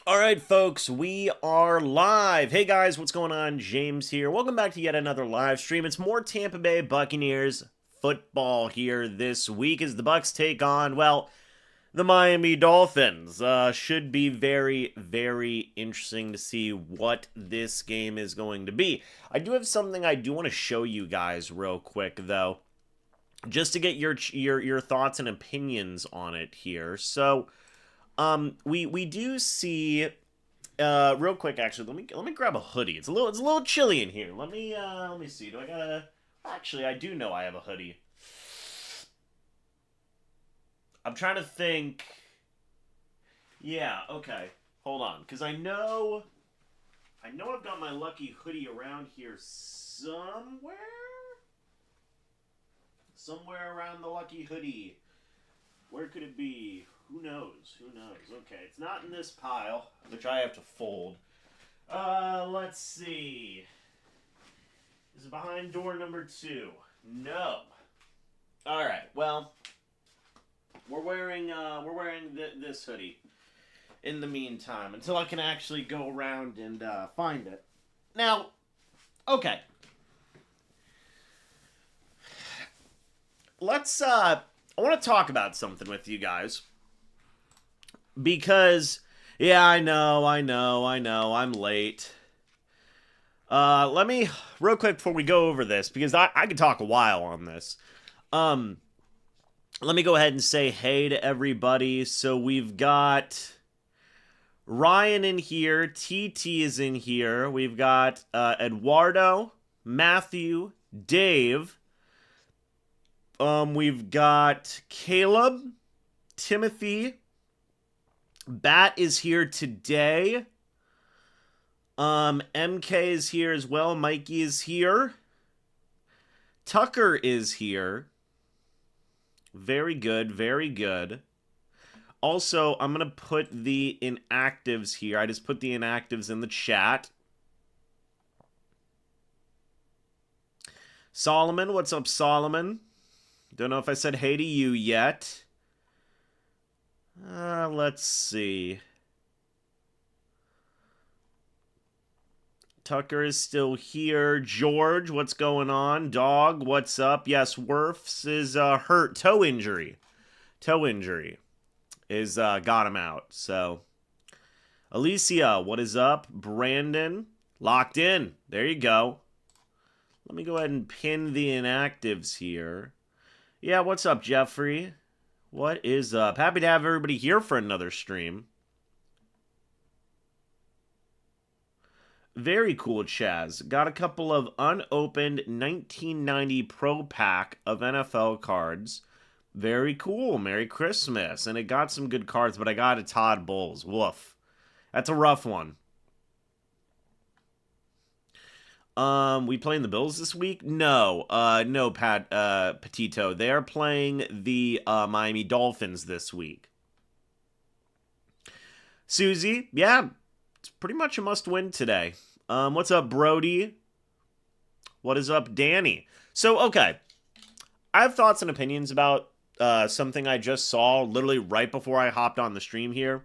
All right, folks, we are live. Hey guys, what's going on? James here. Welcome back to yet another live stream. It's more Tampa Bay Buccaneers football here this week as the Bucs take on, well, the Miami Dolphins. Should be very, very interesting to see what this game is going to be. I do have something I do want to show you guys real quick, though, just to get your thoughts and opinions on it here. So, we do see real quick actually. Let me grab a hoodie. It's a little chilly in here. Let me see. Do I gotta? Actually, I do know I have a hoodie. I'm trying to think. Yeah, okay. Hold on, because I know I've got my lucky hoodie around here somewhere. Somewhere around the lucky hoodie. Where could it be? Who knows? Who knows? Okay, it's not in this pile, which I have to fold. Let's see. Is it behind door number 2? No. All right. Well, we're wearing this hoodie in the meantime until I can actually go around and find it. Now, okay. Let's I want to talk about something with you guys. Because, yeah, I know, I'm late. Let me, real quick before we go over this, because I could talk a while on this. Let me go ahead and say hey to everybody. So we've got Ryan in here, TT is in here, we've got Eduardo, Matthew, Dave, we've got Caleb, Timothy, Bat is here today. MK is here as well. Mikey is here. Tucker is here. Very good, very good. Also, I'm going to put the inactives here. I just put the inactives in the chat. Solomon, what's up, Solomon? Don't know if I said hey to you yet. Let's see. Tucker is still here. George, what's going on? Dog, what's up? Yes, Werfs is hurt. Toe injury. Toe injury is got him out. So, Alicia, what is up? Brandon, locked in. There you go. Let me go ahead and pin the inactives here. Yeah, what's up, Jeffrey? What is up? Happy to have everybody here for another stream. Very cool, Chaz. Got a couple of unopened 1990 Pro Pack of NFL cards. Very cool. Merry Christmas. And it got some good cards, but I got a Todd Bowles. Woof. That's a rough one. We playing the Bills this week? No. No, Petito. They are playing the Miami Dolphins this week. Susie, yeah, it's pretty much a must-win today. What's up, Brody? What is up, Danny? So, okay. I have thoughts and opinions about something I just saw literally right before I hopped on the stream here.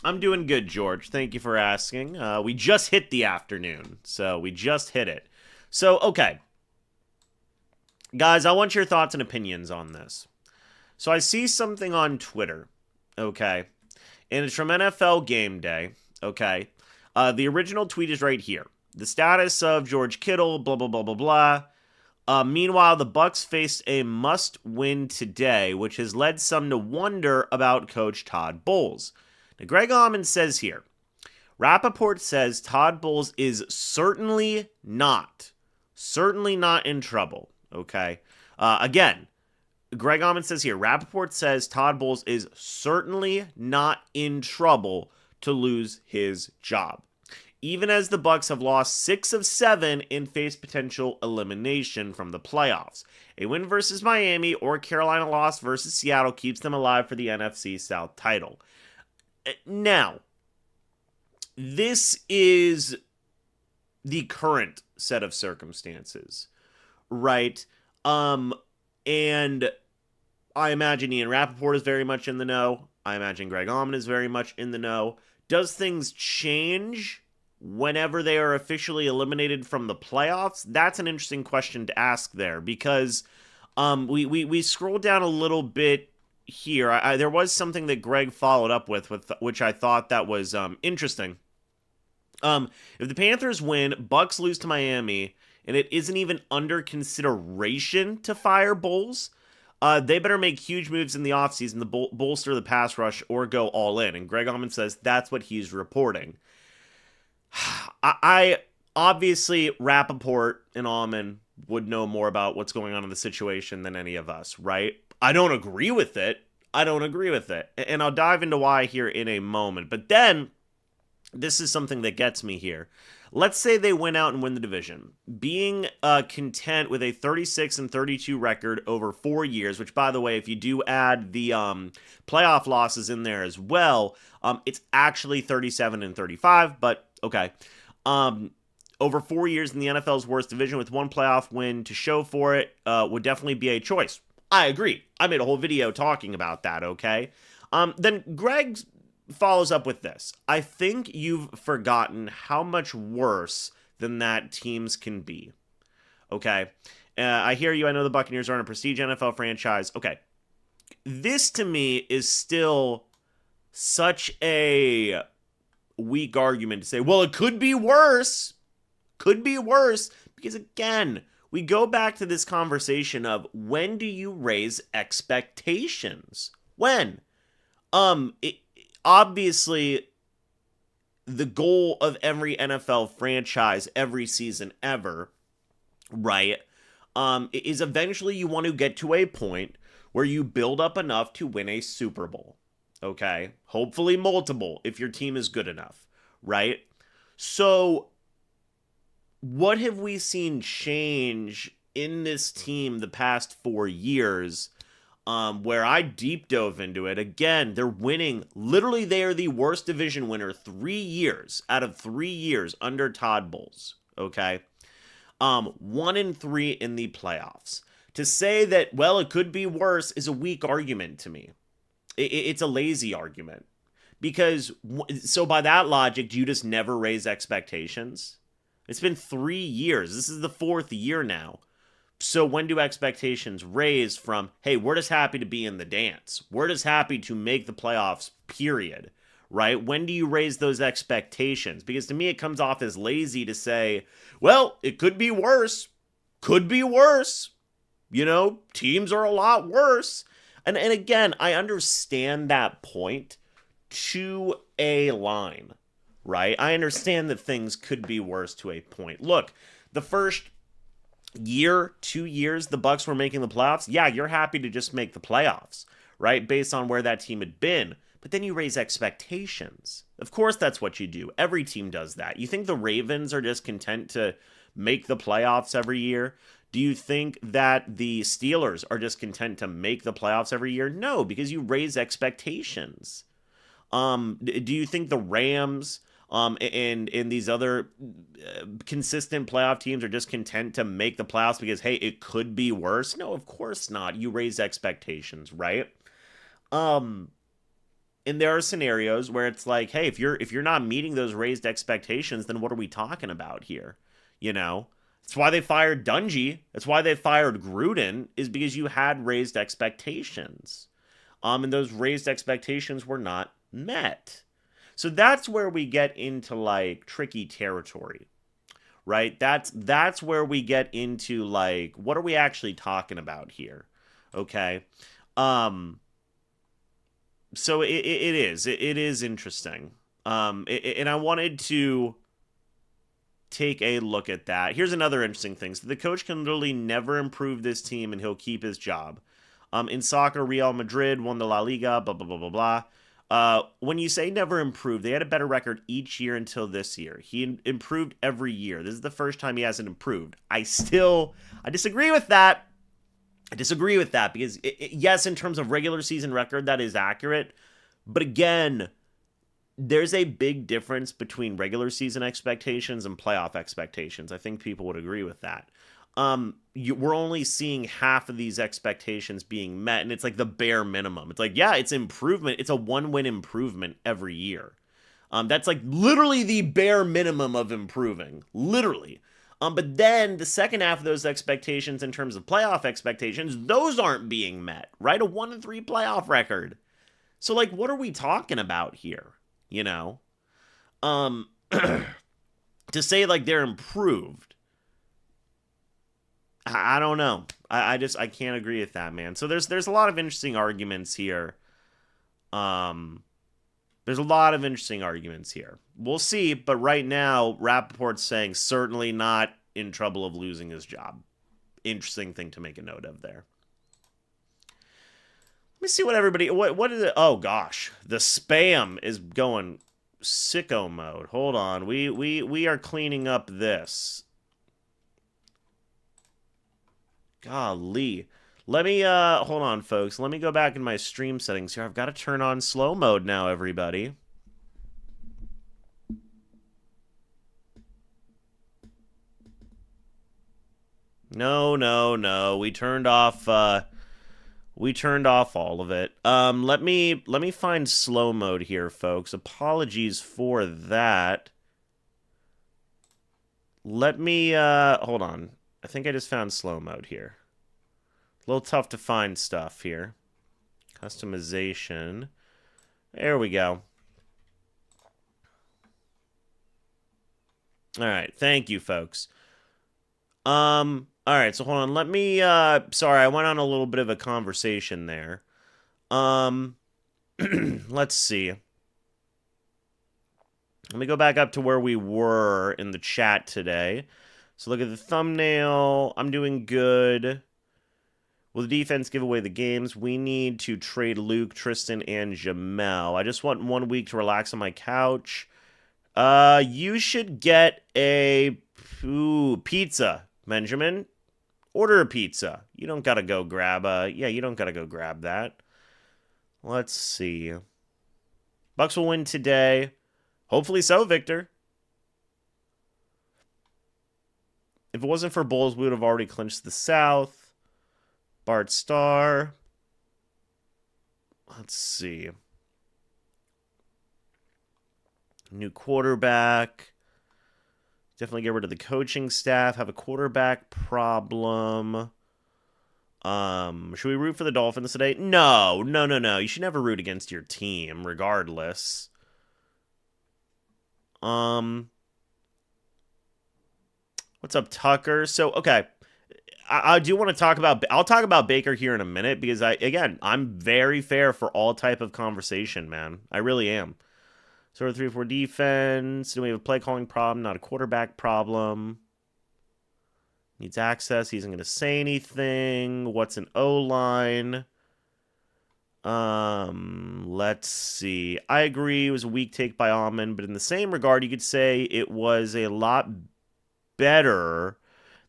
I'm doing good, George. Thank you for asking. We just hit the afternoon, so we just hit it. So, okay. Guys, I want your thoughts and opinions on this. So, I see something on Twitter, okay? And it's from NFL Game Day, okay? The original tweet is right here. The status of George Kittle, blah, blah, blah, blah, blah. Meanwhile, the Bucs faced a must-win today, which has led some to wonder about Coach Todd Bowles. Now, Greg Auman says here, Rappaport says Todd Bowles is certainly not in trouble, okay? Again, Greg Auman says here, Rappaport says Todd Bowles is certainly not in trouble to lose his job, even as the Bucs have lost 6 of 7 and face potential elimination from the playoffs. A win versus Miami or Carolina loss versus Seattle keeps them alive for the NFC South title. Now, this is the current set of circumstances, right? And I imagine Ian Rappaport is very much in the know. I imagine Greg Allman is very much in the know. Does things change whenever they are officially eliminated from the playoffs? That's an interesting question to ask there, because we scroll down a little bit here. There was something that Greg followed up with which I thought that was interesting. If the Panthers win, Bucs lose to Miami, and it isn't even under consideration to fire Bowles, they better make huge moves in the offseason to bolster the pass rush or go all in. And Greg Allman says that's what he's reporting. I obviously, Rappaport and Allman would know more about what's going on in the situation than any of us, right? I don't agree with it. And I'll dive into why here in a moment. But then, this is something that gets me here. Let's say they win out and win the division. Being content with a 36-32 record over 4 years, which, by the way, if you do add the playoff losses in there as well, it's actually 37-35, but okay. Over 4 years in the NFL's worst division with one playoff win to show for it would definitely be a choice. I agree. I made a whole video talking about that, okay? Then Greg follows up with this. I think you've forgotten how much worse than that teams can be. Okay? I hear you. I know the Buccaneers aren't a prestige NFL franchise. Okay. This, to me, is still such a weak argument to say, well, it could be worse. Could be worse. Because, again, we go back to this conversation of when do you raise expectations? When? Obviously, the goal of every NFL franchise, every season ever, right, is eventually you want to get to a point where you build up enough to win a Super Bowl, okay? Hopefully multiple if your team is good enough, right? So, what have we seen change in this team the past 4 years? Where I deep dove into it. Again, they're winning. Literally, they are the worst division winner 3 years out of 3 years under Todd Bowles. Okay, 1-3 in the playoffs. To say that, well, it could be worse is a weak argument to me. It's a lazy argument, because so by that logic, do you just never raise expectations? It's been 3 years. This is the 4th year now. So when do expectations raise from, hey, we're just happy to be in the dance. We're just happy to make the playoffs, period, right? When do you raise those expectations? Because to me, it comes off as lazy to say, well, it could be worse. Could be worse. You know, teams are a lot worse. And again, I understand that point to a line, right? I understand that things could be worse to a point. Look, the first year, 2 years, the Bucs were making the playoffs. Yeah, you're happy to just make the playoffs, right? Based on where that team had been. But then you raise expectations. Of course, that's what you do. Every team does that. You think the Ravens are just content to make the playoffs every year? Do you think that the Steelers are just content to make the playoffs every year? No, because you raise expectations. Do you think the Rams and these other consistent playoff teams are just content to make the playoffs because, hey, it could be worse? No, of course not. You raise expectations, right? And there are scenarios where it's like, hey, if you're not meeting those raised expectations, then what are we talking about here? You know? That's why they fired Dungy. That's why they fired Gruden, is because you had raised expectations. And those raised expectations were not met. So that's where we get into like tricky territory, right? That's where we get into like, what are we actually talking about here? Okay. So it is interesting. And I wanted to take a look at that. Here's another interesting thing. So the coach can literally never improve this team and he'll keep his job. In soccer, Real Madrid won the La Liga, blah, blah, blah, blah, blah. When you say never improved, they had a better record each year until this year. He improved every year. This is the first time he hasn't improved. I disagree with that. Because, yes, in terms of regular season record, that is accurate. But again, there's a big difference between regular season expectations and playoff expectations. I think people would agree with that. we're only seeing half of these expectations being met, and it's like the bare minimum. It's like, yeah, it's improvement. It's a 1-win improvement every year. That's like literally the bare minimum of improving, literally. But then the second half of those expectations, in terms of playoff expectations, those aren't being met, right? A 1-3 playoff record. So, like, what are we talking about here? You know, to say like they're improved, I don't know. I can't agree with that, man. So there's a lot of interesting arguments here. There's a lot of interesting arguments here. We'll see, but right now, Rappaport's saying certainly not in trouble of losing his job. Interesting thing to make a note of there. Let me see what everybody... What is it? Oh, gosh. The spam is going sicko mode. Hold on. We are cleaning up this. Golly. Let me, hold on, folks. Let me go back in my stream settings here. I've got to turn on slow mode now, everybody. No. We turned off all of it. Let me find slow mode here, folks. Apologies for that. Let me, hold on. I think I just found slow mode here. A little tough to find stuff here. Customization. There we go. All right. Thank you, folks. All right. So hold on. Let me, sorry, I went on a little bit of a conversation there. Let's see. Let me go back up to where we were in the chat today. So look at the thumbnail. I'm doing good. Will the defense give away the games? We need to trade Luke, Tristan, and Jamel. I just want 1 week to relax on my couch. You should get a pizza, Benjamin. Order a pizza. You don't gotta go grab you don't gotta go grab that. Let's see. Bucs will win today. Hopefully so, Victor. If it wasn't for Bulls, we would have already clinched the South. Bart Starr. Let's see. New quarterback. Definitely get rid of the coaching staff. Have a quarterback problem. Should we root for the Dolphins today? No. You should never root against your team, regardless. What's up, Tucker? So, okay. I do want to talk about... I'll talk about Baker here in a minute because, I'm very fair for all type of conversation, man. I really am. So, 3-4 defense. Do we have a play calling problem? Not a quarterback problem. Needs access. He isn't going to say anything. What's an O-line? Let's see. I agree it was a weak take by Almond, but in the same regard, you could say it was a lot better.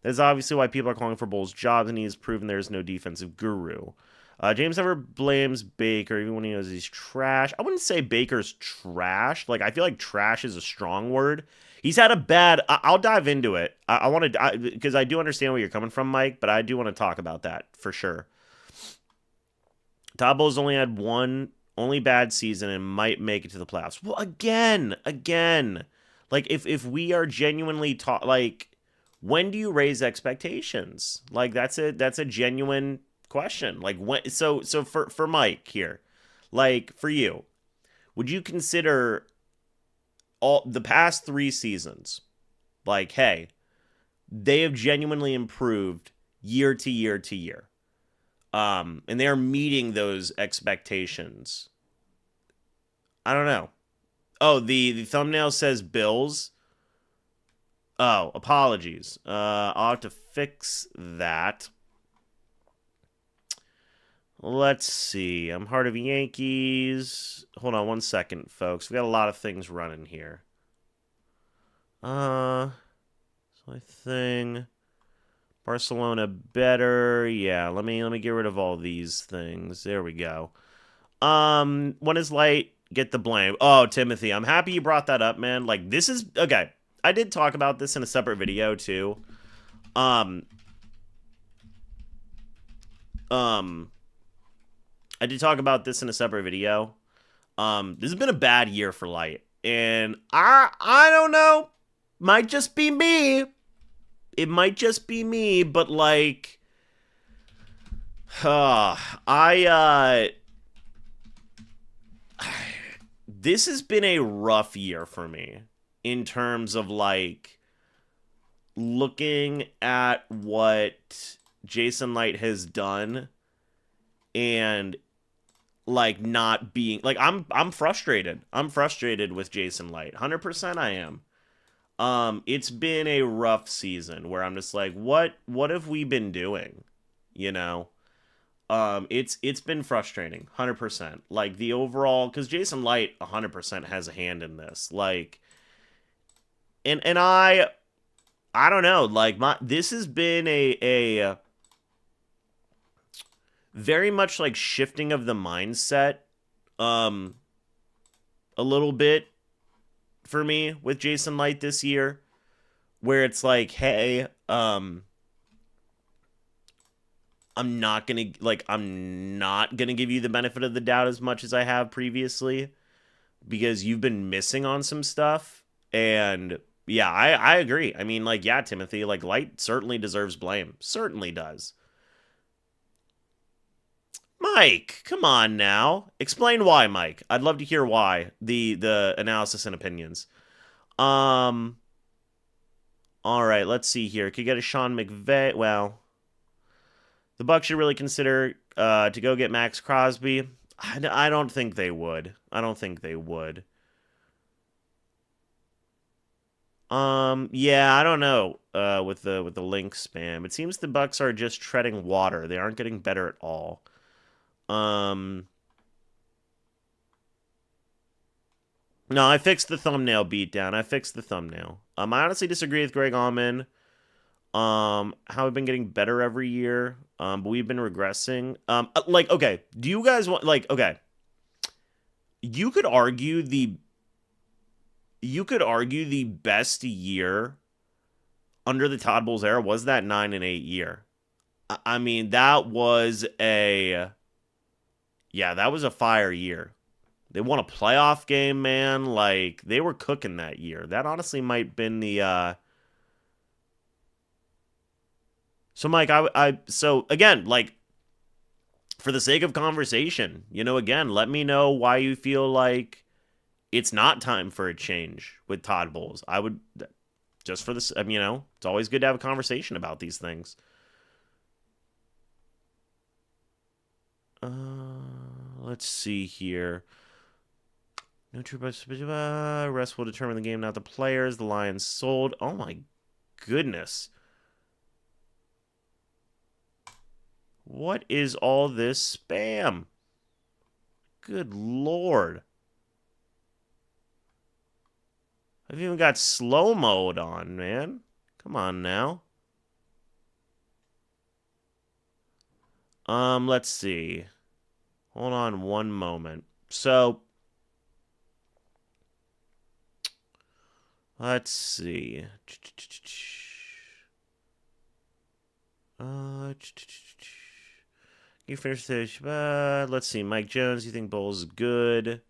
That's obviously why people are calling for Bull's jobs, and he has proven there's no defensive guru. James never blames Baker, even when he knows he's trash. I wouldn't say Baker's trash. Like, I feel like trash is a strong word. He's had a bad... I'll dive into it. I want to... Because I do understand where you're coming from, Mike, but I do want to talk about that, for sure. Tabo's only had one only bad season and might make it to the playoffs. Well, again. Like, if we are genuinely... like, when do you raise expectations? Like, that's a genuine... question. Like, when, so for Mike here, like, for you, would you consider all the past 3 seasons like, hey, they have genuinely improved year to year to year, and they are meeting those expectations? I don't know. Oh, the thumbnail says Bills. Oh, apologies. I'll have to fix that. Let's see. I'm Heart of Yankees. Hold on 1 second, folks. We got a lot of things running here. So I think Barcelona better. Yeah, let me get rid of all these things. There we go. When is light? Get the blame. Oh, Timothy, I'm happy you brought that up, man. Like, this is okay. I did talk about this in a separate video too. I did talk about this in a separate video. This has been a bad year for Light. And I don't know. Might just be me. It might just be me, but like this has been a rough year for me in terms of like looking at what Jason Light has done and like not being like I'm frustrated. I'm frustrated with Jason Light. 100% I am. It's been a rough season where I'm just like, what have we been doing? You know? It's been frustrating, 100%. Like the overall, because Jason Light 100% has a hand in this. Like, and I don't know. Like this has been a very much like shifting of the mindset, a little bit for me with Jason Light this year, where it's like, hey, I'm not gonna give you the benefit of the doubt as much as I have previously because you've been missing on some stuff. And yeah, I agree. I mean, like, yeah, Timothy, like Light certainly deserves blame. Certainly does. Mike, come on now. Explain why, Mike. I'd love to hear why. The analysis and opinions. All right, let's see here. Could get a Sean McVay. Well, the Bucs should really consider to go get Max Crosby. I don't think they would. I don't think they would. Yeah, I don't know. With the link spam, it seems the Bucs are just treading water. They aren't getting better at all. No, I fixed the thumbnail beatdown. I fixed the thumbnail. I honestly disagree with Greg Allman. How we've been getting better every year. But we've been regressing. Like, okay, do you guys want, like, okay. You could argue the best year under the Todd Bowles era was that 9-8 year. I mean, that was a fire year. They won a playoff game, man. Like, they were cooking that year. That honestly might have been the So, Mike, so again, like, for the sake of conversation, again, let me know why you feel like it's not time for a change with Todd Bowles. I would, just for this, it's always good to have a conversation about these things. Let's see here. No true rest will determine the game, not the players. The Lions sold. Oh my goodness. What is all this spam? Good Lord. I've even got slow mode on, man. Come on now. Let's see. Hold on one moment. So, let's see. You finished this. Let's see. Mike Jones, you think Bowles is good?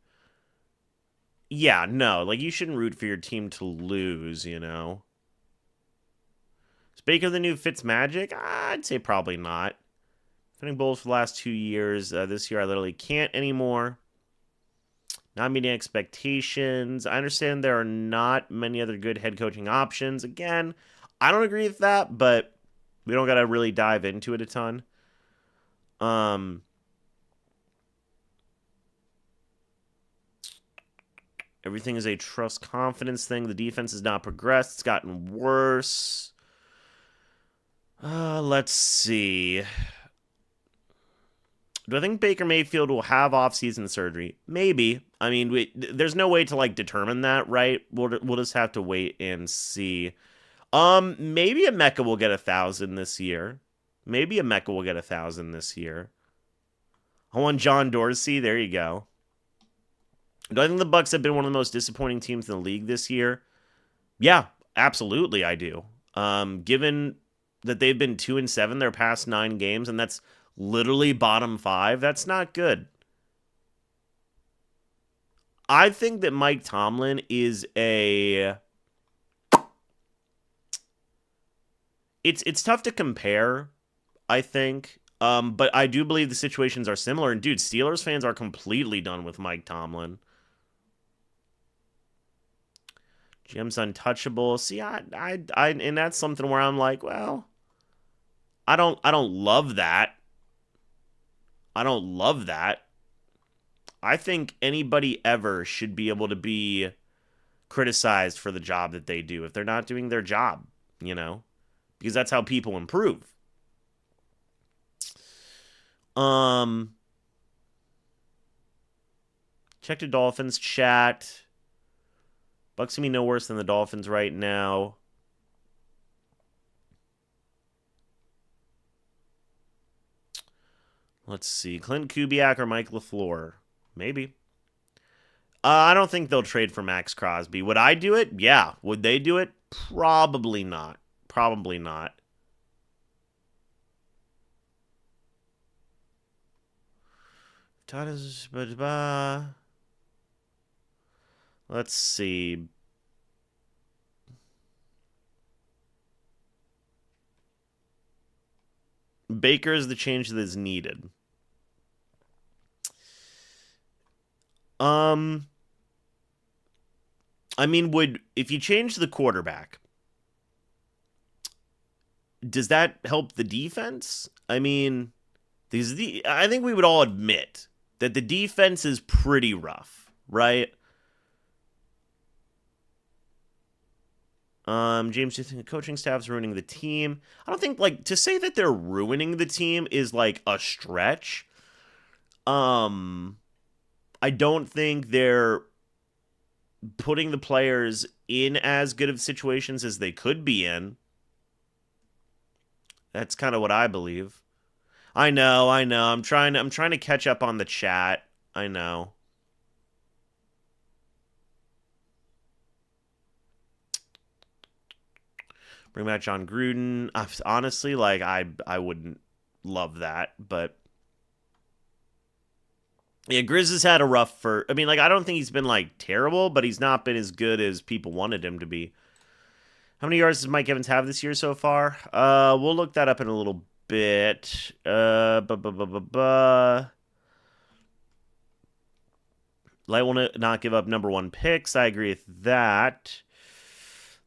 Yeah, no. Like, you shouldn't root for your team to lose, Is Baker the new Fitzmagic? I'd say probably not. Winning Bowles for the last 2 years. This year, I literally can't anymore. Not meeting expectations. I understand there are not many other good head coaching options. Again, I don't agree with that, but we don't got to really dive into it a ton. Everything is a trust confidence thing. The defense has not progressed. It's gotten worse. Let's see. Do I think Baker Mayfield will have off-season surgery? Maybe. I mean, there's no way to like determine that, right? We'll just have to wait and see. Maybe Emeka will get 1,000 this year. Maybe Emeka will get 1,000 this year. I want John Dorsey. There you go. Do I think the Bucs have been one of the most disappointing teams in the league this year? Yeah, absolutely I do. Given that they've been 2-7 their past 9 games, and that's Literally bottom 5. That's not good. I think that Mike Tomlin is a... It's tough to compare, I think. But I do believe the situations are similar. And dude, Steelers fans are completely done with Mike Tomlin. GM's untouchable. See, and that's something where I'm like, well, I don't love that. I don't love that. I think anybody ever should be able to be criticized for the job that they do if they're not doing their job, you know? Because that's how people improve. Check the Dolphins chat. Bucs to me no worse than the Dolphins right now. Let's see. Clint Kubiak or Mike LaFleur? Maybe. I don't think they'll trade for Max Crosby. Would I do it? Yeah. Would they do it? Probably not. Probably not. Let's see. Baker is the change that is needed. I mean, if you change the quarterback, does that help the defense? I mean, I think we would all admit that the defense is pretty rough, right? James, do you think the coaching staff's ruining the team? I don't think, like, to say that they're ruining the team is, like, a stretch. I don't think they're putting the players in as good of situations as they could be in. That's kind of what I believe. I know. I'm trying to catch up on the chat. I know. Bring back John Gruden. Honestly, like, I wouldn't love that, but yeah, Grizz has had a rough I mean, like, I don't think he's been, like, terrible, but he's not been as good as people wanted him to be. How many yards does Mike Evans have this year so far? We'll look that up in a little bit. Light will not give up number 1 picks. I agree with that.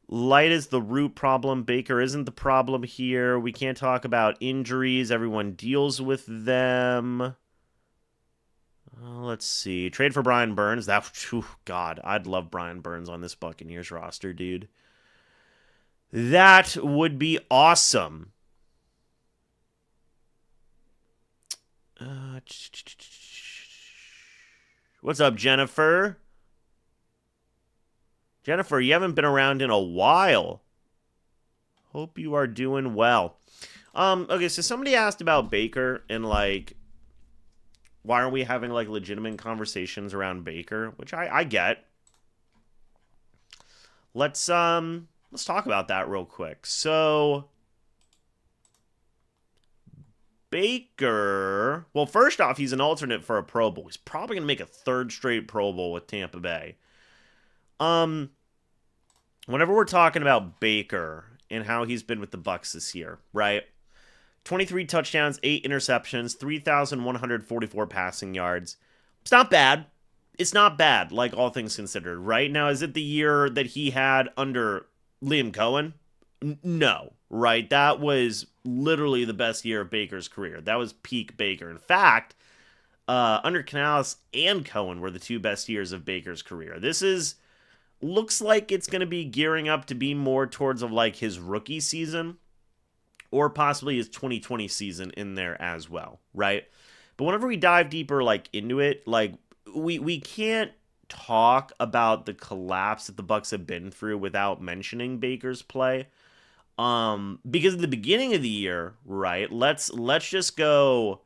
Light is the root problem. Baker isn't the problem here. We can't talk about injuries. Everyone deals with them. Let's see. Trade for Brian Burns. God, I'd love Brian Burns on this Buccaneers roster, dude. That would be awesome. What's up, Jennifer? Jennifer, you haven't been around in a while. Hope you are doing well. Okay, so somebody asked about Baker and, like, why aren't we having, like, legitimate conversations around Baker, which I get. Let's talk about that real quick. So Baker, well, first off, he's an alternate for a Pro Bowl. He's probably going to make a 3rd straight Pro Bowl with Tampa Bay. Whenever we're talking about Baker and how he's been with the Bucs this year, right? 23 touchdowns, 8 interceptions, 3,144 passing yards. It's not bad. It's not bad, like, all things considered, right? Now, is it the year that he had under Liam Cohen? No, right? That was literally the best year of Baker's career. That was peak Baker. In fact, under Canales and Cohen were the 2 best years of Baker's career. Looks like it's going to be gearing up to be more towards of, like, his rookie season or possibly his 2020 season in there as well, right? But whenever we dive deeper, like, into it, like, we can't talk about the collapse that the Bucs have been through without mentioning Baker's play. Because at the beginning of the year, right, let's just go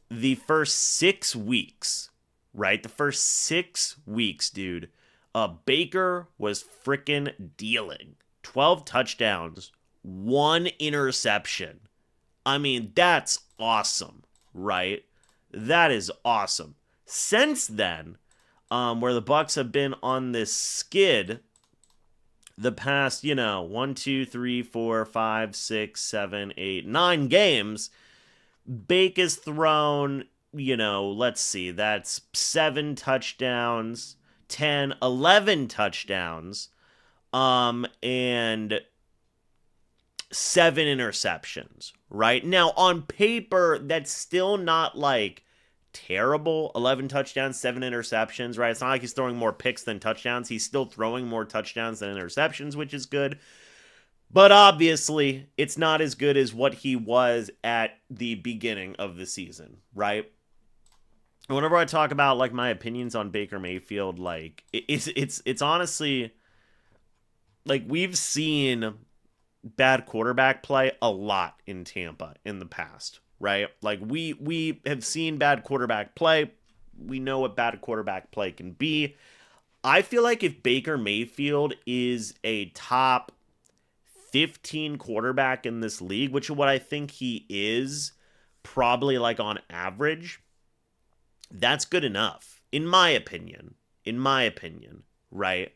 the first 6 weeks, right? The first 6 weeks, dude. Baker was freaking dealing. 12 touchdowns, 1 interception. I mean, that's awesome, right? That is awesome. Since then, where the Bucs have been on this skid the past, 1, 2, 3, 4, 5, 6, 7, 8, 9 games, Bake has thrown, let's see, that's 7 touchdowns, 10, 11 touchdowns, and 7 interceptions, right? Now, on paper, that's still not like terrible. 11 touchdowns, 7 interceptions, right? It's not like he's throwing more picks than touchdowns. He's still throwing more touchdowns than interceptions, which is good. But obviously, it's not as good as what he was at the beginning of the season, right? Whenever I talk about like my opinions on Baker Mayfield, like it's honestly like we've seen bad quarterback play a lot in Tampa in the past, right? Like we have seen bad quarterback play. We know what bad quarterback play can be. I feel like if Baker Mayfield is a top 15 quarterback in this league, which is what I think he is, probably like on average, that's good enough, in my opinion. In my opinion, right?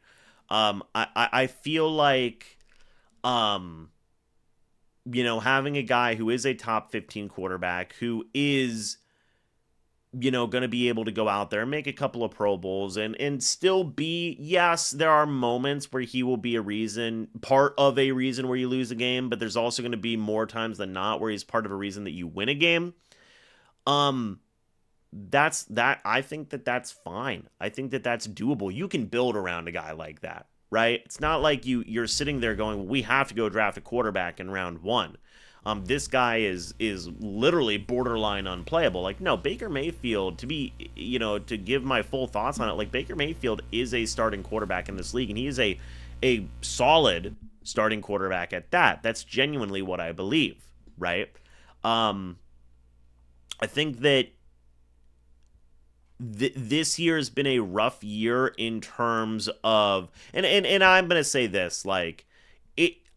I feel like having a guy who is a top 15 quarterback who is, going to be able to go out there and make a couple of Pro Bowls and still be, yes, there are moments where he will be part of a reason where you lose a game, but there's also going to be more times than not where he's part of a reason that you win a game. I think that's fine. I think that's doable. You can build around a guy like that, right? It's not like you're sitting there going, well, we have to go draft a quarterback in round 1. This guy is literally borderline unplayable. Like, no, Baker Mayfield, to give my full thoughts on it, like Baker Mayfield is a starting quarterback in this league, and he is a solid starting quarterback at that. That's genuinely what I believe, right? I think that this year has been a rough year in terms of, and I'm going to say this, like,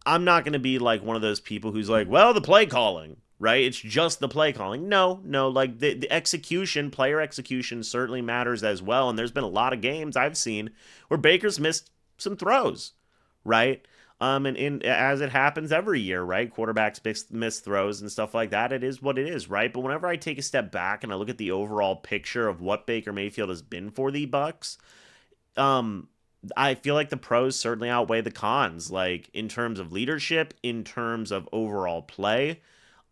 I'm not going to be like one of those people who's like, well, the play calling, right? It's just the play calling. No, like the execution, player execution certainly matters as well. And there's been a lot of games I've seen where Baker's missed some throws, right? And as it happens every year, right? Quarterbacks miss throws and stuff like that. It is what it is, right? But whenever I take a step back and I look at the overall picture of what Baker Mayfield has been for the Bucs, I feel like the pros certainly outweigh the cons, like in terms of leadership, in terms of overall play.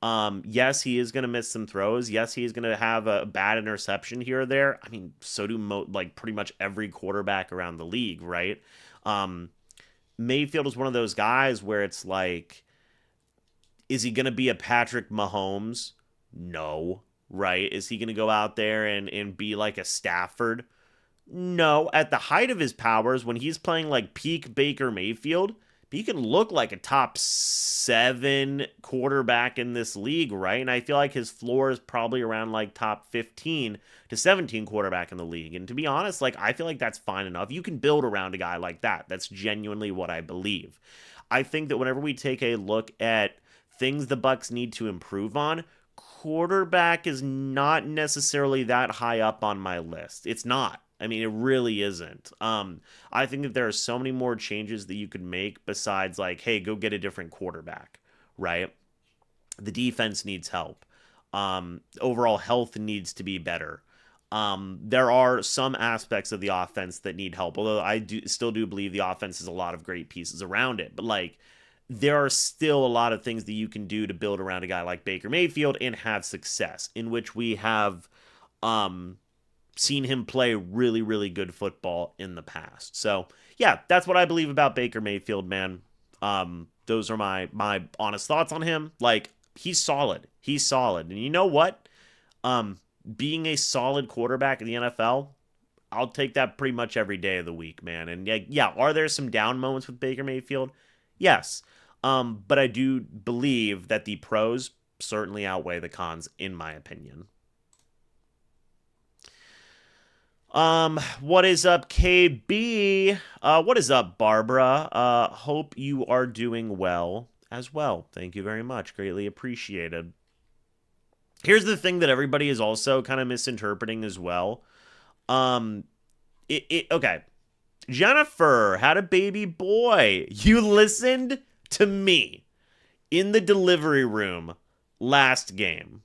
Yes, he is going to miss some throws. Yes, he is going to have a bad interception here or there. I mean, so do like pretty much every quarterback around the league, right? Mayfield is one of those guys where it's like, is he going to be a Patrick Mahomes? No, right? Is he going to go out there and be like a Stafford? No. At the height of his powers, when he's playing like peak Baker Mayfield, he can look like a top 7 quarterback in this league, right? And I feel like his floor is probably around like top 15 to 17 quarterback in the league. And to be honest, like I feel like that's fine enough. You can build around a guy like that. That's genuinely what I believe. I think that whenever we take a look at things the Bucs need to improve on, quarterback is not necessarily that high up on my list. It's not. I mean, it really isn't. I think that there are so many more changes that you could make besides like, hey, go get a different quarterback, right? The defense needs help. Overall health needs to be better. There are some aspects of the offense that need help, although I still do believe the offense has a lot of great pieces around it. But like, there are still a lot of things that you can do to build around a guy like Baker Mayfield and have success, in which we have seen him play really, really good football in the past. So, yeah, that's what I believe about Baker Mayfield, man. Those are my honest thoughts on him. Like, he's solid. He's solid. And you know what? Being a solid quarterback in the NFL, I'll take that pretty much every day of the week, man. And yeah, are there some down moments with Baker Mayfield? Yes. But I do believe that the pros certainly outweigh the cons, in my opinion. What is up, KB? What is up, Barbara? Hope you are doing well as well. Thank you very much. Greatly appreciated. Here's the thing that everybody is also kind of misinterpreting as well. Okay. Jennifer had a baby boy. You listened to me in the delivery room last game.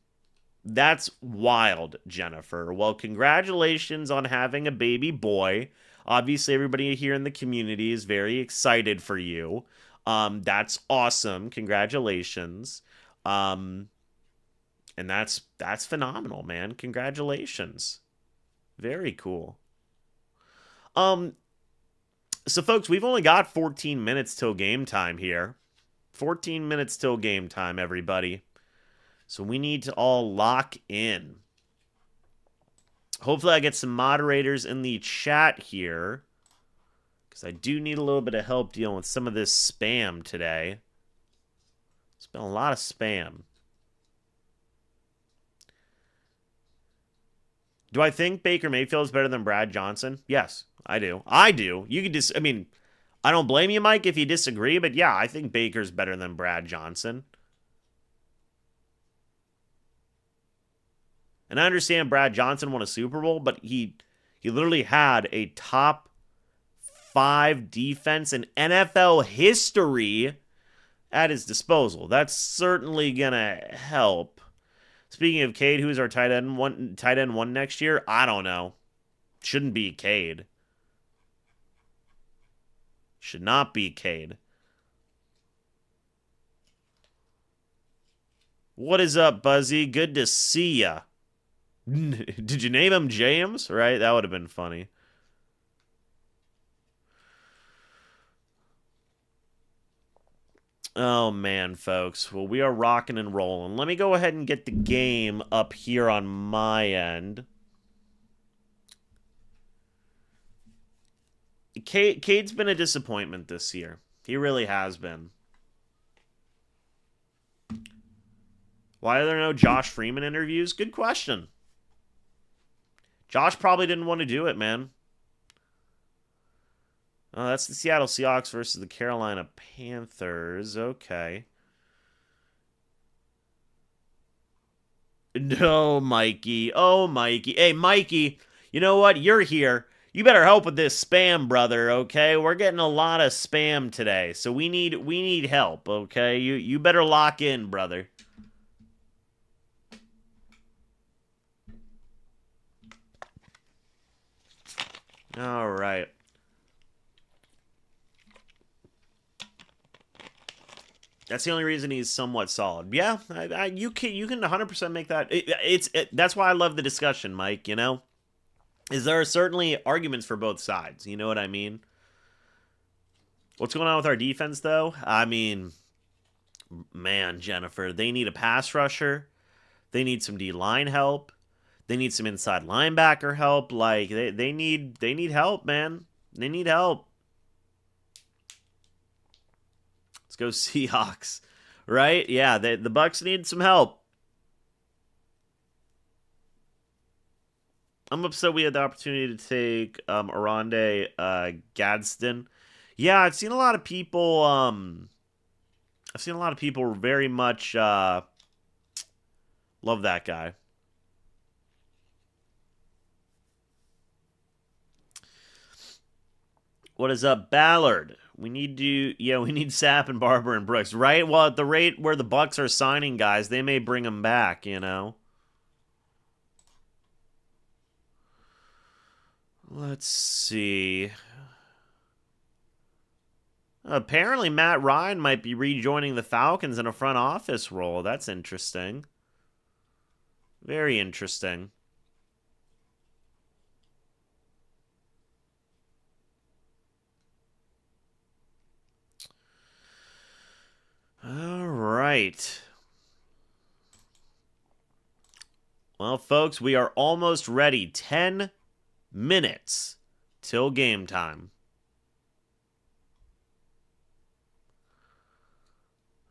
That's wild, Jennifer. Well, congratulations on having a baby boy. Obviously, everybody here in the community is very excited for you. That's awesome. Congratulations. And that's phenomenal, man. Congratulations. Very cool. Um, so folks, we've only got 14 minutes till game time here. 14 minutes till game time, everybody. So we need to all lock in. Hopefully I get some moderators in the chat here, because I do need a little bit of help dealing with some of this spam today. It's been a lot of spam. Do I think Baker Mayfield is better than Brad Johnson? Yes, I do. I do. You could just, I mean, I don't blame you, Mike, if you disagree, but yeah, I think Baker's better than Brad Johnson. And I understand Brad Johnson won a Super Bowl, but he literally had a top 5 defense in NFL history at his disposal. That's certainly going to help. Speaking of Cade, who's our tight end one next year? I don't know. Shouldn't be Cade. Should not be Cade. What is up, Buzzy? Good to see ya. Did you name him James? Right? That would have been funny. Oh, man, folks. Well, we are rocking and rolling. Let me go ahead and get the game up here on my end. Cade's been a disappointment this year. He really has been. Why are there no Josh Freeman interviews? Good question. Josh probably didn't want to do it, man. Oh, that's the Seattle Seahawks versus the Carolina Panthers. Okay. No, Mikey. Oh, Mikey. Hey, Mikey, you know what? You're here. You better help with this spam, brother, okay? We're getting a lot of spam today, so we need help, okay? You better lock in, brother. All right. That's the only reason he's somewhat solid. Yeah, you can 100% make that. That's why I love the discussion, Mike. You know, is there are certainly arguments for both sides. You know what I mean? What's going on with our defense, though? I mean, man, Jennifer, they need a pass rusher. They need some D-line help. They need some inside linebacker help. Like they need help, man. They need help. Let's go Seahawks, right? Yeah, the Bucs need some help. I'm upset we had the opportunity to take Arande Gadsden. Yeah, I've seen a lot of people. I've seen a lot of people very much love that guy. What is up, Ballard? We need Sapp and Barber and Brooks, right? Well, at the rate where the Bucs are signing guys, they may bring them back, you know? Let's see. Apparently, Matt Ryan might be rejoining the Falcons in a front office role. That's interesting. Very interesting. All right. Well, folks, we are almost ready. 10 minutes till game time.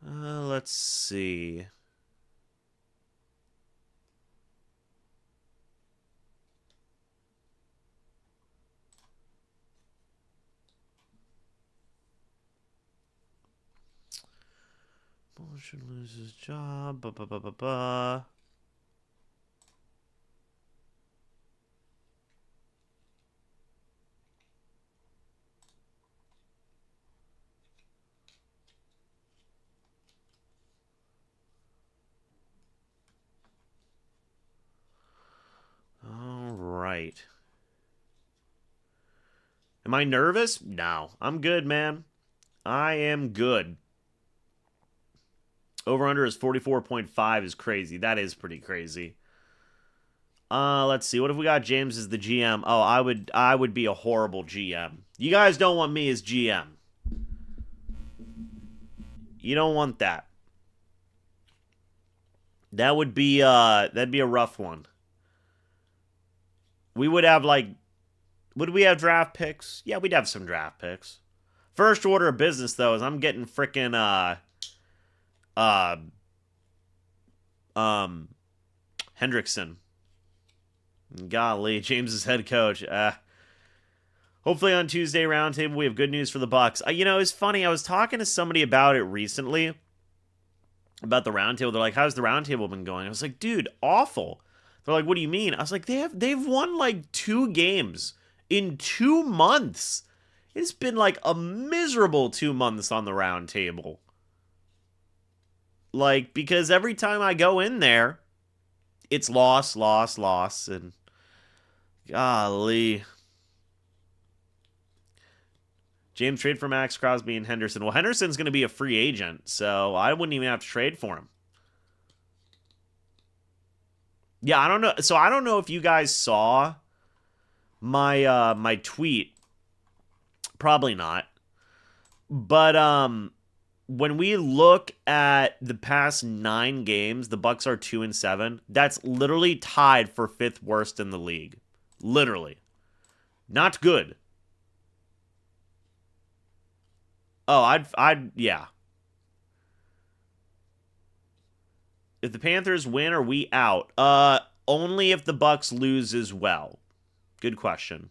Let's see. Should lose his job. right. Am I nervous? No. I'm good, man. I am good. Over-under is 44.5 is crazy. That is pretty crazy. Let's see. What if we got James as the GM? Oh, I would be a horrible GM. You guys don't want me as GM. You don't want that. That would be that'd be a rough one. We would have like would we have draft picks? Yeah, we'd have some draft picks. First order of business though is I'm getting freaking Hendrickson. Golly, James is head coach. Hopefully on Tuesday roundtable we have good news for the Bucs. You know, it's funny. I was talking to somebody about it recently, about the roundtable. They're like, "How's the roundtable been going?" I was like, "Dude, awful." They're like, "What do you mean?" I was like, "They've won like 2 games in 2 months. It's been like a miserable 2 months on the roundtable." Like, because every time I go in there, it's loss, and golly. James, trade for Max Crosby and Henderson. Well, Henderson's going to be a free agent, so I wouldn't even have to trade for him. Yeah, I don't know. So I don't know if you guys saw my my tweet. Probably not. But when we look at the past 9 games, the Bucs are 2-7. That's literally tied for 5th worst in the league. Literally. Not good. Oh, yeah. If the Panthers win, are we out? Only if the Bucs lose as well. Good question.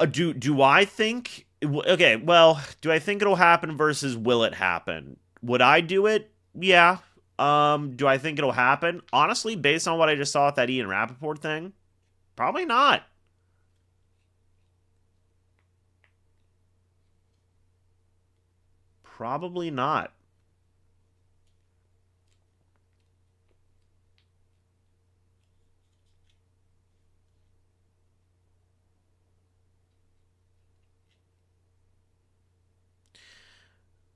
Do I think... Okay, well, do I think it'll happen versus will it happen? Would I do it? Yeah. Do I think it'll happen? Honestly, based on what I just saw with that Ian Rappaport thing, probably not. Probably not.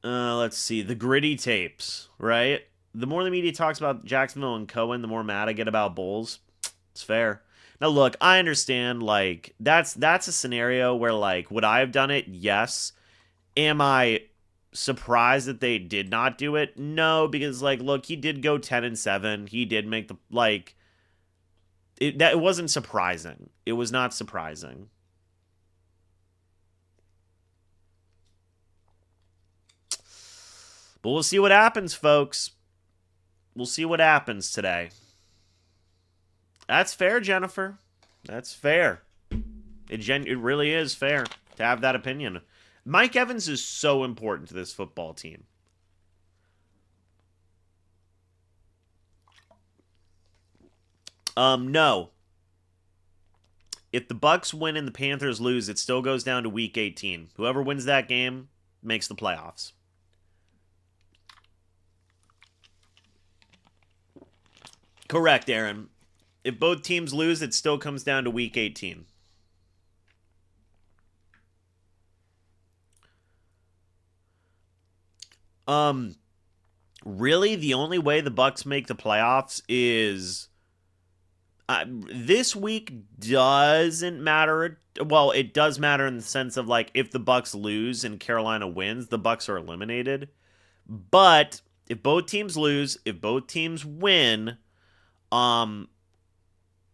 Let's see. The gritty tapes, right? The more the media talks about Jacksonville and Cohen, the more mad I get about Bulls. It's fair. Now, look, I understand, like, that's a scenario where, like, would I have done it? Yes. Am I surprised that they did not do it? No, because, like, look, he did go 10-7. He did make the, like, it wasn't surprising. It was not surprising. But we'll see what happens, folks. We'll see what happens today. That's fair, Jennifer. That's fair. It really is fair to have that opinion. Mike Evans is so important to this football team. No. If the Bucs win and the Panthers lose, it still goes down to Week 18. Whoever wins that game makes the playoffs. Correct, Aaron. If both teams lose, it still comes down to Week 18. Really, the only way the Bucs make the playoffs is this week doesn't matter. Well, it does matter in the sense of, like, if the Bucs lose and Carolina wins, the Bucs are eliminated. But if both teams lose, if both teams win,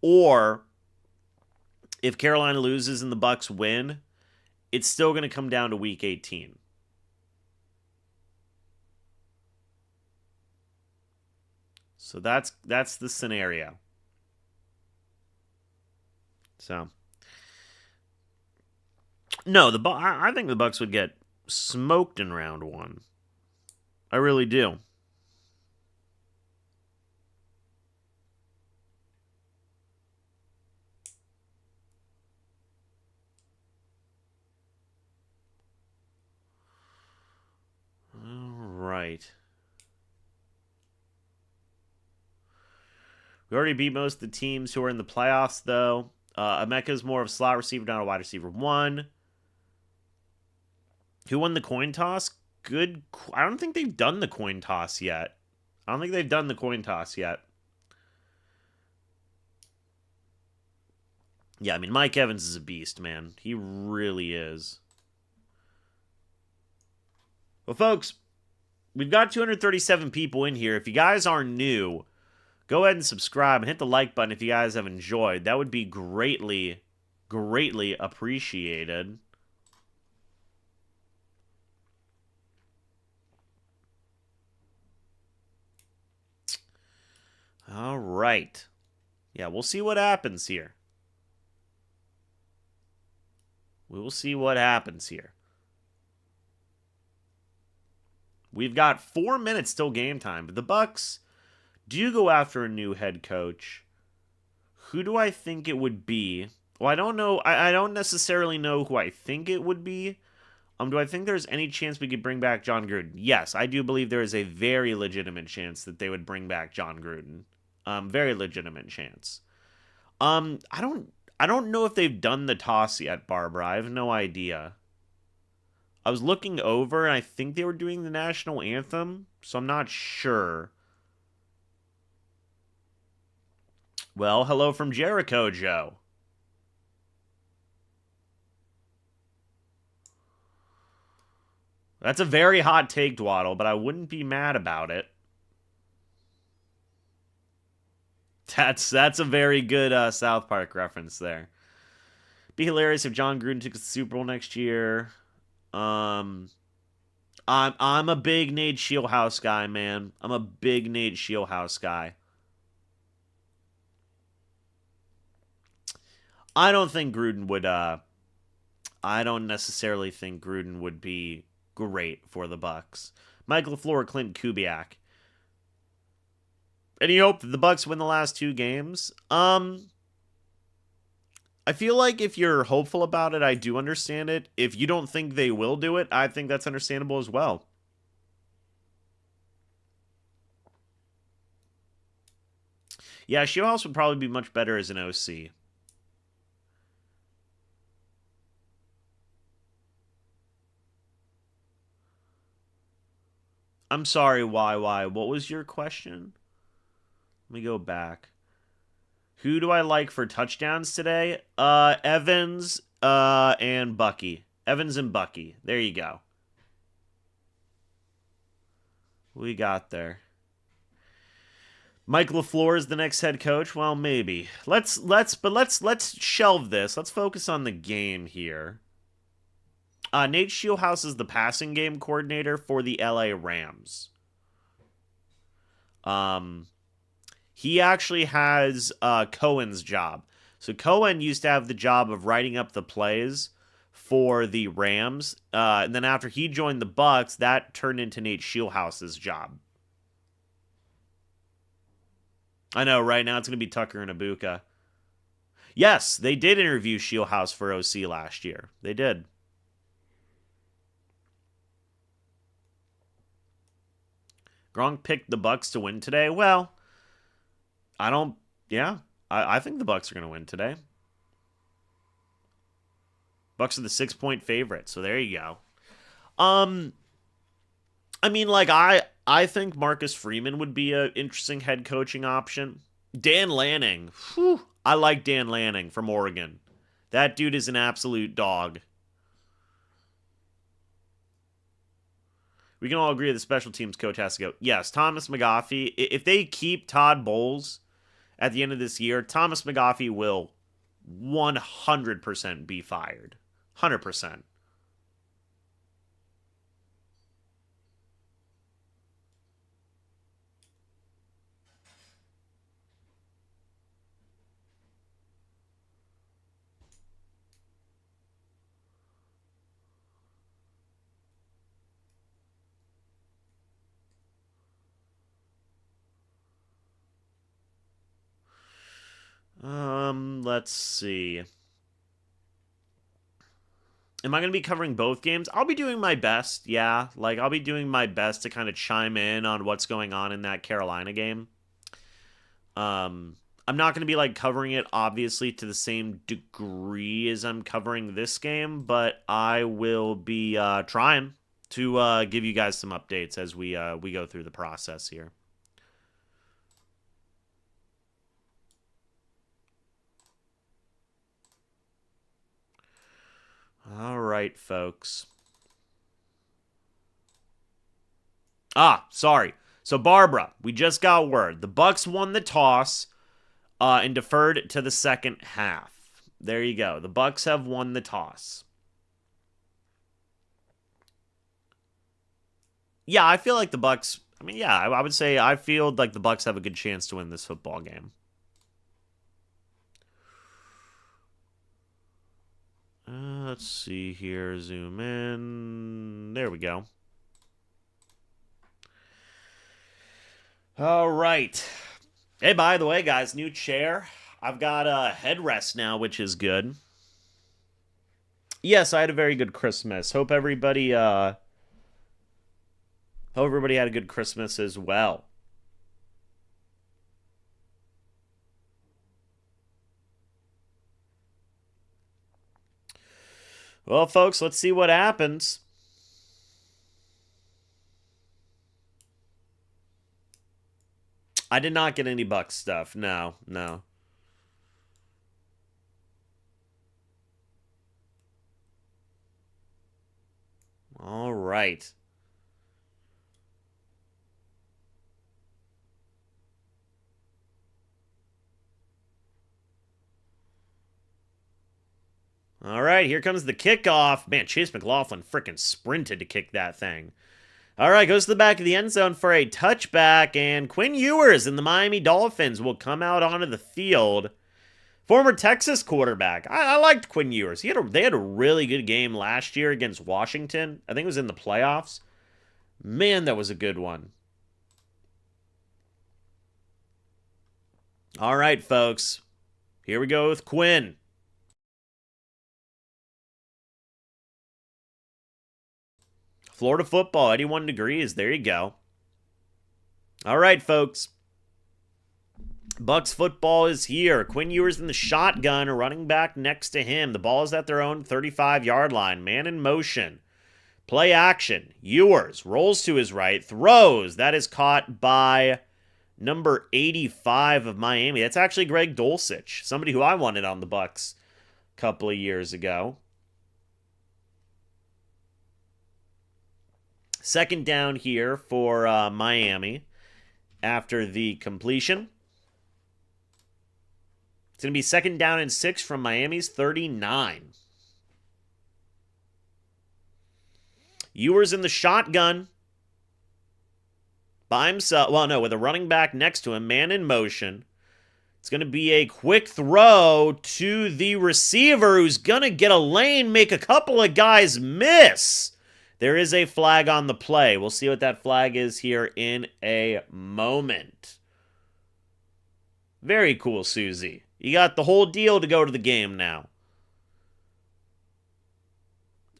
or if Carolina loses and the Bucs win, it's still going to come down to Week 18. So that's the scenario. So no, I think the Bucs would get smoked in round 1. I really do. All right. We already beat most of the teams who are in the playoffs, though. Emeka is more of a slot receiver, not a wide receiver 1. Who won the coin toss? Good. I don't think they've done the coin toss yet. Yeah, I mean, Mike Evans is a beast, man. He really is. Well, folks, we've got 237 people in here. If you guys are new, go ahead and subscribe and hit the like button if you guys have enjoyed. That would be greatly, greatly appreciated. All right. Yeah, we'll see what happens here. We will see what happens here. We've got 4 minutes till game time, but the Bucs do go after a new head coach. Who do I think it would be? Well, I don't know. I don't necessarily know who I think it would be. Do I think there's any chance we could bring back John Gruden? Yes, I do believe there is a very legitimate chance that they would bring back John Gruden. Very legitimate chance. I don't know if they've done the toss yet, Barbara. I have no idea. I was looking over, and I think they were doing the national anthem, so I'm not sure. Well, hello from Jericho, Joe. That's a very hot take, Dwaddle, but I wouldn't be mad about it. That's a very good South Park reference there. Be hilarious if John Gruden took the Super Bowl next year. I'm a big Nate Shieldhouse guy, man. I'm a big Nate Shieldhouse guy. I don't think Gruden would. I don't necessarily think Gruden would be great for the Bucs. Mike LaFleur, Clint Kubiak. Any hope that the Bucs win the last 2 games? I feel like if you're hopeful about it, I do understand it. If you don't think they will do it, I think that's understandable as well. Yeah, Shieldhouse would probably be much better as an OC. I'm sorry, why? What was your question? Let me go back. Who do I like for touchdowns today? Evans, and Bucky. Evans and Bucky. There you go. We got there. Mike LaFleur is the next head coach? Well, maybe. Let's shelve this. Let's focus on the game here. Nate Shieldhouse is the passing game coordinator for the LA Rams. He actually has Cohen's job. So Cohen used to have the job of writing up the plays for the Rams. And then after he joined the Bucs, that turned into Nate Shieldhouse's job. I know, right now it's going to be Tucker and Ibuka. Yes, they did interview Shieldhouse for OC last year. They did. Gronk picked the Bucs to win today. Well, I think the Bucs are going to win today. Bucs are the 6-point favorite, so there you go. I mean, like, I think Marcus Freeman would be an interesting head coaching option. Dan Lanning. Whew, I like Dan Lanning from Oregon. That dude is an absolute dog. We can all agree the special teams coach has to go. Yes, Thomas McGaughey. If they keep Todd Bowles at the end of this year, Thomas McGaughey will 100% be fired. 100%. Let's see. Am I going to be covering both games? I'll be doing my best, yeah. Like, I'll be doing my best to kind of chime in on what's going on in that Carolina game. I'm not going to be like covering it obviously to the same degree as I'm covering this game, but I will be trying to give you guys some updates as we go through the process here. All right, folks. Sorry. So Barbara, we just got word. The Bucs won the toss and deferred to the second half. There you go. The Bucs have won the toss. Yeah, I feel like the Bucs. I mean, yeah, I would say I feel like the Bucs have a good chance to win this football game. Let's see here. Zoom in. There we go. All right. Hey, by the way, guys, new chair. I've got a headrest now, which is good. Yes, I had a very good Christmas. Hope everybody had a good Christmas as well. Well, folks, let's see what happens. I did not get any Bucs stuff. No, no. All right. All right, here comes the kickoff. Man, Chase McLaughlin freaking sprinted to kick that thing. All right, goes to the back of the end zone for a touchback, and Quinn Ewers and the Miami Dolphins will come out onto the field. Former Texas quarterback. I liked Quinn Ewers. They had a really good game last year against Washington. I think it was in the playoffs. Man, that was a good one. All right, folks. Here we go with Quinn. Florida football, 81 degrees. There you go. All right, folks. Bucs football is here. Quinn Ewers in the shotgun, running back next to him. The ball is at their own 35-yard line. Man in motion. Play action. Ewers rolls to his right, throws. That is caught by number 85 of Miami. That's actually Greg Dulcich, somebody who I wanted on the Bucs a couple of years ago. Second down here for Miami after the completion. It's going to be second down and 6 from Miami's 39. Ewers in the shotgun. By himself. Well, no, with a running back next to him. Man in motion. It's going to be a quick throw to the receiver who's going to get a lane, make a couple of guys miss. There is a flag on the play. We'll see what that flag is here in a moment. Very cool, Susie. You got the whole deal to go to the game now.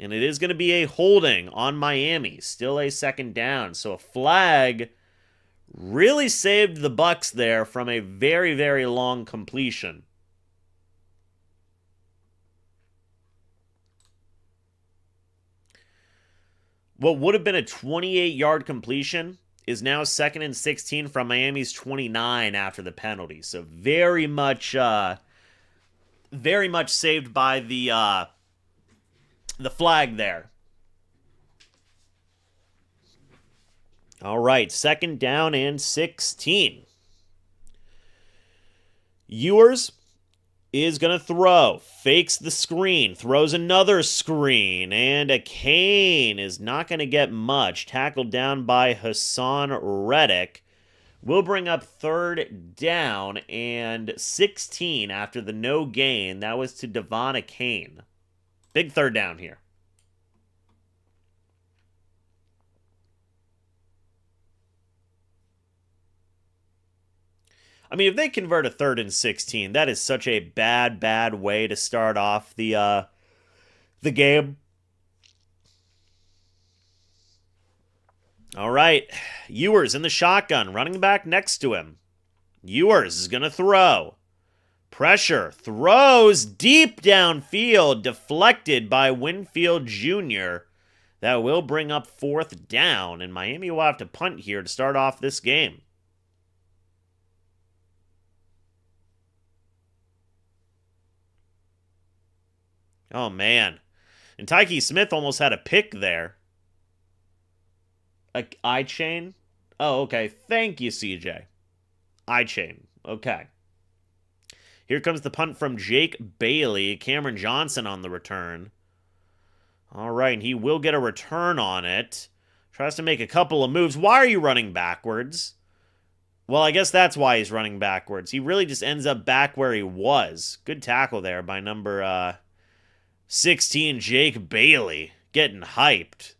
And it is going to be a holding on Miami. Still a second down. So a flag really saved the Bucs there from a very, very long completion. What would have been a 28-yard completion is now second and 16 from Miami's 29 after the penalty. So very much saved by the flag there. All right, second down and 16. Ewers is going to throw, fakes the screen, throws another screen, and a Kane is not going to get much. Tackled down by Hassan Reddick. Will bring up third down and 16 after the no gain. That was to Devon Kane. Big third down here. I mean, if they convert a third and 16, that is such a bad, bad way to start off the game. All right. Ewers in the shotgun, running back next to him. Ewers is going to throw. Pressure. Throws deep downfield. Deflected by Winfield Jr. That will bring up 4th down. And Miami will have to punt here to start off this game. Oh, man. And Tyke Smith almost had a pick there. A I-chain? Oh, okay. Thank you, CJ. I-chain. Okay. Here comes the punt from Jake Bailey. Cameron Johnson on the return. All right, and he will get a return on it. Tries to make a couple of moves. Why are you running backwards? Well, I guess that's why he's running backwards. He really just ends up back where he was. Good tackle there by number 16, Jake Bailey. Getting hyped.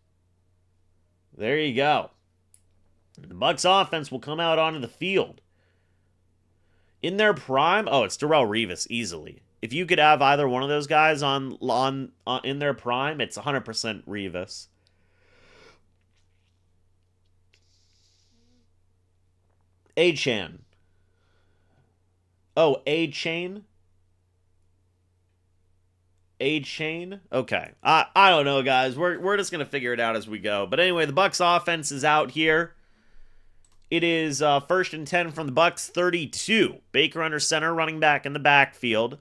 There you go. The Bucs offense will come out onto the field. In their prime, oh, it's Darrelle Revis easily. If you could have either one of those guys on in their prime, it's 100% Revis. A-Chan. Oh, A-Chain? A-Chain? Okay. I don't know, guys. We're just going to figure it out as we go. But anyway, the Bucs offense is out here. It is 1st and 10 from the Bucs 32. Baker under center, running back in the backfield.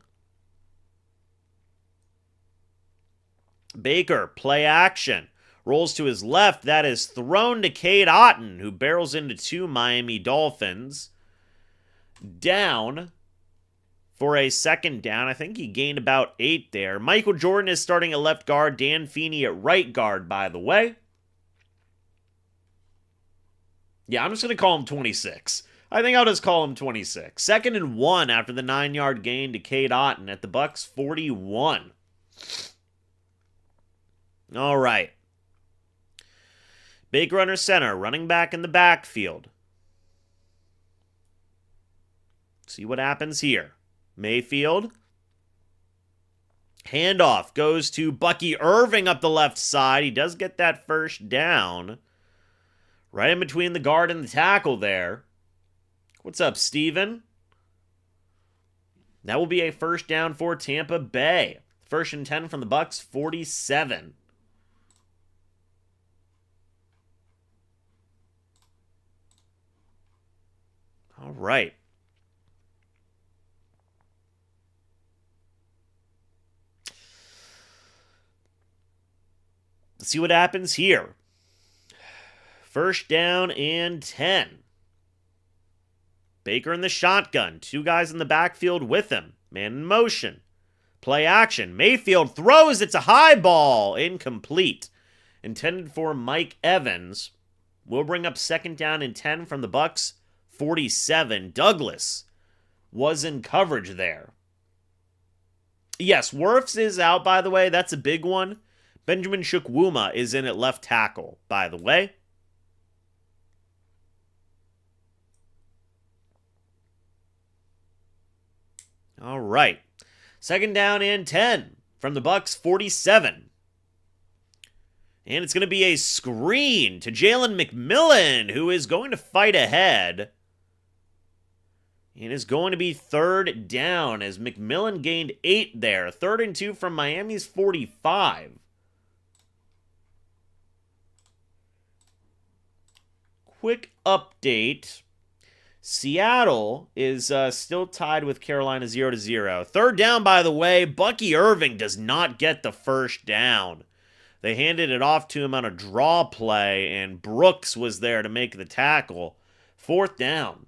Baker, play action. Rolls to his left. That is thrown to Cade Otton, who barrels into 2 Miami Dolphins. Down for a 2nd down. I think he gained about 8 there. Michael Jordan is starting at left guard. Dan Feeney at right guard, by the way. Yeah, I'm just going to call him 26. I think I'll just call him 26. 2nd and 1 after the 9-yard gain to Cade Otton at the Bucs 41. All right. Baker under center, running back in the backfield. See what happens here. Mayfield. Handoff goes to Bucky Irving up the left side. He does get that 1st down. Right in between the guard and the tackle there. What's up, Steven? That will be a 1st down for Tampa Bay. 1st and 10 from the Bucs, 47. All right. Let's see what happens here. 1st down and 10. Baker in the shotgun. 2 guys in the backfield with him. Man in motion. Play action. Mayfield throws. It's a high ball. Incomplete. Intended for Mike Evans. We'll bring up 2nd down and 10 from the Bucs. 47. Douglas was in coverage there. Yes, Wirfs is out, by the way. That's a big one. Benjamin Chukwuma is in at left tackle, by the way. All right. 2nd down and 10 from the Bucs 47. And it's going to be a screen to Jalen McMillan, who is going to fight ahead. It is going to be 3rd down as McMillan gained 8 there. 3rd and 2 from Miami's 45. Quick update. Seattle is still tied with Carolina 0-0. 3rd down, by the way. Bucky Irving does not get the 1st down. They handed it off to him on a draw play, and Brooks was there to make the tackle. 4th down.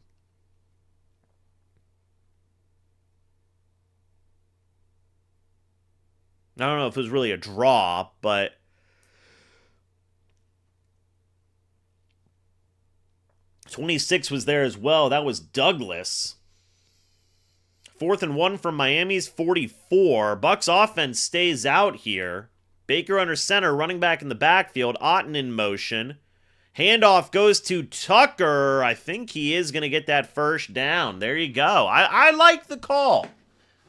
I don't know if it was really a draw, but 26 was there as well. That was Douglas. 4th and 1 from Miami's 44. Bucs offense stays out here. Baker under center, running back in the backfield. Otton in motion. Handoff goes to Tucker. I think he is going to get that 1st down. There you go. I like the call.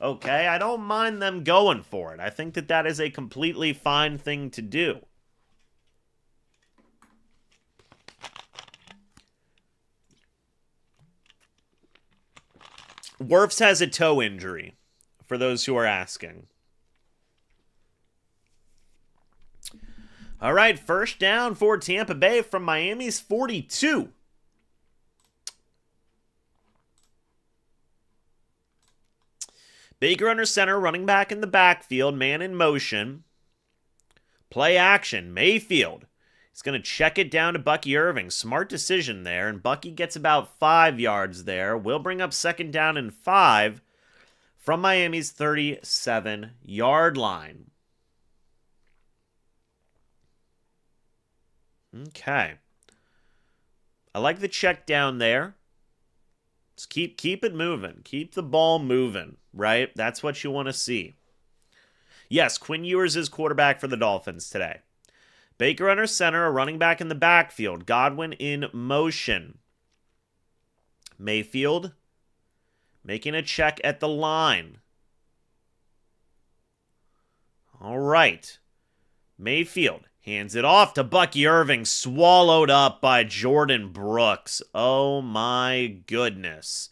Okay, I don't mind them going for it. I think that is a completely fine thing to do. Wirfs has a toe injury, for those who are asking. All right, first down for Tampa Bay from Miami's 42. Baker under center, running back in the backfield, man in motion. Play action, Mayfield. He's going to check it down to Bucky Irving. Smart decision there, and Bucky gets about 5 yards there. Will bring up second down and 5 from Miami's 37-yard line. Okay. I like the check down there. Just keep it moving. Keep the ball moving, right? That's what you want to see. Yes, Quinn Ewers is quarterback for the Dolphins today. Baker under center, a running back in the backfield. Godwin in motion. Mayfield making a check at the line. All right. Mayfield hands it off to Bucky Irving, swallowed up by Jordan Brooks. Oh my goodness.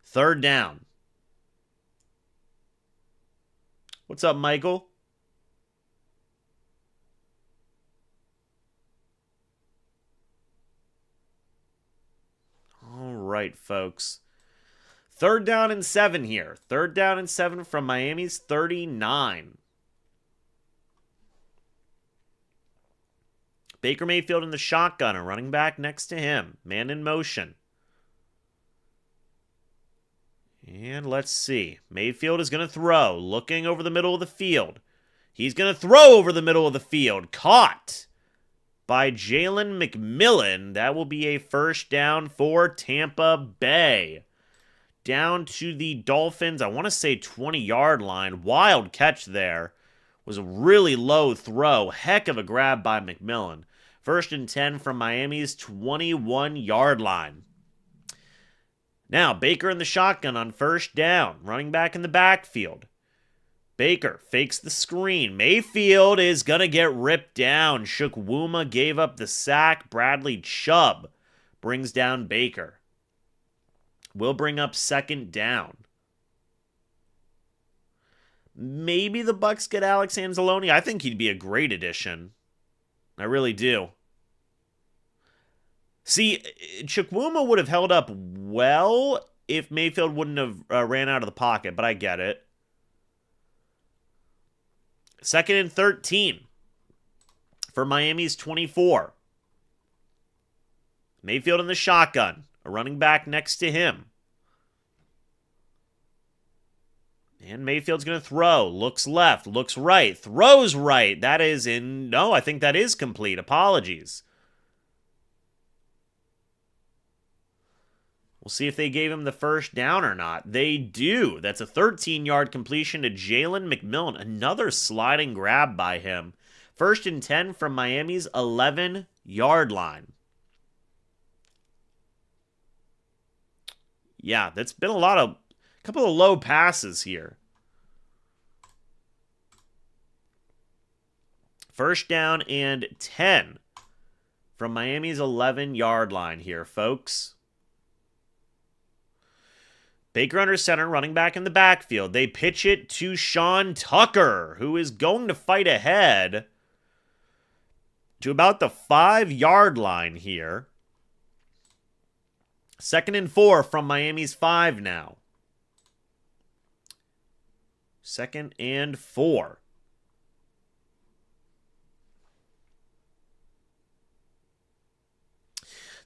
Third down. What's up, Michael? All right, folks. Third down and 7 here. Third down and 7 from Miami's 39. Baker Mayfield in the shotgun, a running back next to him. Man in motion. And let's see. Mayfield is going to throw. Looking over the middle of the field. He's going to throw over the middle of the field. Caught by Jalen McMillan. That will be a first down for Tampa Bay. Down to the Dolphins, I want to say 20-yard line. Wild catch there. Was a really low throw. Heck of a grab by McMillan. First and 10 from Miami's 21-yard line. Now, Baker in the shotgun on first down. Running back in the backfield. Baker fakes the screen. Mayfield is going to get ripped down. Chukwuma gave up the sack. Bradley Chubb brings down Baker. Will bring up second down. Maybe the Bucs get Alex Anzalone. I think he'd be a great addition. I really do. See, Chukwuma would have held up well if Mayfield wouldn't have ran out of the pocket, but I get it. Second and 13 for Miami's 24. Mayfield in the shotgun. A running back next to him. And Mayfield's going to throw. Looks left. Looks right. Throws right. That is in... No, I think that is complete. Apologies. We'll see if they gave him the first down or not. They do. That's a 13-yard completion to Jalen McMillan. Another sliding grab by him. First and 10 from Miami's 11-yard line. Yeah, that's been a couple of low passes here. First down and 10 from Miami's 11-yard line here, folks. Baker under center, running back in the backfield. They pitch it to Sean Tucker, who is going to fight ahead to about the 5-yard line here. Second and 4 from Miami's 5 now. Second and 4.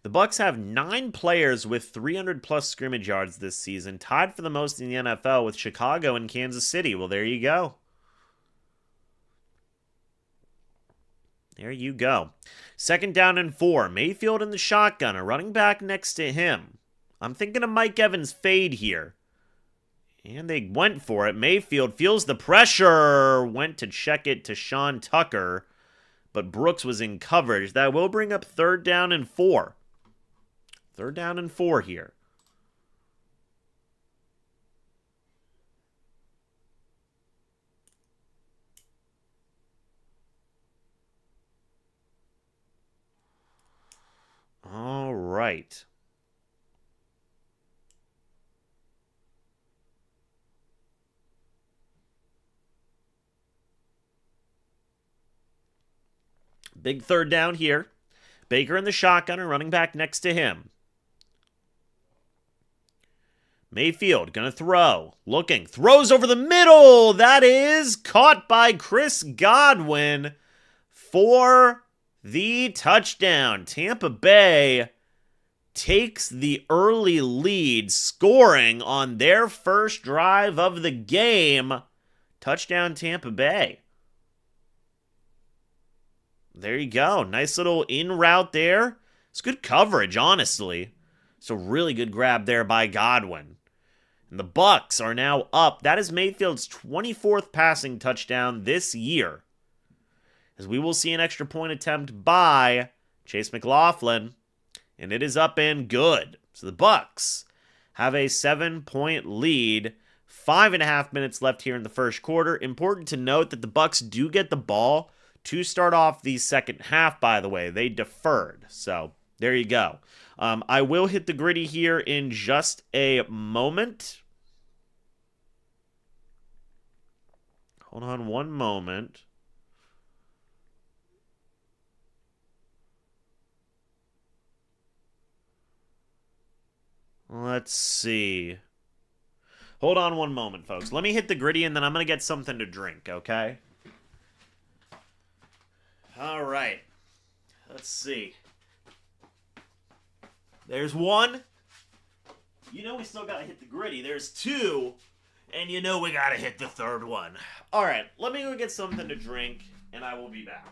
The Bucs have 9 players with 300-plus scrimmage yards this season, tied for the most in the NFL with Chicago and Kansas City. Well, there you go. There you go. Second down and 4. Mayfield in the shotgun, a running back next to him. I'm thinking of Mike Evans' fade here. And they went for it. Mayfield feels the pressure. Went to check it to Sean Tucker. But Brooks was in coverage. That will bring up third down and 4. Third down and 4 here. All right. Big third down here. Baker in the shotgun and running back next to him. Mayfield gonna throw. Looking. Throws over the middle. That is caught by Chris Godwin for the touchdown. Tampa Bay takes the early lead, scoring on their first drive of the game. Touchdown Tampa Bay. There you go. Nice little in route there. It's good coverage, honestly. It's a really good grab there by Godwin. And the Bucs are now up. That is Mayfield's 24th passing touchdown this year. As we will see an extra point attempt by Chase McLaughlin. And it is up and good. So the Bucs have a 7-point lead. 5.5 minutes left here in the first quarter. Important to note that the Bucs do get the ball to start off the second half, by the way. They deferred. So there you go. I will hit the gritty here in just a moment. Hold on one moment. Let's see. Hold on one moment, folks. Let me hit the gritty and then I'm going to get something to drink, okay? All right. Let's see. There's one. You know we still got to hit the gritty. There's two. And you know we got to hit the third one. All right. Let me go get something to drink and I will be back.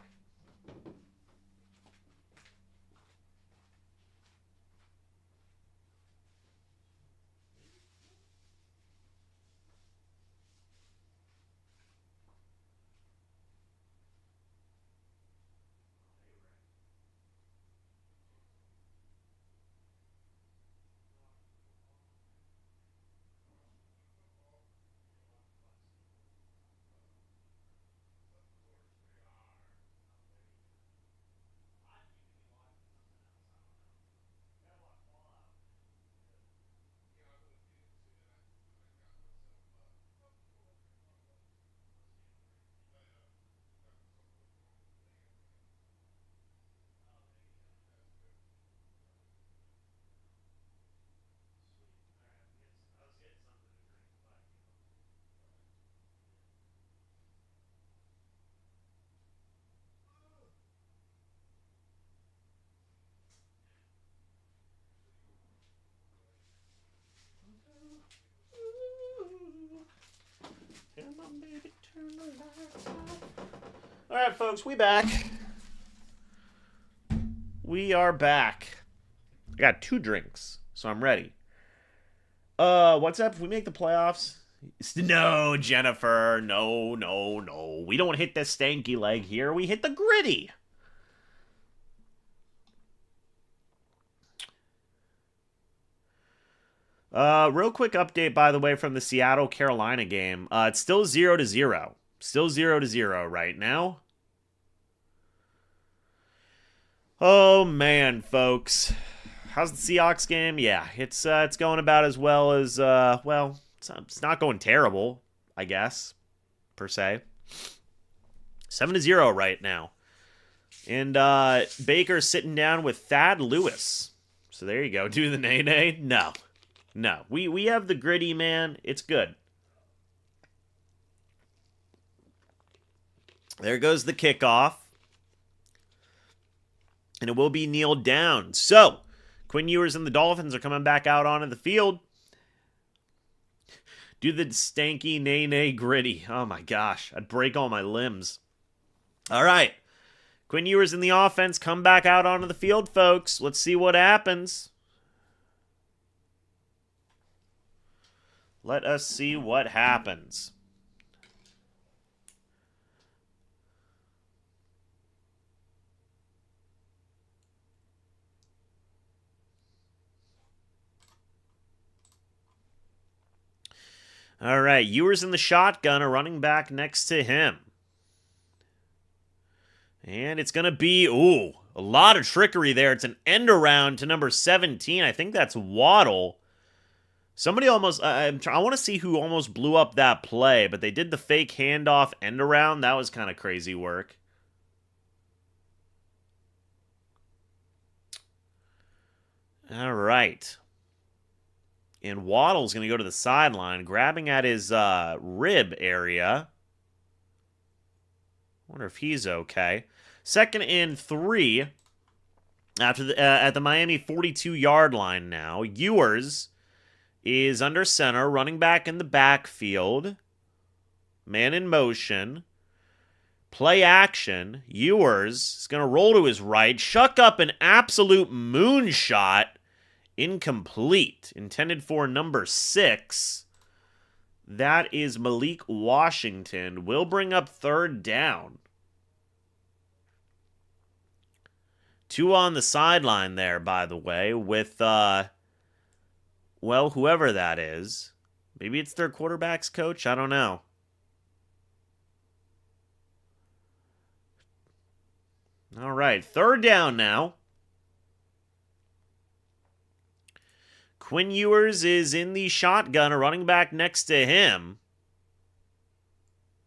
All right, folks, we back. We are back. I got 2 drinks, so I'm ready. What's up? If we make the playoffs? No, Jennifer. No, no, no. We don't hit the stanky leg here. We hit the gritty. Real quick update, by the way, from the Seattle-Carolina game. It's still 0-0. Still 0-0 right now. Oh, man, folks. How's the Seahawks game? Yeah, it's going about as well as, well, it's not going terrible, I guess, per se. 7-0 right now. And Baker's sitting down with Thad Lewis. So there you go. Do the nay-nay? No. No. We have the gritty, man. It's good. There goes the kickoff. And it will be kneeled down. So, Quinn Ewers and the Dolphins are coming back out onto the field. Do the stanky nay-nay gritty. Oh my gosh. I'd break all my limbs. All right. Quinn Ewers in the offense come back out onto the field, folks. Let's see what happens. Let us see what happens. All right, Ewers in the shotgun, a running back next to him. And it's going to be, ooh, a lot of trickery there. It's an end around to number 17. I think that's Waddle. Somebody almost, I want to see who almost blew up that play, but they did the fake handoff end around. That was kind of crazy work. All right. And Waddle's going to go to the sideline, grabbing at his rib area. Wonder if he's okay. 2nd and 3 after at the Miami 42-yard line now. Ewers is under center, running back in the backfield. Man in motion. Play action. Ewers is going to roll to his right. Shuck up an absolute moonshot. Incomplete. Intended for number 6. That is Malik Washington. Will bring up 3rd down. 2 on the sideline there, by the way, with, well, whoever that is. Maybe it's their quarterback's coach? I don't know. All right, 3rd down now. Quinn Ewers is in the shotgun, a running back next to him.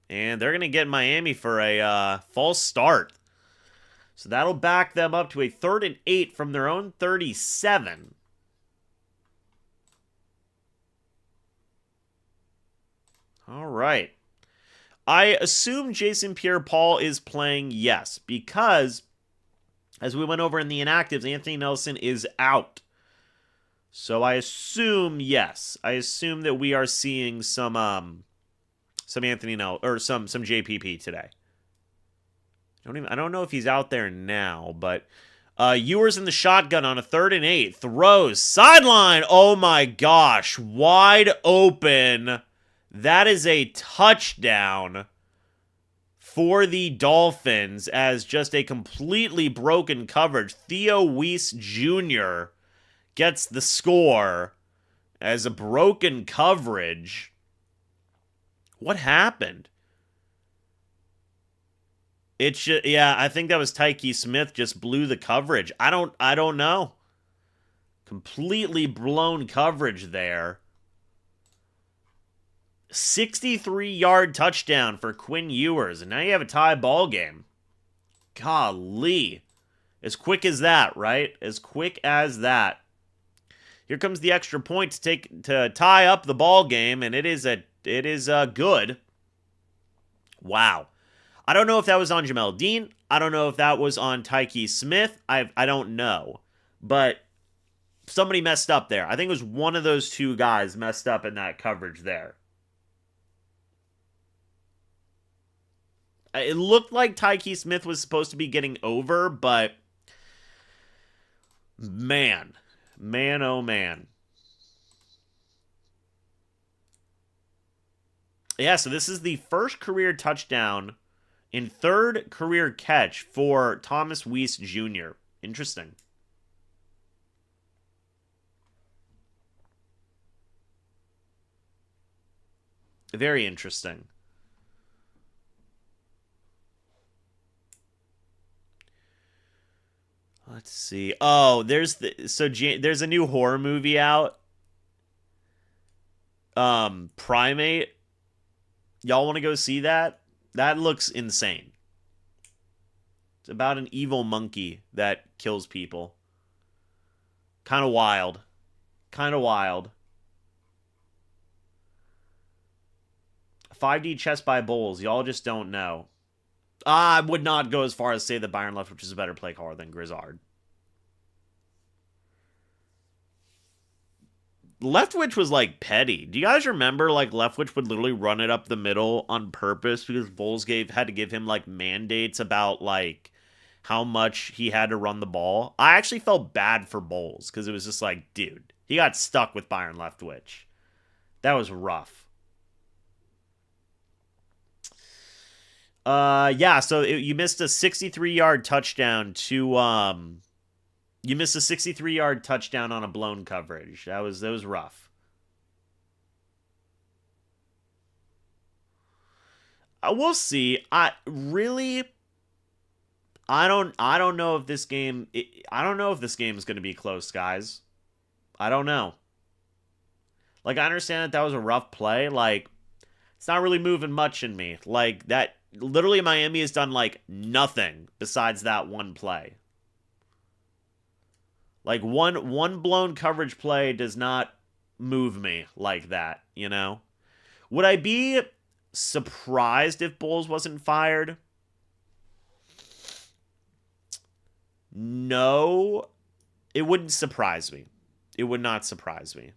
And they're going to get Miami for a false start. So that'll back them up to a 3rd and 8 from their own 37. All right. I assume Jason Pierre-Paul is playing, yes, because as we went over in the inactives, Anthony Nelson is out. So I assume, yes, I assume that we are seeing some Anthony Nelson or some JPP today. I don't know if he's out there now, but Ewers in the shotgun on a 3rd and 8, throws sideline. Oh my gosh, wide open. That is a touchdown for the Dolphins as just a completely broken coverage. Theo Weiss Jr. gets the score as a broken coverage. What happened? It's just, yeah, I think that was Tyke Smith just blew the coverage. I don't know. Completely blown coverage there. 63-yard touchdown for Quinn Ewers, and now you have a tie ball game. Golly. As quick as that, right? As quick as that. Here comes the extra point to tie up the ball game, and it is good. Wow. I don't know if that was on Jamel Dean. I don't know if that was on Tyke Smith. I don't know. But somebody messed up there. I think it was one of those two guys messed up in that coverage there. It looked like Tyke Smith was supposed to be getting over, but man, oh man. Yeah, so this is the first career touchdown and 3rd career catch for Thomas Weiss Jr. Interesting. Very interesting. Let's see. Oh, there's a new horror movie out. Primate. Y'all want to go see that? That looks insane. It's about an evil monkey that kills people. Kind of wild. 5D chess by Bulls. Y'all just don't know. I would not go as far as say that Byron Leftwich is a better play caller than Grizzard. Leftwich was like petty. Do you guys remember like Leftwich would literally run it up the middle on purpose because Bulls had to give him like mandates about like how much he had to run the ball? I actually felt bad for Bulls because it was just like, dude, he got stuck with Byron Leftwich. That was rough. Yeah, so you missed a 63-yard touchdown to you missed a 63-yard touchdown on a blown coverage. That was rough. We'll see. I don't know if this game is going to be close, guys. I don't know. Like, I understand that was a rough play. Like, it's not really moving much in me. Like, that literally Miami has done like nothing besides that one play. Like one blown coverage play does not move me like that, you know? Would I be surprised if Bowles wasn't fired? No, it wouldn't surprise me. It would not surprise me.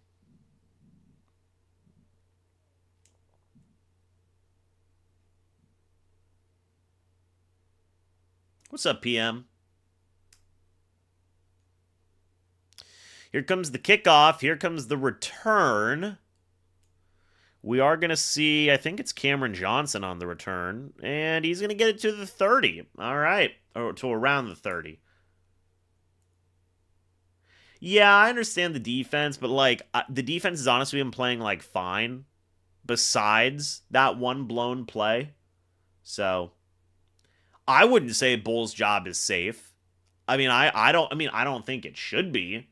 What's up, PM? Here comes the kickoff. Here comes the return. We are going to see, I think it's Cameron Johnson on the return, and he's going to get it to the 30. All right, or to around the 30. Yeah, I understand the defense, but like the defense has honestly been playing like fine besides that one blown play. So, I wouldn't say Bull's job is safe. I don't think it should be.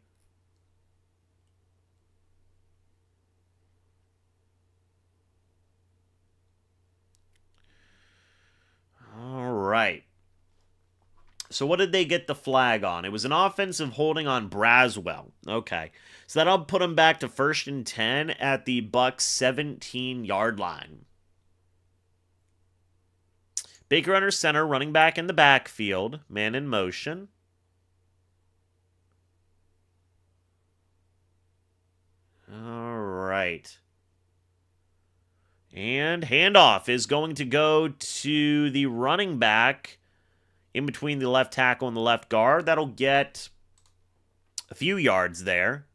All right. So what did they get the flag on? It was an offensive holding on Braswell. Okay. So that'll put him back to 1st and 10 at the Bucs 17-yard line. Baker under center, running back in the backfield. Man in motion. All right. And handoff is going to go to the running back in between the left tackle and the left guard. That'll get a few yards there.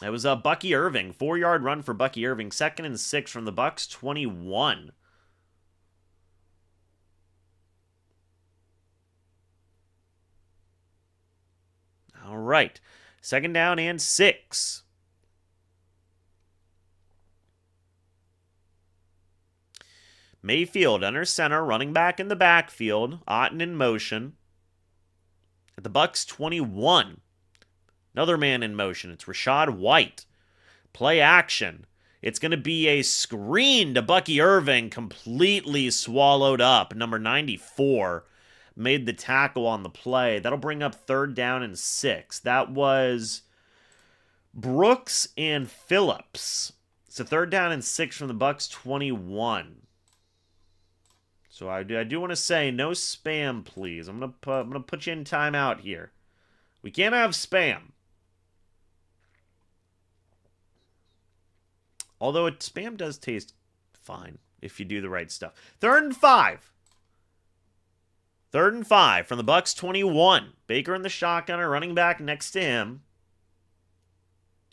That was Bucky Irving. 4-yard run for Bucky Irving. 2nd and 6 from the Bucs. 21. All right. 2nd down and 6. Mayfield under center, running back in the backfield. Otten in motion. At the Bucs 21. Another man in motion. It's Rachaad White. Play action. It's going to be a screen to Bucky Irving, completely swallowed up. Number 94 made the tackle on the play. That'll bring up 3rd down and 6. That was Brooks and Phillips. So 3rd down and 6 from the Bucs 21. So I do want to say no spam, please. I'm gonna put you in timeout here. We can't have spam. Although spam does taste fine if you do the right stuff. 3rd and 5. 3rd and 5 from the Bucs 21. Baker in the shotgunner, running back next to him.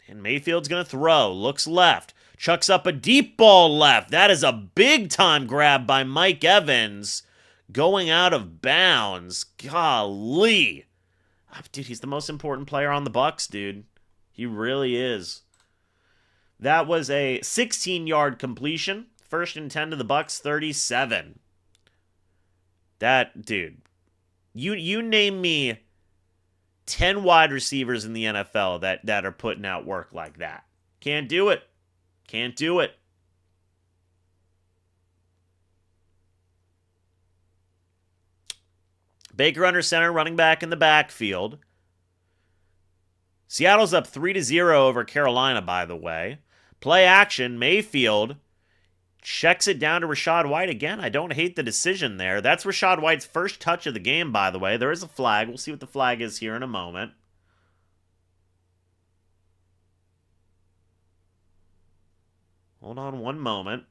And Mayfield's going to throw. Looks left. Chucks up a deep ball left. That is a big-time grab by Mike Evans. Going out of bounds. Golly. Dude, he's the most important player on the Bucs, dude. He really is. That was a 16-yard completion. 1st and 10 to the Bucs 37. That, dude. You name me 10 wide receivers in the NFL that are putting out work like that. Can't do it. Can't do it. Baker under center, running back in the backfield. Seattle's up 3-0 over Carolina, by the way. Play action, Mayfield checks it down to Rachaad White again. I don't hate the decision there. That's Rachaad White's first touch of the game, by the way. There is a flag. We'll see what the flag is here in a moment. Hold on one moment.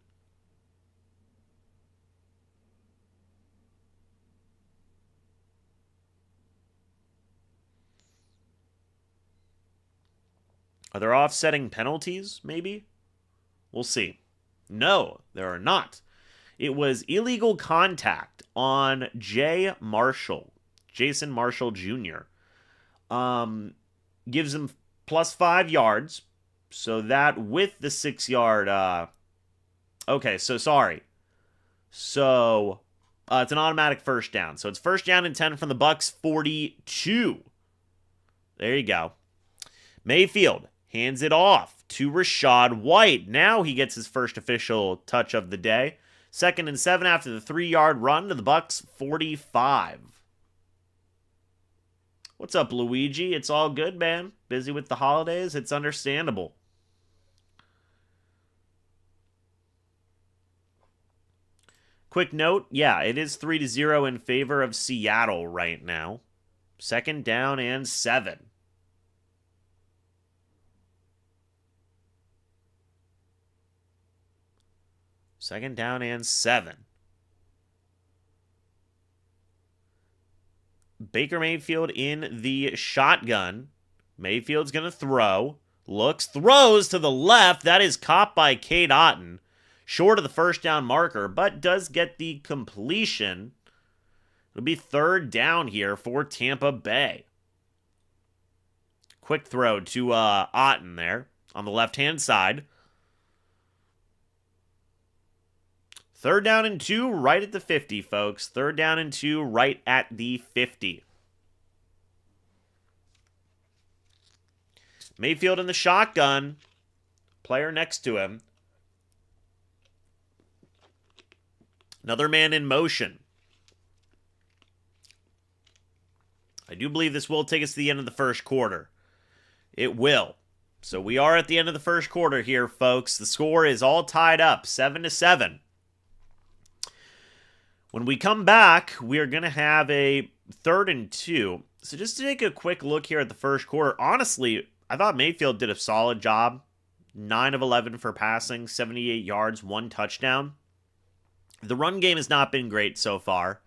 Are there offsetting penalties, maybe? We'll see. No, there are not. It was illegal contact on Jason Marshall Jr. Gives him plus 5 yards. So that with the 6-yard... okay, so sorry. So it's an automatic 1st down. So it's 1st down and 10 from the Bucs 42. There you go. Mayfield hands it off to Rachaad White. Now he gets his first official touch of the day. 2nd and 7 after the 3-yard run to the Bucs 45. What's up, Luigi? It's all good, man. Busy with the holidays? It's understandable. Quick note, yeah, it is 3-0 in favor of Seattle right now. 2nd down and 7. Second down and 7. Baker Mayfield in the shotgun. Mayfield's going to throw. Looks, throws to the left. That is caught by Cade Otton. Short of the first down marker, but does get the completion. It'll be 3rd down here for Tampa Bay. Quick throw to Otton there on the left-hand side. 3rd down and 2 right at the 50, folks. 3rd down and 2 right at the 50. Mayfield in the shotgun. Player next to him. Another man in motion. I do believe this will take us to the end of the first quarter. It will. So we are at the end of the first quarter here, folks. The score is all tied up, 7-7. When we come back, we are going to have a 3rd and 2. So just to take a quick look here at the first quarter, honestly, I thought Mayfield did a solid job. 9 of 11 for passing, 78 yards, 1 touchdown. The run game has not been great so far.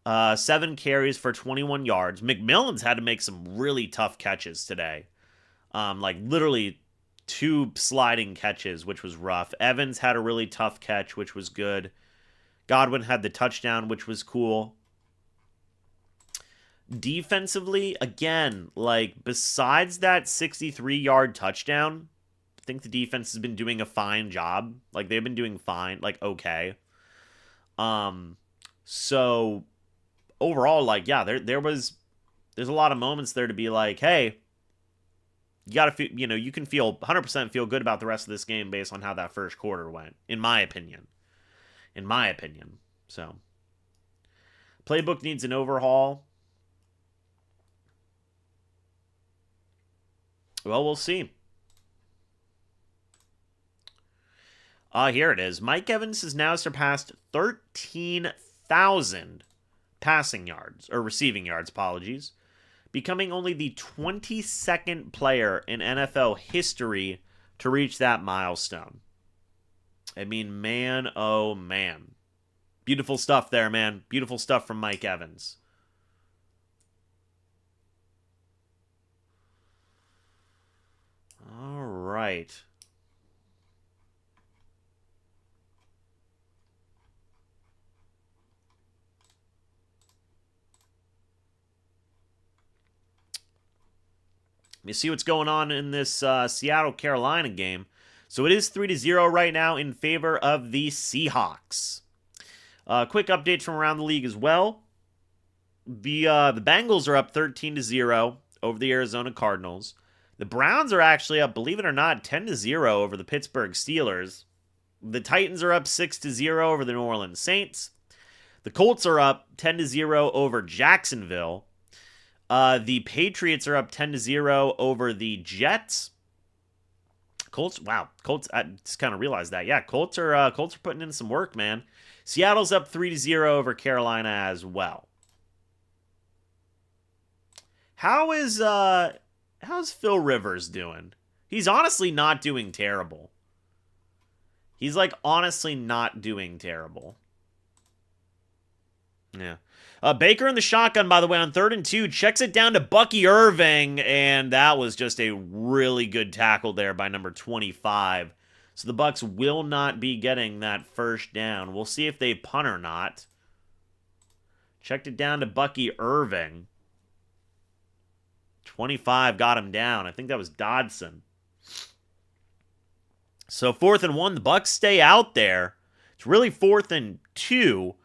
7 carries for 21 yards. McMillan's had to make some really tough catches today. Like literally 2 sliding catches, which was rough. Evans had a really tough catch, which was good. Godwin had the touchdown, which was cool. Defensively, again, like besides that 63-yard touchdown, I think the defense has been doing a fine job. Like they've been doing fine, like okay. So overall, like yeah, there's a lot of moments there to be like, hey, you gotta feel, you can feel 100% feel good about the rest of this game based on how that first quarter went, in my opinion. So, playbook needs an overhaul. Well, we'll see. Here it is. Mike Evans has now surpassed 13,000 passing yards, or receiving yards, apologies, becoming only the 22nd player in NFL history to reach that milestone. I mean, man, oh man. Beautiful stuff there, man. Beautiful stuff from Mike Evans. All right. Let me see what's going on in this Seattle-Carolina game. So it is 3-0 right now in favor of the Seahawks. Quick updates from around the league as well. The Bengals are up 13-0 over the Arizona Cardinals. The Browns are actually up, believe it or not, 10-0 over the Pittsburgh Steelers. The Titans are up 6-0 over the New Orleans Saints. The Colts are up 10-0 over Jacksonville. The Patriots are up 10-0 over the Jets. Colts, wow, Colts. I just kind of realized that. Yeah, Colts are putting in some work, man. Seattle's up 3-0 over Carolina as well. How's Phil Rivers doing? He's honestly not doing terrible. He's like honestly not doing terrible. Yeah. Baker in the shotgun, by the way, on 3rd and 2, checks it down to Bucky Irving, and that was just a really good tackle there by number 25. So the Bucs will not be getting that first down. We'll see if they punt or not. Checked it down to Bucky Irving. 25 got him down. I think that was Dodson. So 4th and 1, the Bucs stay out there. It's really 4th and 2.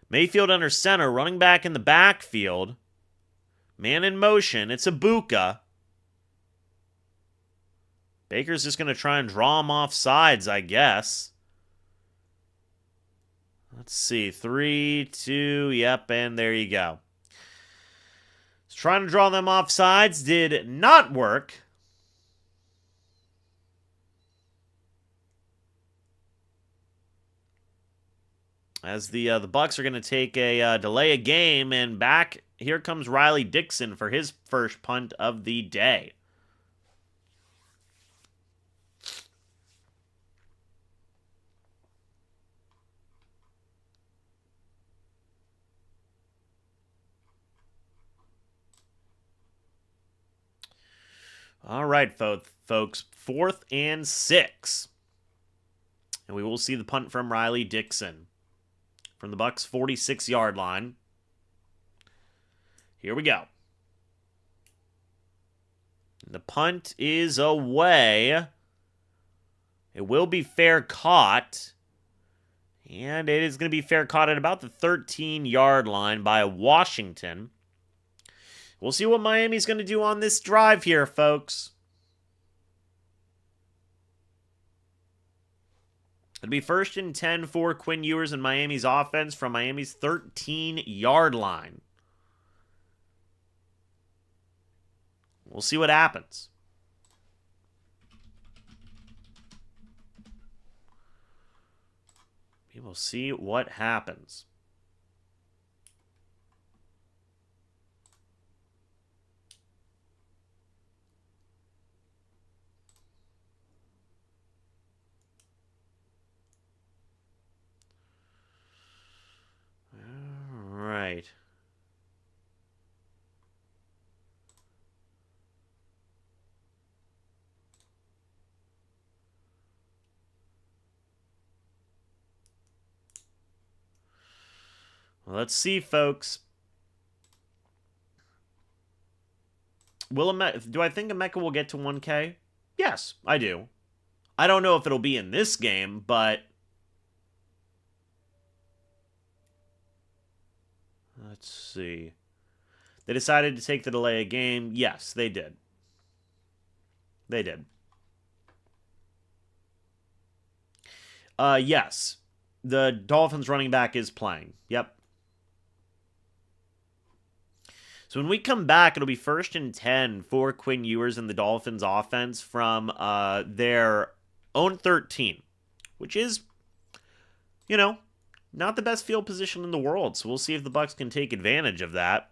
Mayfield under center, running back in the backfield. Man in motion. It's Ibuka. Baker's just going to try and draw him off sides, I guess. Let's see. 3, 2, yep, and there you go. Trying to draw them off sides did not work. As the Bucs are going to take a delay a game, and back here comes Riley Dixon for his first punt of the day. All right, folks, 4th and 6. And we will see the punt from Riley Dixon from the Bucs' 46-yard line. Here we go. The punt is away. It will be fair caught. And it is going to be fair caught at about the 13-yard line by Washington. We'll see what Miami's going to do on this drive here, folks. It'll be 1st and 10 for Quinn Ewers and Miami's offense from Miami's 13-yard line. We'll see what happens. We will see what happens. Right. Well, let's see, folks. Do I think Emeka will get to 1K? Yes, I do. I don't know if it'll be in this game, but let's see. They decided to take the delay a game. Yes, they did. They did. Yes. The Dolphins running back is playing. Yep. So when we come back, it'll be 1st and 10 for Quinn Ewers and the Dolphins offense from their own 13, which is, you know, not the best field position in the world. So we'll see if the Bucs can take advantage of that.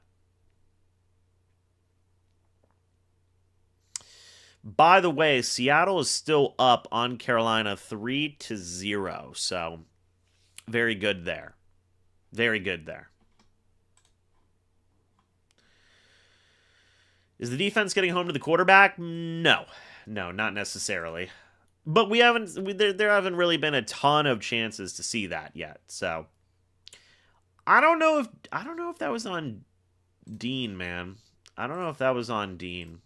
By the way, Seattle is still up on Carolina 3-0. So very good there. Very good there. Is the defense getting home to the quarterback? No. No, not necessarily. But there haven't really been a ton of chances to see that yet. So I don't know if that was on Dean, man. I don't know if that was on Dean.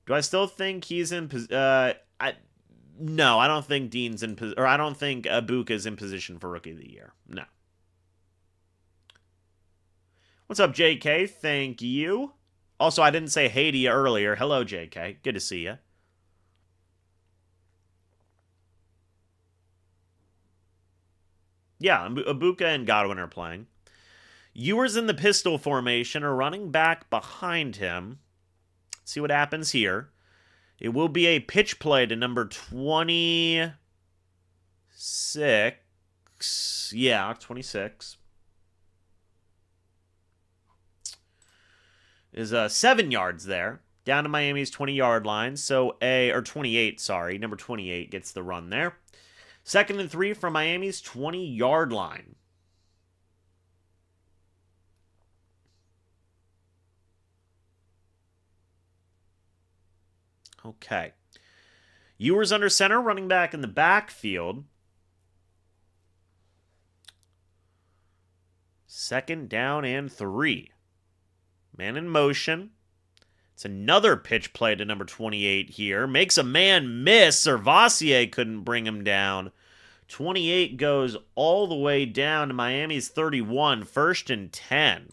Do I still think he's in no, I don't think Dean's in or I don't think Ibuka's in position for Rookie of the Year. No. What's up, JK? Thank you. Also, I didn't say hey to you earlier. Hello, JK. Good to see you. Yeah, Ibuka and Godwin are playing. Ewers in the pistol formation are running back behind him. Let's see what happens here. It will be a pitch play to number 26. Yeah, 26. Is 7 yards there, down to Miami's 20-yard line. So or 28, sorry. Number 28 gets the run there. 2nd and 3 from Miami's 20-yard line. Okay. Ewers under center, running back in the backfield. 2nd down and 3. Man in motion. It's another pitch play to number 28 here. Makes a man miss. Servassier couldn't bring him down. 28 goes all the way down to Miami's 31. 1st and 10.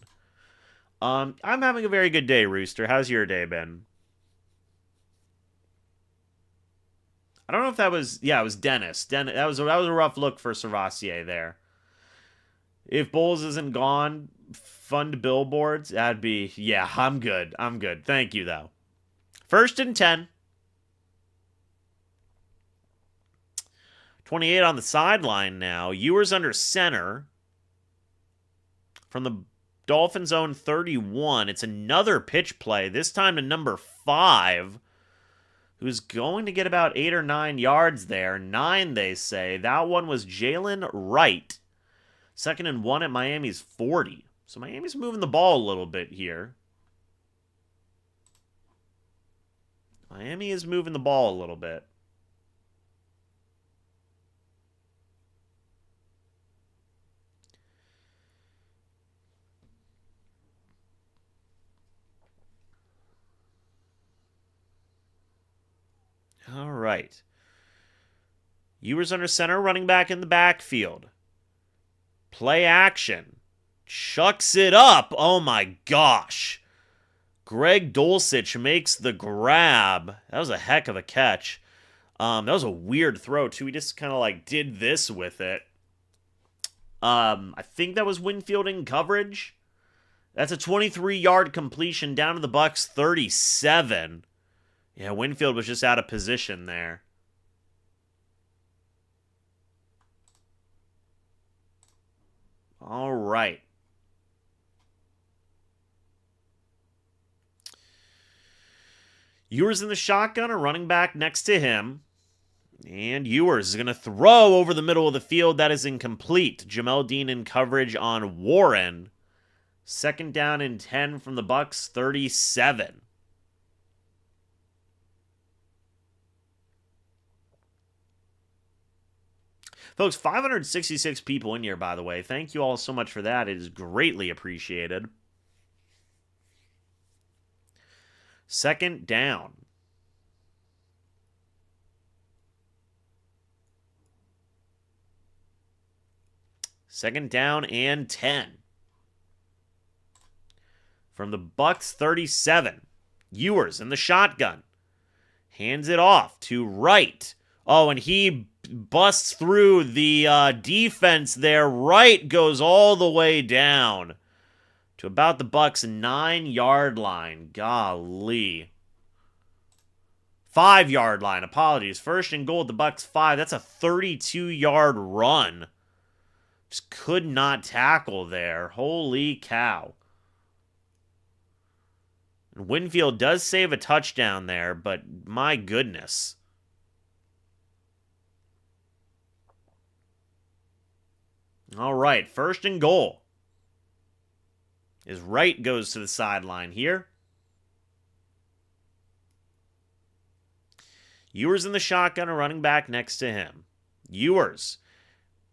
I'm having a very good day, Rooster. How's your day been? I don't know if that was... Yeah, it was Dennis. That was a rough look for Servassier there. If Bowles isn't gone, fund billboards. That'd be, yeah, I'm good. I'm good. Thank you, though. 1st and 10. 28 on the sideline now. Ewers under center. From the Dolphins' own 31, it's another pitch play, this time to number 5, who's going to get about 8 or 9 yards there. 9, they say. That one was Jalen Wright. 2nd and 1 at Miami's 40. So Miami's moving the ball a little bit here. Miami is moving the ball a little bit. All right. Ewers under center, running back in the backfield. Play action. Chucks it up. Oh my gosh. Greg Dulcich makes the grab. That was a heck of a catch. That was a weird throw, too. He just kind of like did this with it. I think that was Winfield in coverage. That's a 23-yard completion down to the Bucs 37. Yeah, Winfield was just out of position there. All right. Ewers in the shotgun, a running back next to him. And Ewers is going to throw over the middle of the field. That is incomplete. Jamel Dean in coverage on Warren. 2nd down and 10 from the Bucs 37. Folks, 566 people in here, by the way. Thank you all so much for that. It is greatly appreciated. 2nd down. Second down and 10. From the Bucs 37. Ewers in the shotgun. Hands it off to Wright. Oh, and he busts through the defense there. Wright goes all the way down to about the Bucs' 9-yard line. Golly. 5-yard line. Apologies. 1st and goal at the Bucs 5. That's a 32-yard run. Just could not tackle there. Holy cow. And Winfield does save a touchdown there, but my goodness. All right, 1st and goal. As Wright goes to the sideline here. Ewers in the shotgun, a running back next to him. Ewers.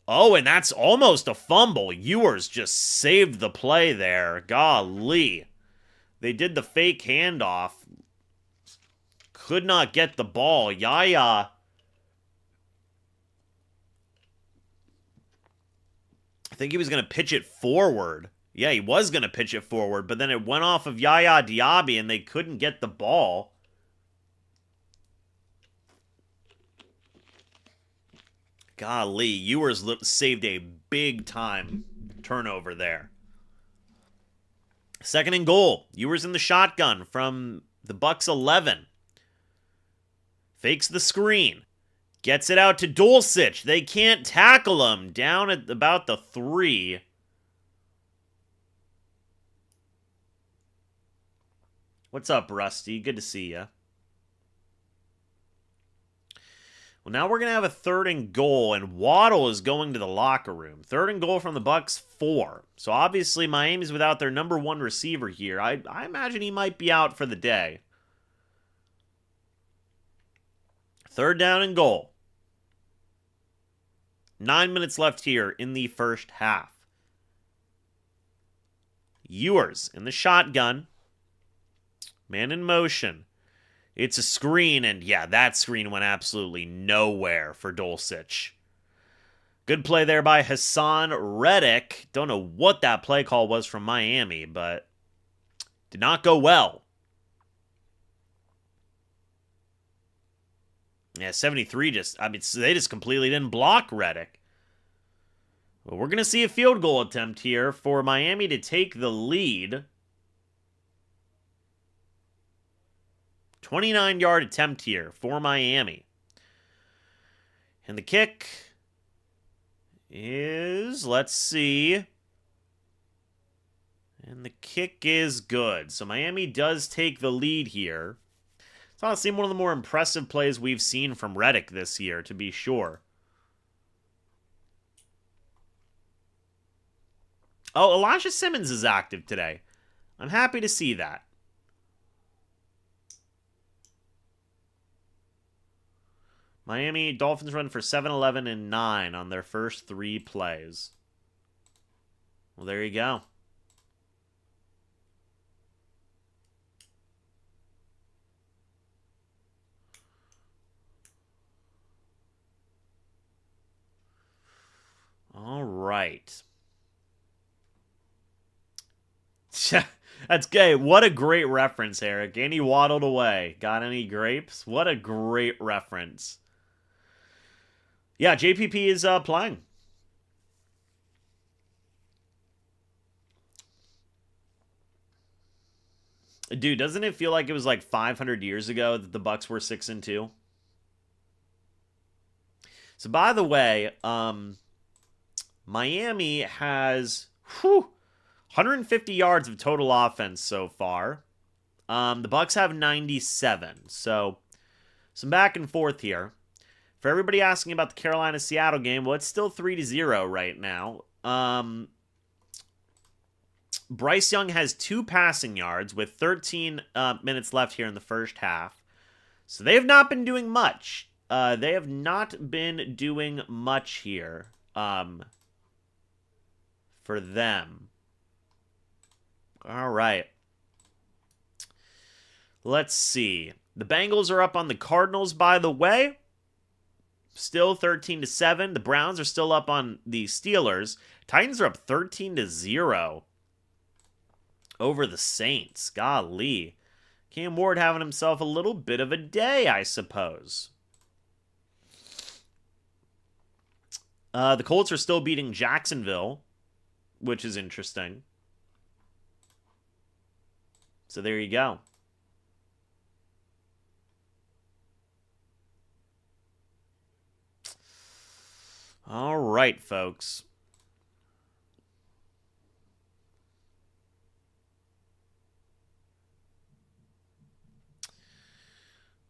Oh, and that's almost a fumble. Ewers just saved the play there. Golly. They did the fake handoff. Could not get the ball. Yaya. I think he was going to pitch it forward. Yeah, he was going to pitch it forward, but then it went off of Yaya Diaby and they couldn't get the ball. Golly, Ewers saved a big-time turnover there. 2nd and goal. Ewers in the shotgun from the Bucs 11. Fakes the screen. Gets it out to Dulcich. They can't tackle him. Down at about the 3. What's up, Rusty? Good to see ya. Well, now we're going to have a 3rd and goal, and Waddle is going to the locker room. 3rd and goal from the Bucs 4. So obviously Miami's without their number 1 receiver here. I imagine he might be out for the day. 3rd down and goal. 9 minutes left here in the first half. Ewers in the shotgun. Man in motion. It's a screen, and yeah, that screen went absolutely nowhere for Dulcich. Good play there by Hassan Reddick. Don't know what that play call was from Miami, but did not go well. Yeah, 73 they just completely didn't block Reddick. Well, we're going to see a field goal attempt here for Miami to take the lead. 29-yard attempt here for Miami. And the kick is, let's see. And the kick is good. So Miami does take the lead here. It's honestly one of the more impressive plays we've seen from Reddick this year, to be sure. Oh, Elijah Simmons is active today. I'm happy to see that. Miami Dolphins run for 7, 11, and 9 on their first 3 plays. Well, there you go. All right. That's gay. What a great reference, Eric. And he waddled away. Got any grapes? What a great reference. Yeah, JPP is playing. Dude, doesn't it feel like it was like 500 years ago that the Bucs were 6-2? So, by the way, Miami has 150 yards of total offense so far. The Bucs have 97. So, some back and forth here. For everybody asking about the Carolina-Seattle game, well, it's still 3-0 right now. Bryce Young has 2 passing yards with 13 minutes left here in the first half. So they have not been doing much. They have not been doing much here for them. All right. Let's see. The Bengals are up on the Cardinals, by the way. Still 13-7. The Browns are still up on the Steelers. Titans are up 13-0 over the Saints. Golly. Cam Ward having himself a little bit of a day, I suppose. The Colts are still beating Jacksonville, which is interesting. So there you go. All right, folks.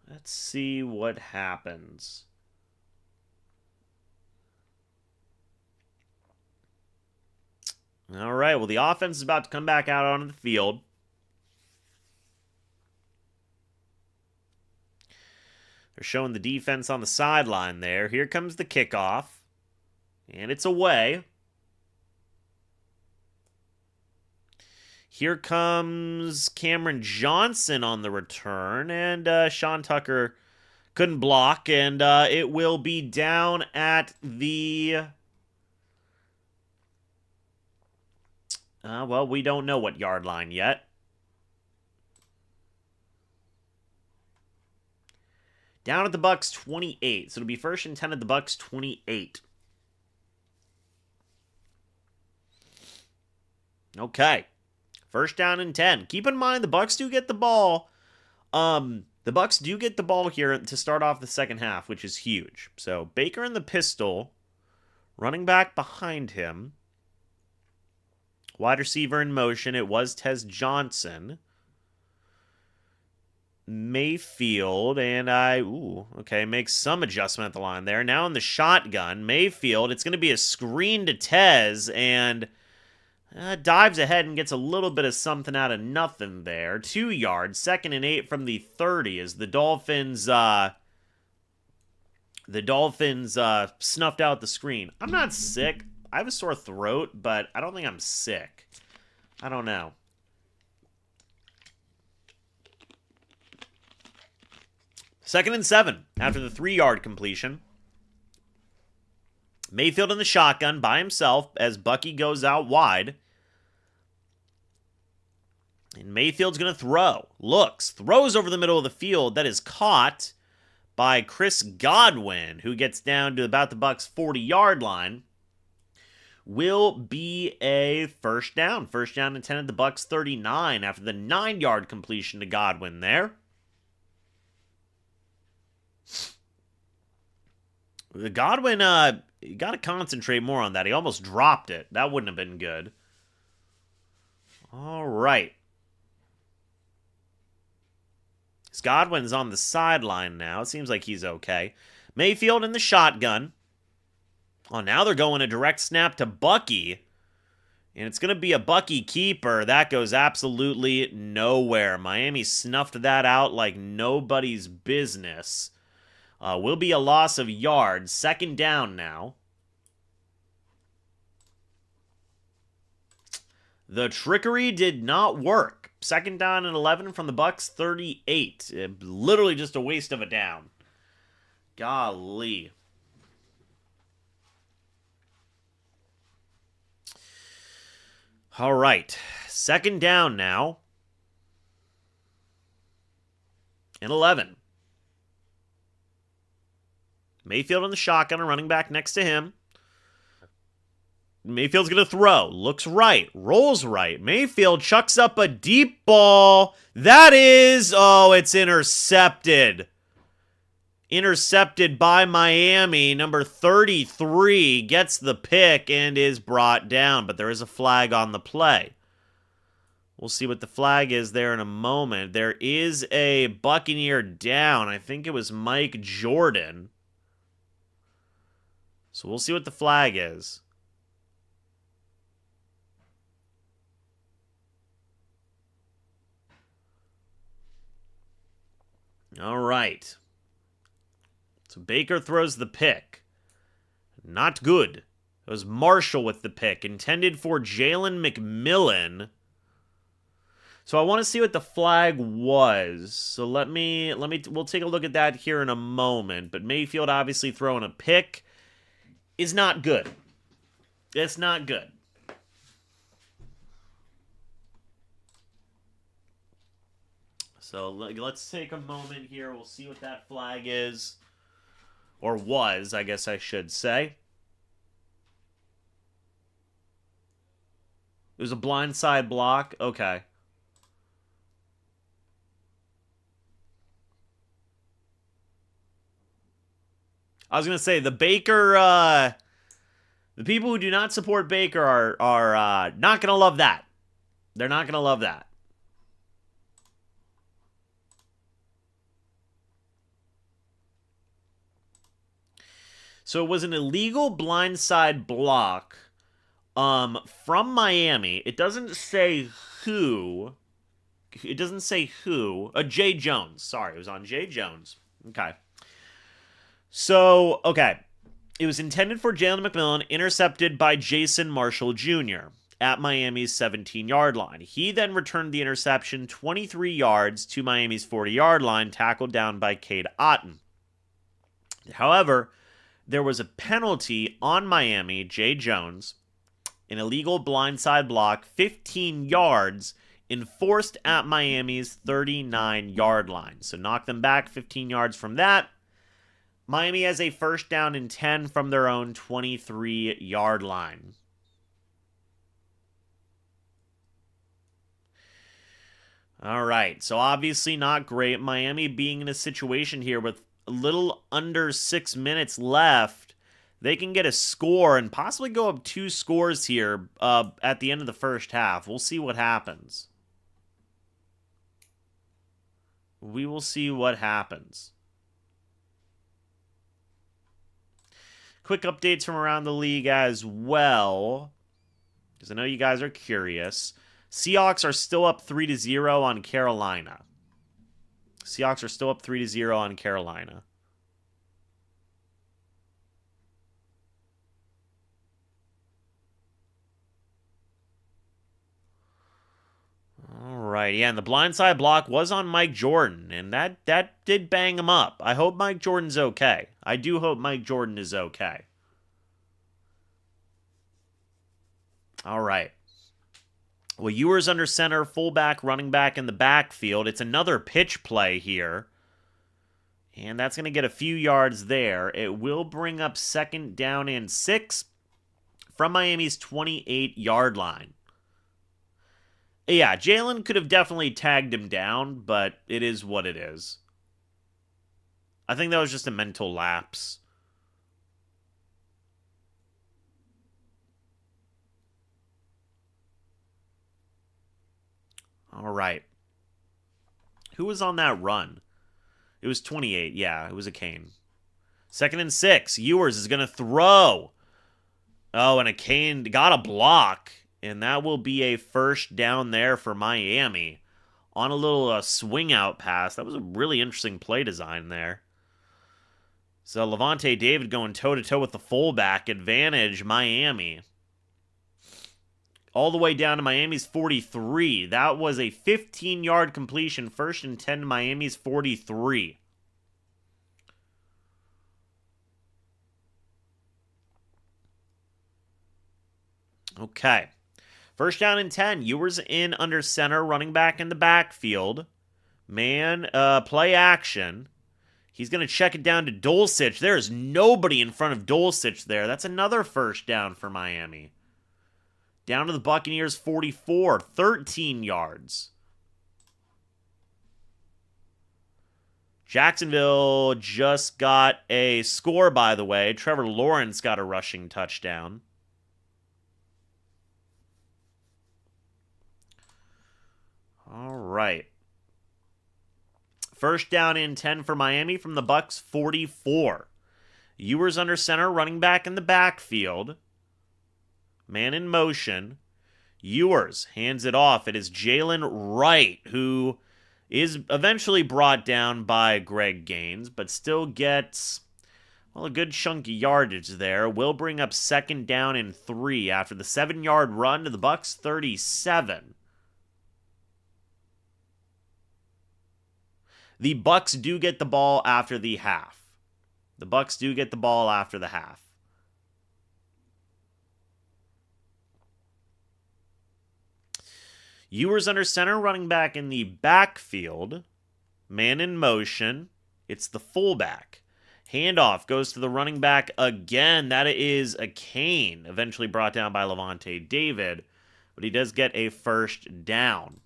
Let's see what happens. All right, well, the offense is about to come back out onto the field. They're showing the defense on the sideline there. Here comes the kickoff. And it's away. Here comes Cameron Johnson on the return. And Sean Tucker couldn't block. And it will be down at the... well, we don't know what yard line yet. Down at the Bucs 28. So it'll be 1st and 10 at the Bucs 28. Okay. 1st down and 10. Keep in mind the Bucs do get the ball. The Bucs do get the ball here to start off the second half, which is huge. So Baker in the pistol. Running back behind him. Wide receiver in motion. It was Tez Johnson. Mayfield, and makes some adjustment at the line there. Now in the shotgun, Mayfield, it's going to be a screen to Tez, and dives ahead and gets a little bit of something out of nothing there. 2 yards, 2nd and 8 from the 30 as the Dolphins snuffed out the screen. I'm not sick. I have a sore throat, but I don't think I'm sick. I don't know. Second and 7 after the 3-yard completion. Mayfield in the shotgun by himself as Bucky goes out wide. And Mayfield's going to throw. Looks. Throws over the middle of the field. That is caught by Chris Godwin, who gets down to about the Bucs' 40-yard line. will be a first down. First down and 10 at the Bucs 39 after the 9-yard completion to Godwin there. The Godwin, you got to concentrate more on that. He almost dropped it. That wouldn't have been good. All right. Godwin's on the sideline now. It seems like he's okay. Mayfield in the shotgun. Oh, now they're going a direct snap to Bucky. And it's going to be a Bucky keeper. That goes absolutely nowhere. Miami snuffed that out like nobody's business. Will be a loss of yards. Second down now. The trickery did not work. Second down and 11 from the Bucs 38. Literally just a waste of a down. Golly. All right. Second down now. And 11. Mayfield in the shotgun, a running back next to him. Mayfield's going to throw. Looks right. Rolls right. Mayfield chucks up a deep ball. That is... Oh, it's intercepted. Intercepted by Miami. Number 33 gets the pick and is brought down. But there is a flag on the play. We'll see what the flag is there in a moment. There is a Buccaneer down. I think it was Mike Jordan. So we'll see what the flag is. All right. So Baker throws the pick. Not good. It was Marshall with the pick, intended for Jalen McMillan. So I want to see what the flag was. So we'll take a look at that here in a moment. But Mayfield obviously throwing a pick is not good. It's not good. So let's take a moment here. We'll see what that flag is. Or was, I guess I should say. It was a blindside block. Okay. I was going to say, the Baker... the people who do not support Baker are not going to love that. They're not going to love that. So it was an illegal blindside block from Miami. It doesn't say who. It doesn't say who. Jay Jones. Sorry, it was on Jay Jones. Okay. So, okay. It was intended for Jalen McMillan, intercepted by Jason Marshall Jr. at Miami's 17-yard line. He then returned the interception 23 yards to Miami's 40-yard line, tackled down by Cade Otton. However, there was a penalty on Miami, Jay Jones, an illegal blindside block, 15 yards, enforced at Miami's 39-yard line. So knock them back 15 yards from that. Miami has a first down and 10 from their own 23-yard line. All right, so obviously not great. Miami being in a situation here with a little under 6 minutes left. They can get a score and possibly go up 2 scores here at the end of the first half. We'll see what happens. We will see what happens. Quick updates from around the league as well, because I know you guys are curious. Seahawks are still up 3-0 on Carolina. Seahawks are still up 3-0 on Carolina. All right, yeah, and the blindside block was on Mike Jordan, and that did bang him up. I hope Mike Jordan's okay. I do hope Mike Jordan is okay. All right. Well, Ewers under center, fullback, running back in the backfield. It's another pitch play here. And that's going to get a few yards there. It will bring up second down and 6 from Miami's 28-yard line. Yeah, Jalen could have definitely tagged him down, but it is what it is. I think that was just a mental lapse. All right. Who was on that run? It was 28. Yeah, it was a Kane. 2nd and 6. Ewers is going to throw. Oh, and a Kane got a block. And that will be a first down there for Miami. On a little swing out pass. That was a really interesting play design there. So Levante David going toe-to-toe with the fullback. Advantage Miami. All the way down to Miami's 43. That was a 15-yard completion. 1st and 10 to Miami's 43. Okay. 1st down and 10. Ewers in under center. Running back in the backfield. Man, play action. He's going to check it down to Dulcich. There is nobody in front of Dulcich there. That's another 1st down for Miami. Down to the Buccaneers 44. 13 yards. Jacksonville just got a score, by the way. Trevor Lawrence got a rushing touchdown. All right. 1st down and 10 for Miami from the Bucs 44. Ewers under center, running back in the backfield. Man in motion. Ewers hands it off. It is Jalen Wright, who is eventually brought down by Greg Gaines, but still gets, well, a good chunky yardage there. Will bring up 2nd down and 3 after the 7-yard run to the Bucs 37. The Bucs do get the ball after the half. The Bucs do get the ball after the half. Ewers under center, running back in the backfield. Man in motion. It's the fullback. Handoff goes to the running back again. That is a Kane, eventually brought down by Levante David. But he does get a 1st down.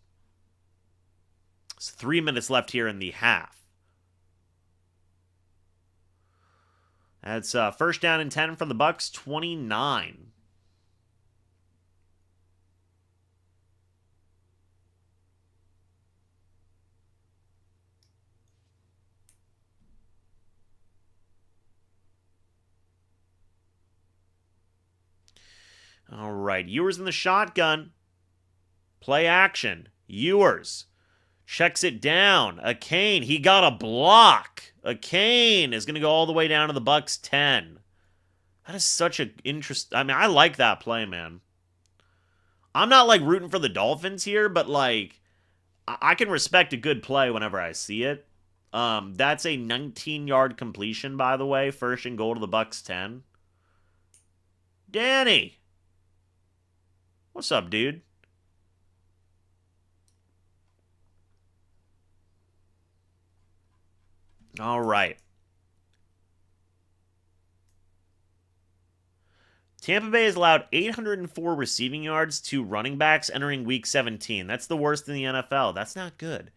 It's 3 minutes left here in the half. That's 1st down and 10 from the Bucs, 29. All right, Ewers in the shotgun. Play action. Ewers checks it down. A Kane. He got a block. A Kane is going to go all the way down to the Bucs 10. That is such an interest. I mean, I like that play, man. I'm not like rooting for the Dolphins here, but like I can respect a good play whenever I see it. That's a 19-yard completion, by the way. 1st and goal to the Bucs 10. Danny. What's up, dude? All right. Tampa Bay has allowed 804 receiving yards to running backs entering Week 17. That's the worst in the NFL. That's not good.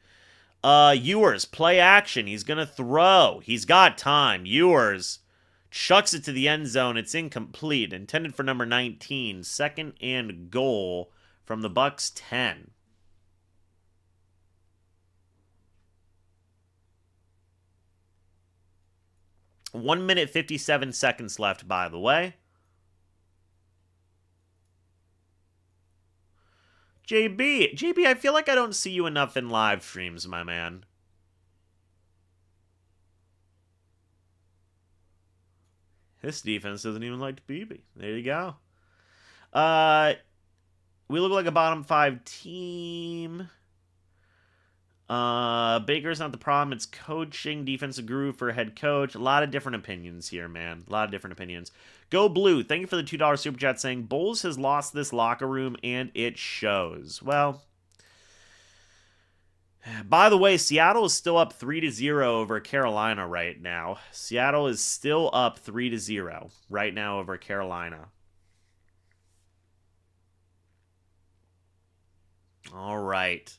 Ewers, play action. He's going to throw. He's got time. Ewers chucks it to the end zone. It's incomplete. Intended for number 19. 2nd and goal from the Bucs 10. One minute, 57 seconds left, by the way. JB, I feel like I don't see you enough in live streams, my man. This defense doesn't even like BB. There you go. We look like a bottom 5 team. Baker's not the problem. It's coaching. Defensive guru for head coach. A lot of different opinions here, man. A lot of different opinions. Go Blue. Thank you for the $2 super chat saying Bulls has lost this locker room and it shows. Well, by the way, Seattle is still up 3-0 over Carolina right now. Seattle is still up 3-0 right now over Carolina. All right.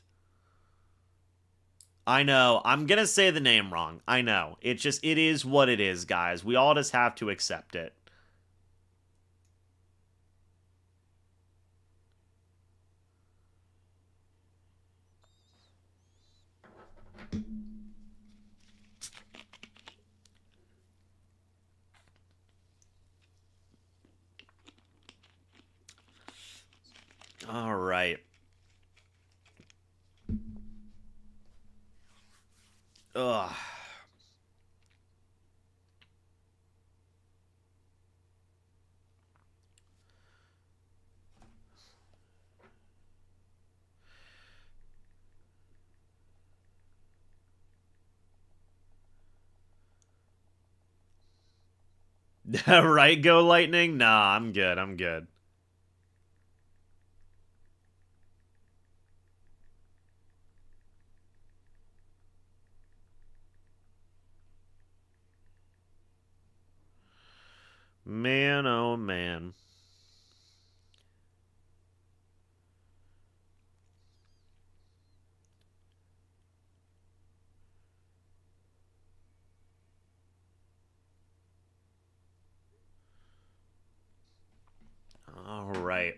I know. I'm going to say the name wrong. I know. It is what it is, guys. We all just have to accept it. All right. Ugh. Right, go Lightning? Nah, I'm good. I'm good. Man, oh man. All right.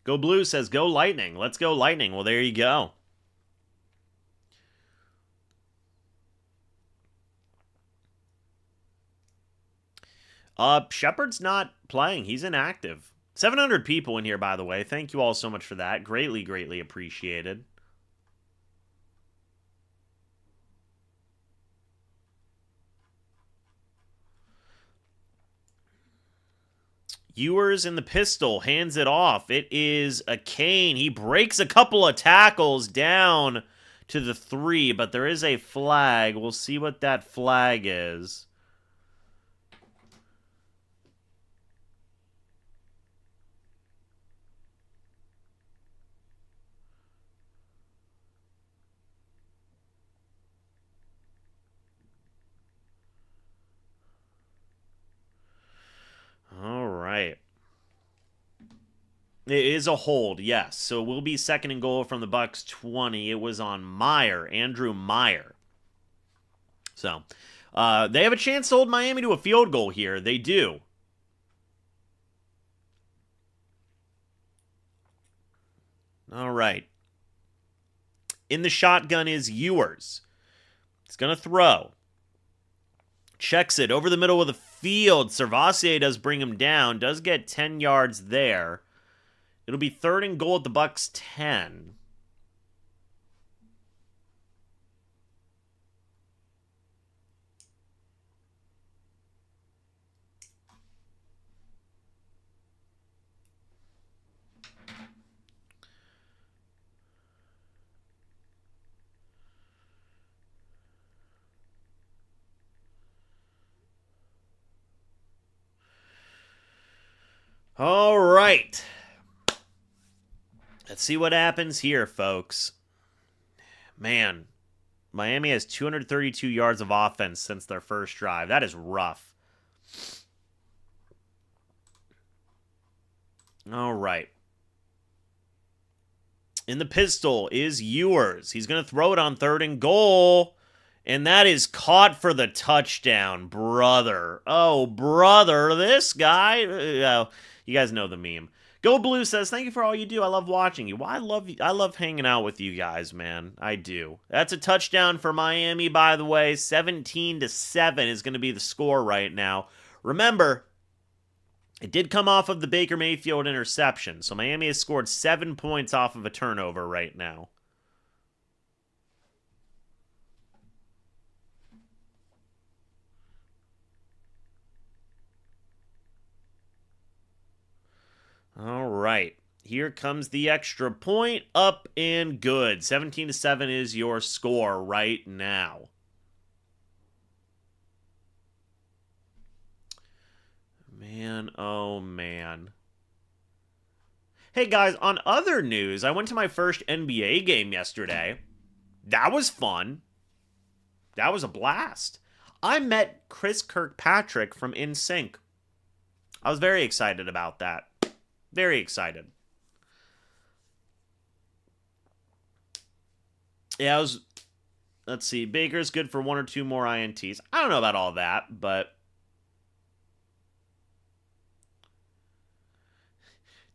Go Blue says go Lightning. Let's go Lightning. Well, there you go. Shepard's not playing. He's inactive. 700 people in here, by the way. Thank you all so much for that. Greatly, greatly appreciated. Ewers in the pistol hands it off. It is a Kane. He breaks a couple of tackles down to the 3, but there is a flag. We'll see what that flag is. All right. It is a hold, yes. So it will be second and goal from the Bucs 20. It was on Meyer, Andrew Meyer. So they have a chance to hold Miami to a field goal here. They do. All right. In the shotgun is Ewers. He's going to throw. Checks it over the middle of the field. Servassier does bring him down. Does get 10 yards there. It'll be third and goal at the Bucs 10. All right. Let's see what happens here, folks. Man, Miami has 232 yards of offense since their first drive. That is rough. All right. In the pistol is Ewers. He's going to throw it on third and goal. And that is caught for the touchdown, brother. Oh, brother, this guy. You guys know the meme. Go Blue says, thank you for all you do. I love watching you. Well, I love hanging out with you guys, man. I do. That's a touchdown for Miami, by the way. 17-7 is going to be the score right now. Remember, it did come off of the Baker Mayfield interception. So Miami has scored 7 points off of a turnover right now. All right. Here comes the extra point. Up and good. 17-7 is your score right now. Man, oh man. Hey guys, on other news, I went to my first NBA game yesterday. That was fun. That was a blast. I met Chris Kirkpatrick from NSYNC. I was very excited about that. Very excited. Yeah, let's see. Baker's good for 1 or 2 more INTs. I don't know about all that, but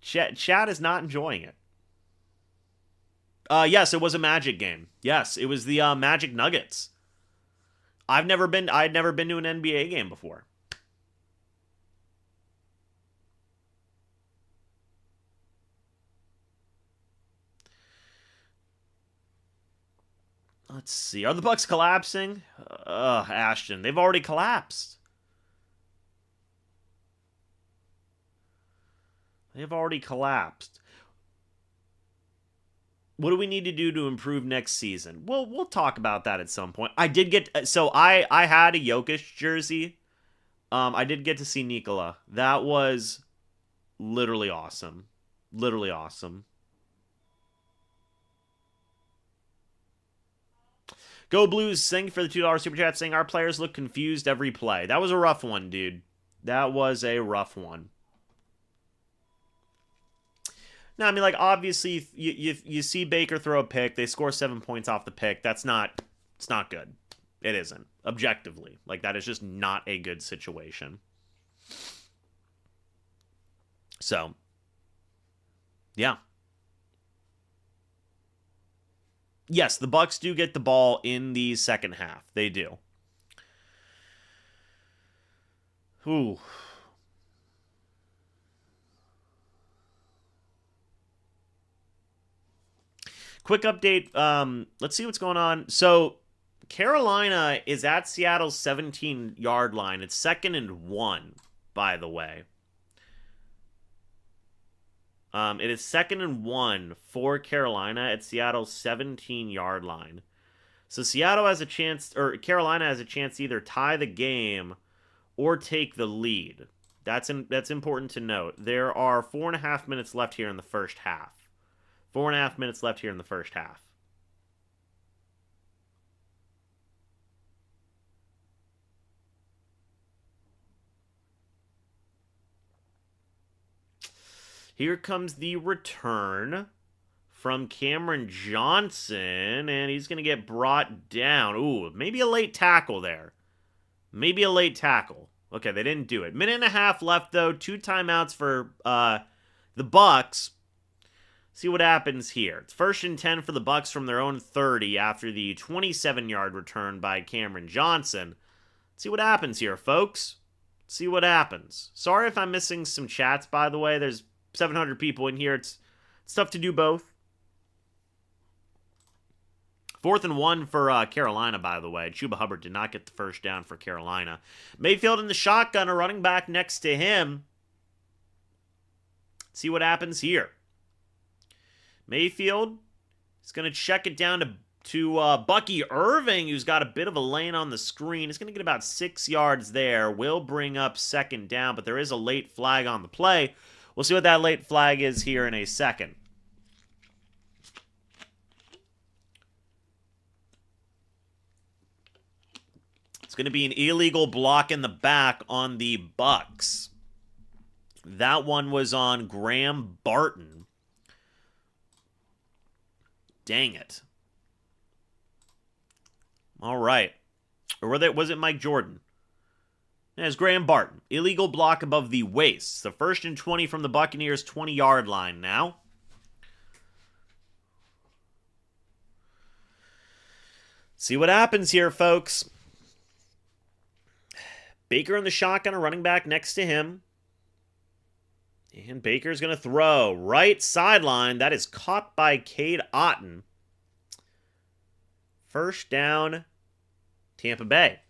Chad is not enjoying it. Yes, it was a Magic game. Yes, it was the Magic Nuggets. I'd never been to an NBA game before. Let's see. Are the Bucs collapsing? Ashton, they've already collapsed. They've already collapsed. What do we need to do to improve next season? Well, we'll talk about that at some point. I did get I had a Jokic jersey. I did get to see Nikola. That was literally awesome. Literally awesome. Go Blues, thank you for the $2 super chat saying our players look confused every play. That was a rough one, dude. That was a rough one. No, I mean, like, obviously, you see Baker throw a pick. They score 7 points off the pick. It's not good. It isn't. Objectively. Like, that is just not a good situation. So, yeah. Yes, the Bucs do get the ball in the second half. They do. Ooh. Quick update. Let's see what's going on. So, Carolina is at Seattle's 17-yard line. It's 2nd and 1, by the way. It is 2nd and 1 for Carolina at Seattle's 17-yard line. So Seattle has a chance, or Carolina has a chance to either tie the game or take the lead. That's important to note. There are 4.5 minutes left here in the first half. 4.5 minutes left here in the first half. Here comes the return from Cameron Johnson, and he's going to get brought down. Ooh, maybe a late tackle there. Maybe a late tackle. Okay, they didn't do it. Minute and a half left, though. 2 timeouts for the Bucs. See what happens here. It's 1st and 10 for the Bucs from their own 30 after the 27-yard return by Cameron Johnson. See what happens here, folks. See what happens. Sorry if I'm missing some chats, by the way. There's 700 people in here. It's tough to do both. 4th and 1 for Carolina, by the way. Chuba Hubbard did not get the first down for Carolina. Mayfield in the shotgun, a running back next to him. See what happens here. Mayfield is going to check it down to Bucky Irving, who's got a bit of a lane on the screen. He's going to get about 6 yards there. Will bring up 2nd down, but there is a late flag on the play. We'll see what that late flag is here in a second. It's going to be an illegal block in the back on the Bucs. That one was on Graham Barton. Dang it. All right. Or was it Mike Jordan? It's Graham Barton. Illegal block above the waist. So 1st and 20 from the Buccaneers' 20-yard line now. See what happens here, folks. Baker in the shotgun, a running back next to him. And Baker's going to throw. Right sideline. That is caught by Cade Otton. 1st down, Tampa Bay.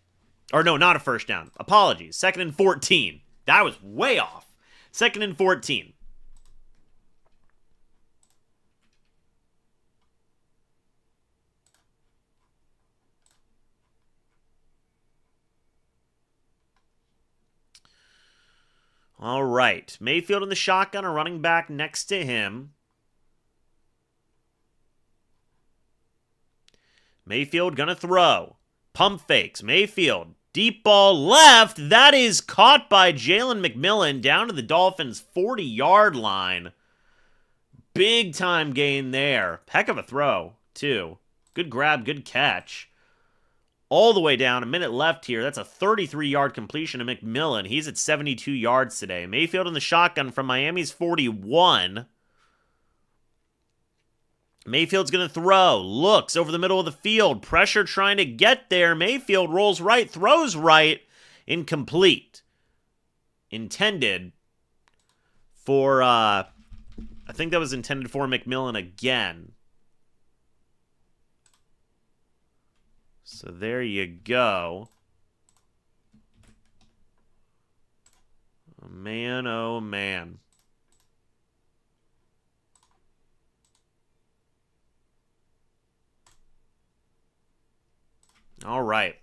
Or no, not a 1st down. Apologies. 2nd and 14. That was way off. 2nd and 14. All right. Mayfield in the shotgun, a running back next to him. Mayfield gonna throw. Pump fakes. Mayfield. Deep ball left. That is caught by Jalen McMillan down to the Dolphins' 40-yard line. Big time gain there. Heck of a throw, too. Good grab, good catch. All the way down, a minute left here. That's a 33-yard completion to McMillan. He's at 72 yards today. Mayfield in the shotgun from Miami's 41. Mayfield's going to throw. Looks over the middle of the field. Pressure trying to get there. Mayfield rolls right, throws right. Incomplete. Intended for, I think that was intended for McMillan again. So there you go. Oh, man, oh, man. All right.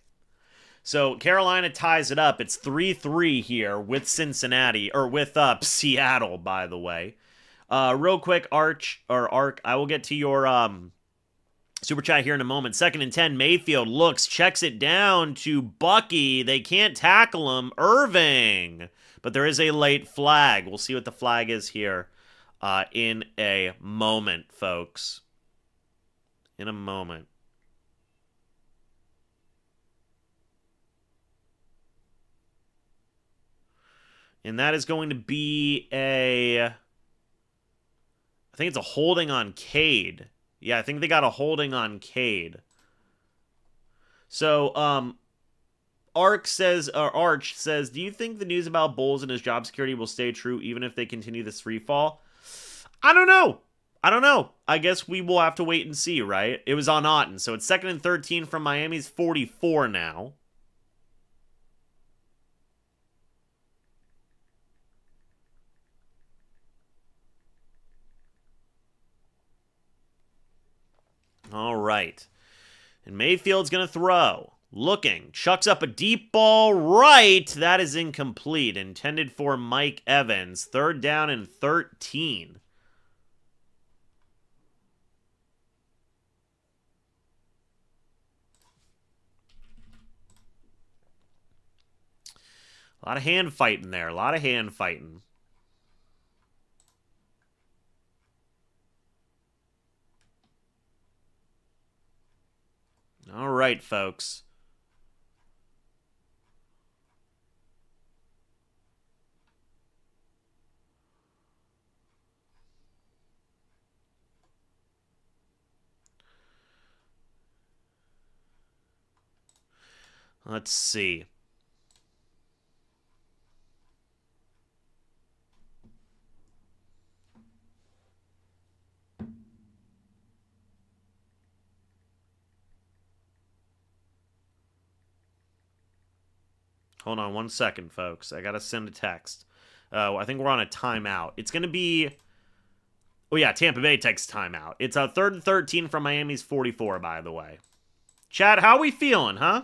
So Carolina ties it up. It's 3-3 here with Cincinnati, or with Seattle, by the way. Real quick, Arc, I will get to your super chat here in a moment. 2nd and 10, Mayfield looks, checks it down to Bucky. They can't tackle him. Irving. But there is a late flag. We'll see what the flag is here in a moment, folks. In a moment. And that is going to be I think it's a holding on Cade. Yeah, I think they got a holding on Cade. So, Arch says, do you think the news about Bowles and his job security will stay true even if they continue this free fall? I don't know. I guess we will have to wait and see, right? It was on Otten, so it's 2nd and 13 from Miami's 44 now. All right. And Mayfield's going to throw. Looking. Chucks up a deep ball right. That is incomplete. Intended for Mike Evans. 3rd down and 13. A lot of hand fighting there. A lot of hand fighting. All right, folks. Let's see. Hold on 1 second, folks. I gotta send a text. I think we're on a timeout. It's gonna be... Oh, yeah, Tampa Bay takes timeout. It's a 3rd and 13 from Miami's 44, by the way. Chad, how we feeling, huh?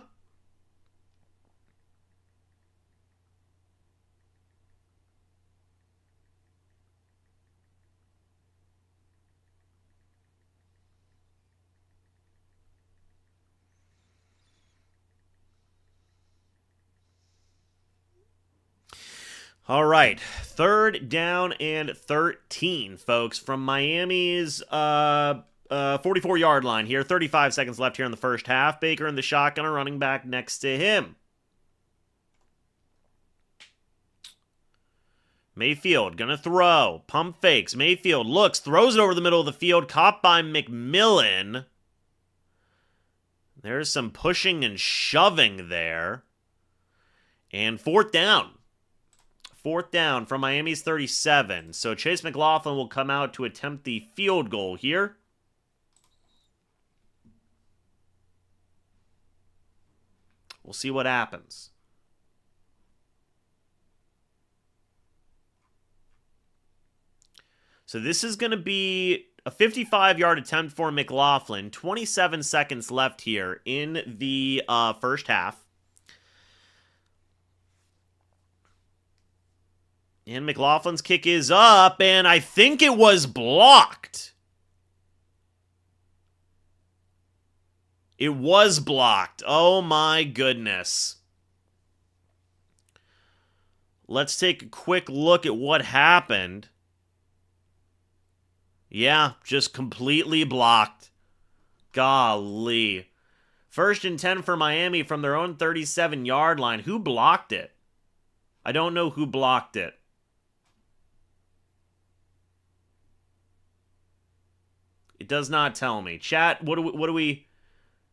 All right, 3rd down and 13, folks, from Miami's 44-yard line here. 35 seconds left here in the first half. Baker in the shotgun, a running back next to him. Mayfield gonna throw. Pump fakes. Mayfield looks, throws it over the middle of the field. Caught by McMillan. There's some pushing and shoving there. And 4th down. 4th down from Miami's 37. So Chase McLaughlin will come out to attempt the field goal here. We'll see what happens. So this is going to be a 55-yard attempt for McLaughlin. 27 seconds left here in the first half. And McLaughlin's kick is up, and I think it was blocked. It was blocked. Oh my goodness. Let's take a quick look at what happened. Yeah, just completely blocked. Golly. 1st and 10 for Miami from their own 37-yard line. Who blocked it? I don't know who blocked it. It does not tell me. Chat, what do we...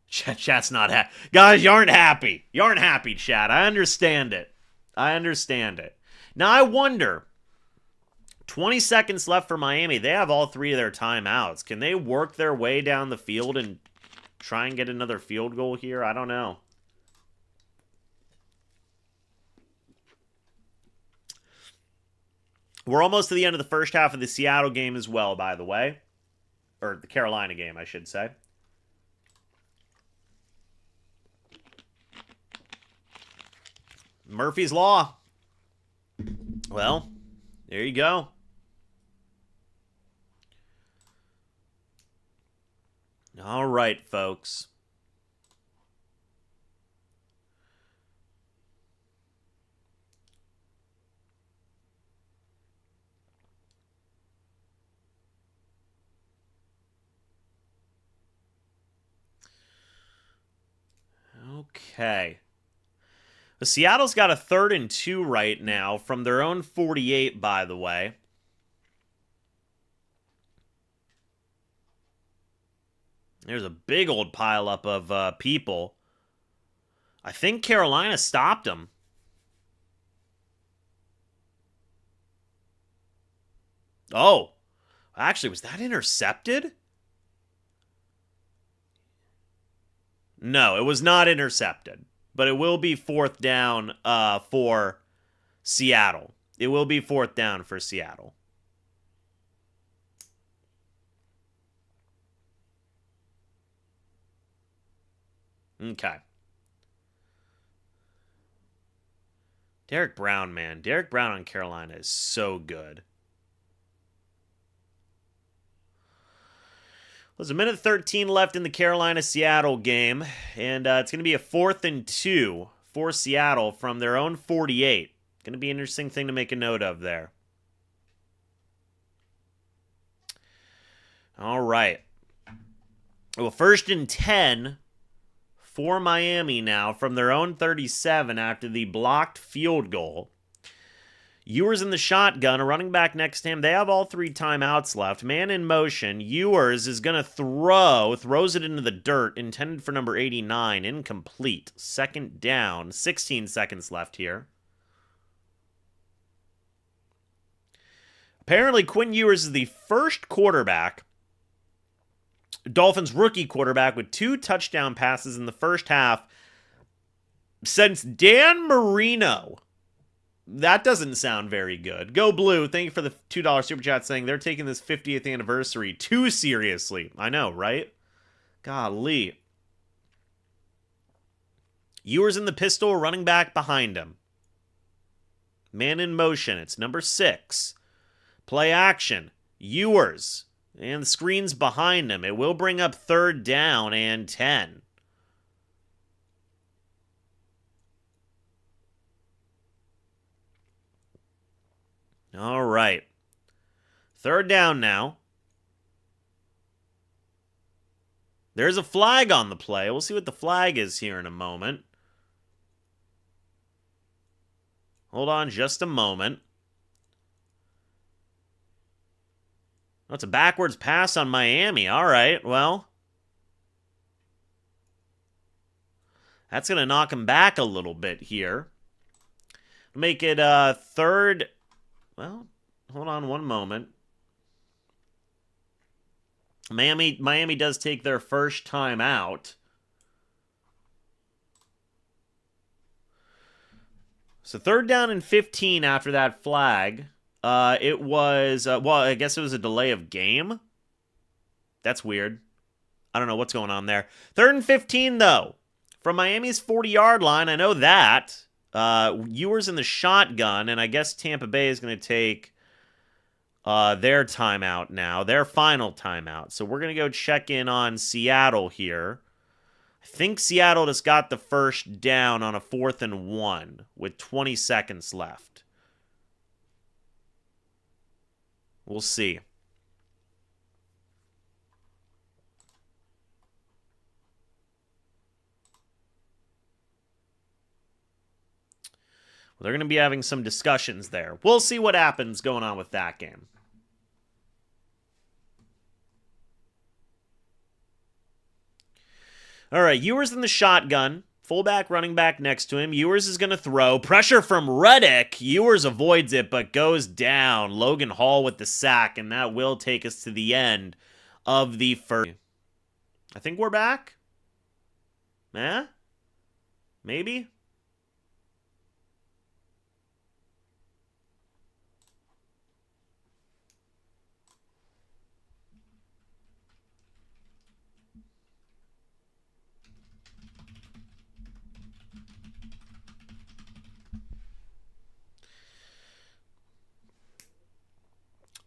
Chat's not happy. Guys, you aren't happy. You aren't happy, chat. I understand it. I understand it. Now, I wonder, 20 seconds left for Miami. They have all 3 of their timeouts. Can they work their way down the field and try and get another field goal here? I don't know. We're almost to the end of the first half of the Seattle game as well, by the way. Or the Carolina game, I should say. Murphy's Law. Well, there you go. All right, folks. Okay. Seattle's got a 3rd and 2 right now from their own 48, by the way. There's a big old pileup of people. I think Carolina stopped them. Oh, actually, was that intercepted? No, it was not intercepted. But it will be 4th down for Seattle. It will be 4th down for Seattle. Okay. Derek Brown, man. Derek Brown on Carolina is so good. There's a minute 13 left in the Carolina-Seattle game, and it's going to be a 4th and 2 for Seattle from their own 48. Going to be an interesting thing to make a note of there. All right. Well, 1st and 10 for Miami now from their own 37 after the blocked field goal. Ewers in the shotgun, a running back next to him. They have all 3 timeouts left. Man in motion. Ewers is going to throws it into the dirt, intended for number 89, incomplete. 2nd down, 16 seconds left here. Apparently, Quinn Ewers is the first quarterback, Dolphins rookie quarterback, with 2 touchdown passes in the first half since Dan Marino. That doesn't sound very good. Go Blue, thank you for the $2 super chat saying they're taking this 50th anniversary too seriously. I know, right? Golly. Ewers in the pistol, running back behind him. Man in motion, it's number 6. Play action. Ewers. And the screen's behind him. It will bring up 3rd down and 10. All right. 3rd down now. There's a flag on the play. We'll see what the flag is here in a moment. Hold on just a moment. Oh, it's a backwards pass on Miami. All right, well. That's going to knock him back a little bit here. Make it 3rd. Well, hold on one moment. Miami does take their first time out. So 3rd down and 15 after that flag. It was, well, I guess it was a delay of game. That's weird. I don't know what's going on there. 3rd and 15, though. From Miami's 40-yard line, I know that. Ewers in the shotgun, and I guess Tampa Bay is going to take their timeout now, their final timeout. So we're going to go check in on Seattle here. I think Seattle just got the first down on a 4th and 1 with 20 seconds left. We'll see. They're going to be having some discussions there. We'll see what happens going on with that game. All right, Ewers in the shotgun. Fullback, running back next to him. Ewers is going to throw. Pressure from Reddick. Ewers avoids it, but goes down. Logan Hall with the sack, and that will take us to the end of the first. I think we're back. Eh? Maybe?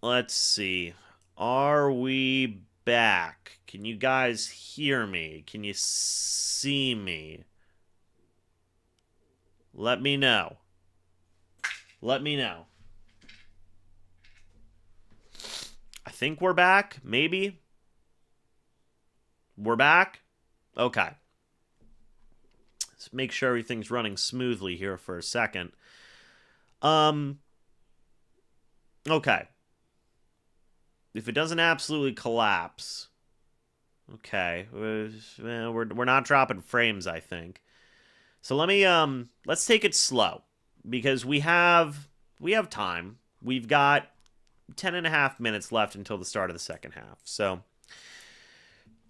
Let's see. Are we back? Can you guys hear me? Can you see me? Let me know. Let me know. I think we're back. Maybe. We're back? Okay. Let's make sure everything's running smoothly here for a second. Okay. If it doesn't absolutely collapse, okay, we're not dropping frames, I think. So let's take it slow because we have time. We've got 10.5 minutes left until the start of the second half. So,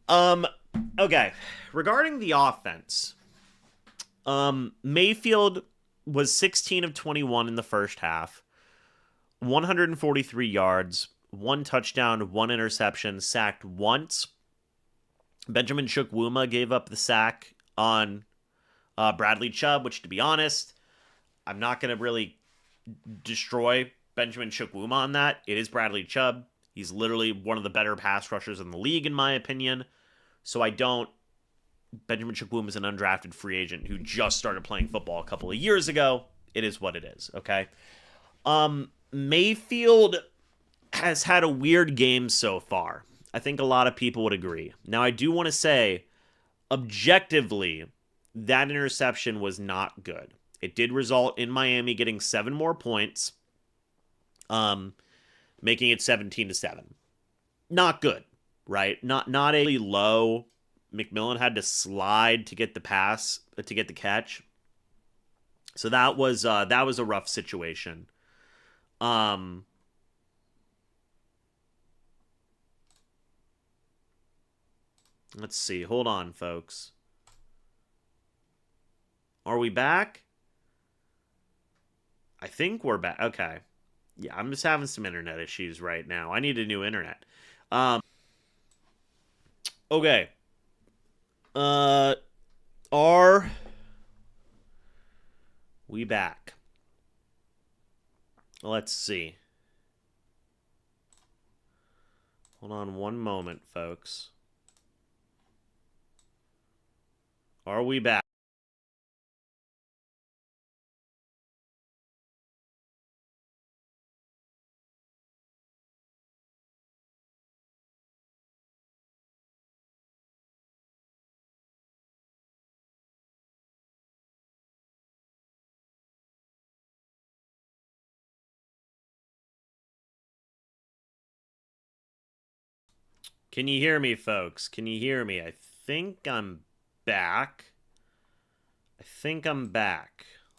okay, regarding the offense, Mayfield was 16 of 21 in the first half, 143 yards. 1 touchdown, 1 interception, sacked once. Benjamin Chukwuma gave up the sack on Bradley Chubb, which, to be honest, I'm not going to really destroy Benjamin Chukwuma on that. It is Bradley Chubb. He's literally one of the better pass rushers in the league, in my opinion. So Benjamin Chukwuma is an undrafted free agent who just started playing football a couple of years ago. It is what it is, okay? Mayfield has had a weird game so far. I think a lot of people would agree. Now, I do want to say, objectively, that interception was not good. It did result in Miami getting 7 more points, making it 17-7. Not good, right? Not a low. McMillan had to slide to get the pass, to get the catch. So that was a rough situation. Let's see. Hold on, folks. Are we back? I think we're back. Okay. Yeah, I'm just having some internet issues right now. I need a new internet. Okay. Are we back? Let's see. Hold on one moment, folks. Are we back? Can you hear me, folks? Can you hear me? I think I'm back.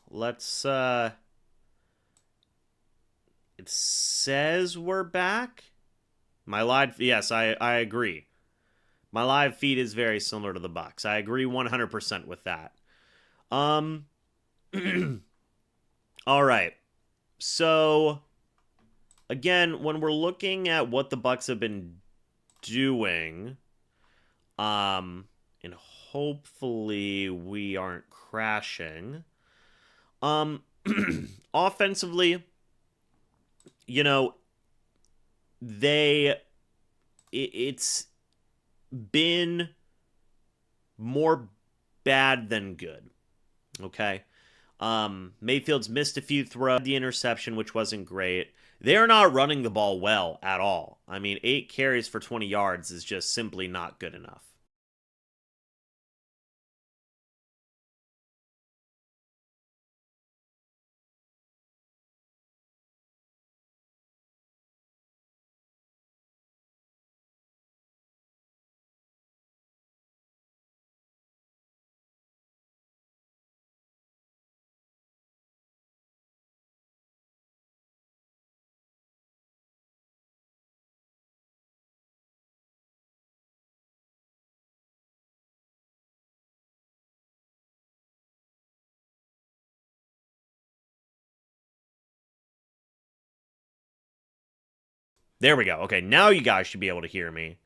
Let's, it says we're back. Yes, I agree. My live feed is very similar to the Bucs. I agree 100% with that. All right. So, again, when we're looking at what the Bucs have been doing, and hopefully we aren't crashing. Offensively, it's been more bad than good. Okay. Mayfield's missed a few throws, the interception, which wasn't great. They're not running the ball well at all. I mean, 8 carries for 20 yards is just simply not good enough. There we go. Okay, now you guys should be able to hear me.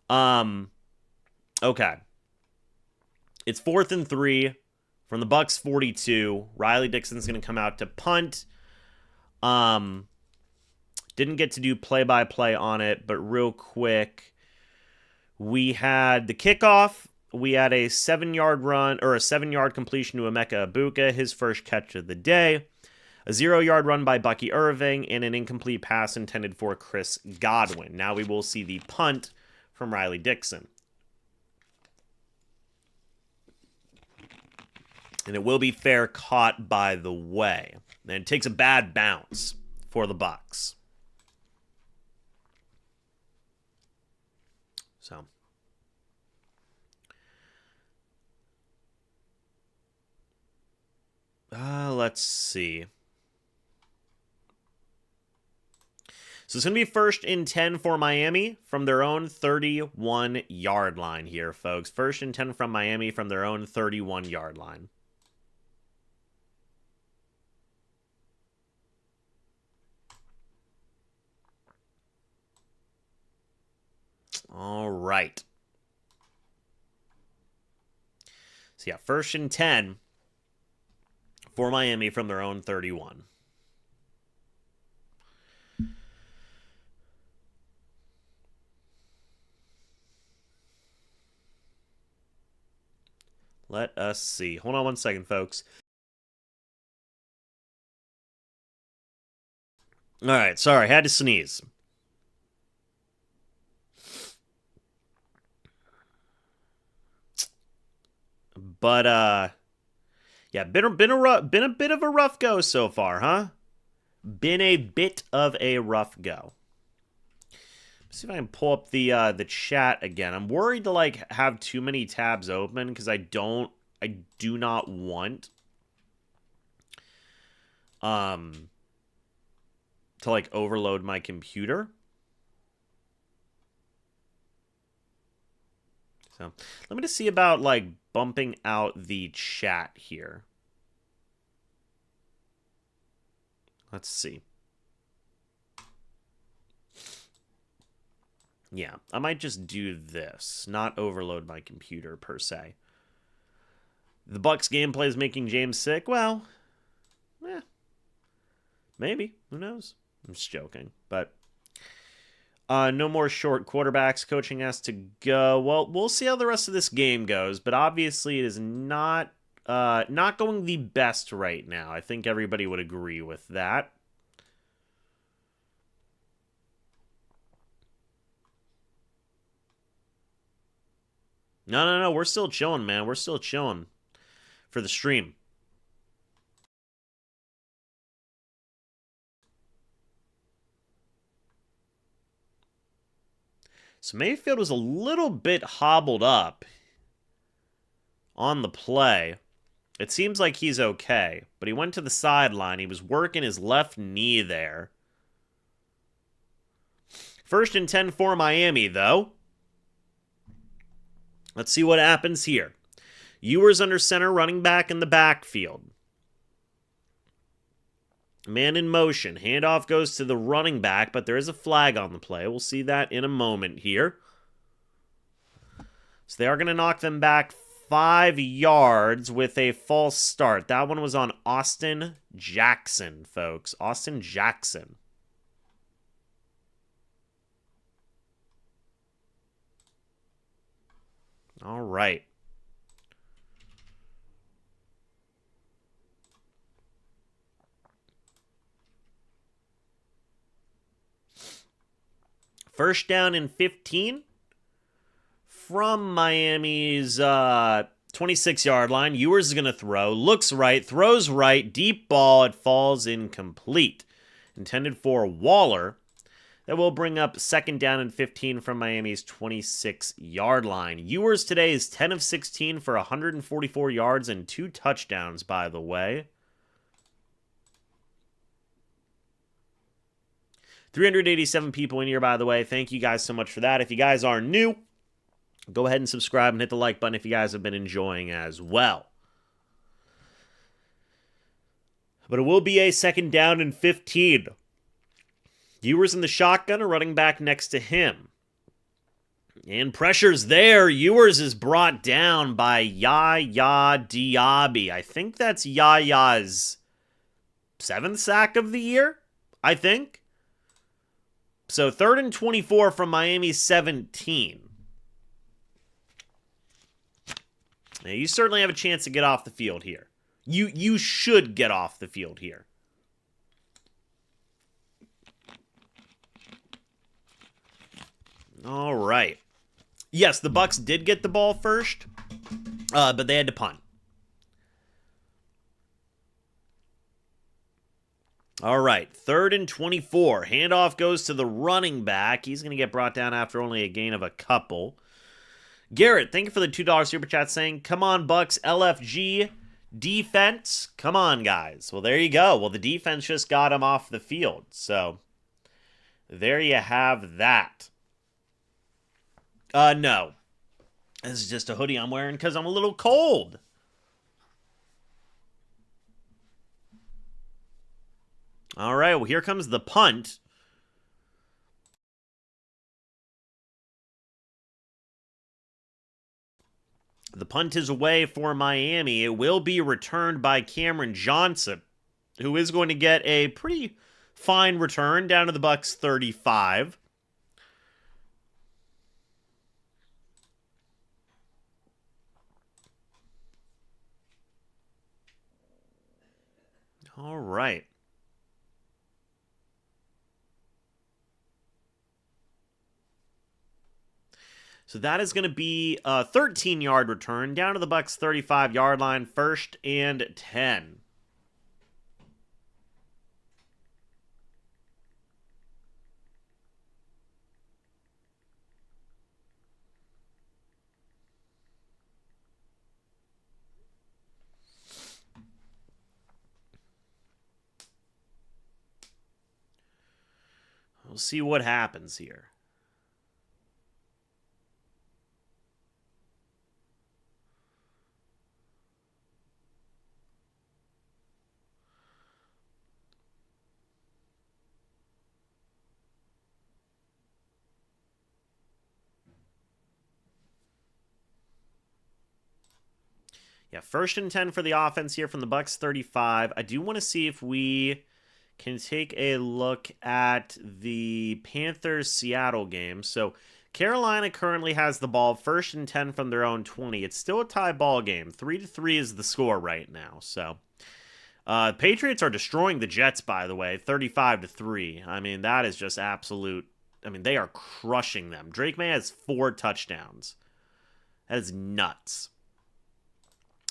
Okay. It's 4th and 3 from the Bucs 42. Riley Dixon's going to come out to punt. Didn't get to do play-by-play on it, but real quick, we had the kickoff. We had a 7-yard run, or a 7-yard completion to Emeka Egbuka, his first catch of the day. A 0-yard run by Bucky Irving, and an incomplete pass intended for Chris Godwin. Now we will see the punt from Riley Dixon. And it will be fair caught, by the way. And it takes a bad bounce for the Bucs. So. Let's see. So it's going to be 1st and 10 for Miami from their own 31-yard line here, folks. 1st and 10 from Miami from their own 31-yard line. All right. So yeah, 1st and 10 for Miami from their own 31. Let us see. Hold on one second, folks. All right, sorry, had to sneeze. But yeah, been a bit of a rough go so far, huh? Been a bit of a rough go. Let's see if I can pull up the chat again. I'm worried to like have too many tabs open because I do not want to like overload my computer. So let me just see about like bumping out the chat here. Let's see. Yeah, I might just do this, not overload my computer per se. The Bucs gameplay is making James sick. Well, maybe. Who knows? I'm just joking. But no more short quarterbacks. Coaching has to go. Well, we'll see how the rest of this game goes. But obviously, it is not going the best right now. I think everybody would agree with that. No. We're still chilling, man. We're still chilling for the stream. So Mayfield was a little bit hobbled up on the play. It seems like he's okay, but he went to the sideline. He was working his left knee there. 1st and 10 for Miami, though. Let's see what happens here. Ewers under center, running back in the backfield. Man in motion. Handoff goes to the running back, but there is a flag on the play. We'll see that in a moment here. So they are going to knock them back 5 yards with a false start. That one was on Austin Jackson, folks. Austin Jackson. All right. First down and 15 from Miami's 26-yard line. Ewers is going to throw. Looks right. Throws right. Deep ball. It falls incomplete. Intended for Waller. That will bring up 2nd down and 15 from Miami's 26-yard line. Ewers today is 10 of 16 for 144 yards and 2 touchdowns, by the way. 387 people in here, by the way. Thank you guys so much for that. If you guys are new, go ahead and subscribe and hit the like button if you guys have been enjoying as well. But it will be a 2nd down and 15 Ewers in the shotgun, a running back next to him. And pressure's there. Ewers is brought down by Yaya Diaby. I think that's Yaya's 7th sack of the year, I think. So 3rd and 24 from Miami's 17. Now, you certainly have a chance to get off the field here. You should get off the field here. All right. Yes, the Bucs did get the ball first, but they had to punt. All right, 3rd and 24. Handoff goes to the running back. He's going to get brought down after only a gain of a couple. Garrett, thank you for the $2 super chat saying, come on, Bucs, LFG, defense. Come on, guys. Well, there you go. Well, the defense just got him off the field. So, there you have that. No. This is just a hoodie I'm wearing because I'm a little cold. All right, well, here comes the punt. The punt is away for Miami. It will be returned by Cameron Johnson, who is going to get a pretty fine return down to the Bucs 35. All right. So that is going to be a 13-yard return down to the Bucs 35-yard line, 1st and 10. We'll see what happens here. Yeah, 1st and 10 for the offense here from the Bucs 35. I do want to see if we can take a look at the Panthers-Seattle game. So Carolina currently has the ball 1st and 10 from their own 20. It's still a tie ball game. 3-3 is the score right now. So Patriots are destroying the Jets, by the way, 35-3. I mean, that is just absolute. I mean, they are crushing them. Drake May has 4 touchdowns. That is nuts.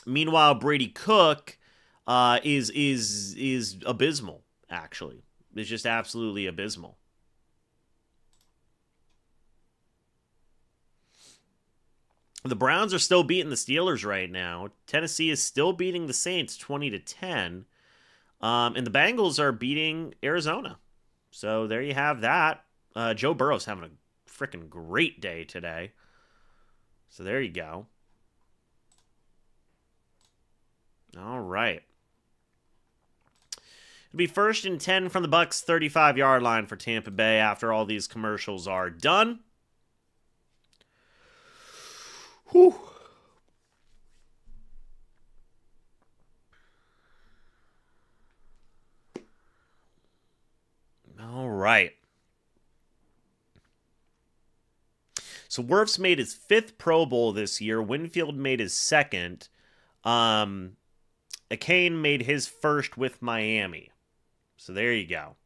Meanwhile, Brady Cook is abysmal, actually. It's just absolutely abysmal. The Browns are still beating the Steelers right now. Tennessee is still beating the Saints 20-10. And the Bengals are beating Arizona. So there you have that. Joe Burrow's having a freaking great day today. So there you go. All right. It'll be 1st and 10 from the Bucs 35-yard line for Tampa Bay after all these commercials are done. Whew. All right. So Wirfs made his 5th Pro Bowl this year. Winfield made his 2nd. Akane made his 1st with Miami. So there you go.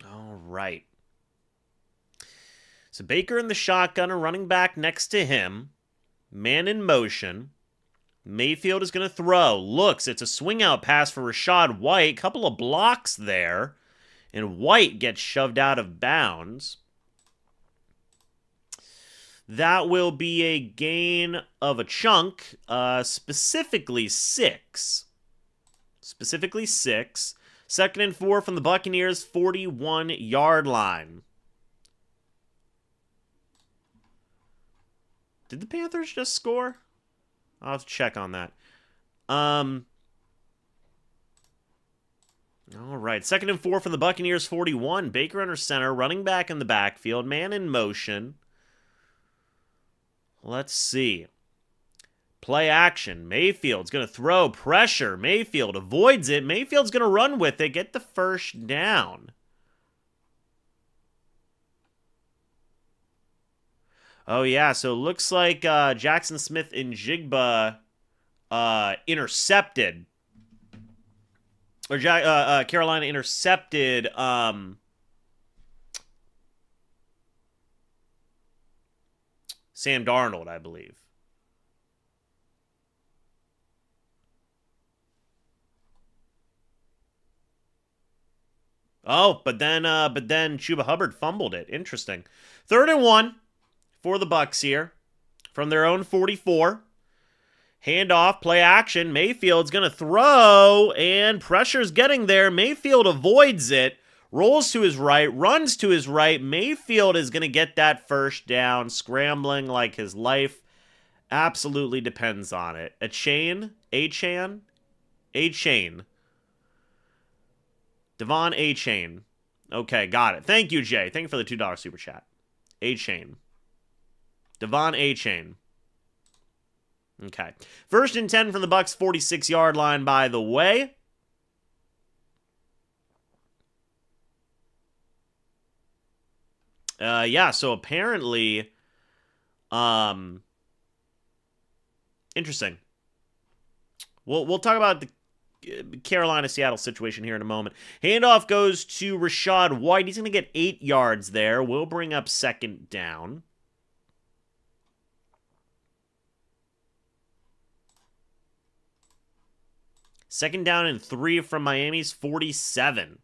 All right. So Baker in the shotgun, a running back next to him. Man in motion. Mayfield is going to throw. Looks, it's a swing out pass for Rachaad White. Couple of blocks there. And White gets shoved out of bounds. That will be a gain of a chunk, specifically 6. Specifically 6. 2nd and 4 from the Buccaneers, 41-yard line. Did the Panthers just score? I'll have to check on that. right, 2nd and 4 from the Buccaneers, 41. Baker under center, running back in the backfield, man in motion. Let's see. Play action. Mayfield's going to throw pressure. Mayfield avoids it. Mayfield's going to run with it, get the first down. Oh, yeah, so it looks like Jackson Smith and Jigba intercepted. Or Carolina intercepted Sam Darnold, I believe. Oh, but then Chuba Hubbard fumbled it. Interesting. 3rd and 1 for the Bucs here from their own 44. Handoff, play action. Mayfield's going to throw, and pressure's getting there. Mayfield avoids it, rolls to his right, runs to his right. Mayfield is going to get that first down, scrambling like his life absolutely depends on it. A-Chain. Devon A-Chain. Okay, got it. Thank you, Jay. Thank you for the $2 super chat. A-Chain. Devon A-Chain. Okay. 1st and 10 from the Bucs 46-yard line, by the way. Yeah, so apparently, interesting. We'll talk about the Carolina-Seattle situation here in a moment. Handoff goes to Rachaad White. He's going to get 8 yards there. We'll bring up 2nd down. Second down and 3 from Miami's 47.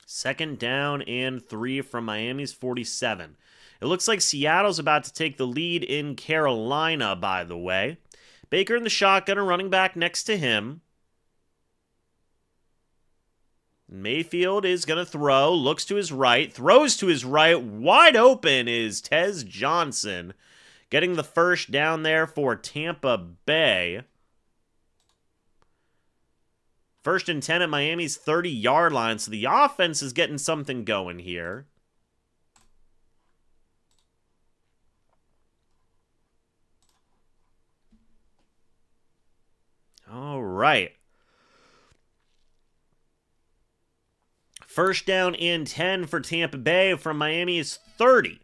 Second down and 3 from Miami's 47. It looks like Seattle's about to take the lead in Carolina, by the way. Baker in the shotgun, a running back next to him. Mayfield is going to throw, looks to his right, throws to his right. Wide open is Tez Johnson, getting the first down there for Tampa Bay. 1st and 10 at Miami's 30-yard line, so the offense is getting something going here. All right. 1st down and 10 for Tampa Bay from Miami's 30.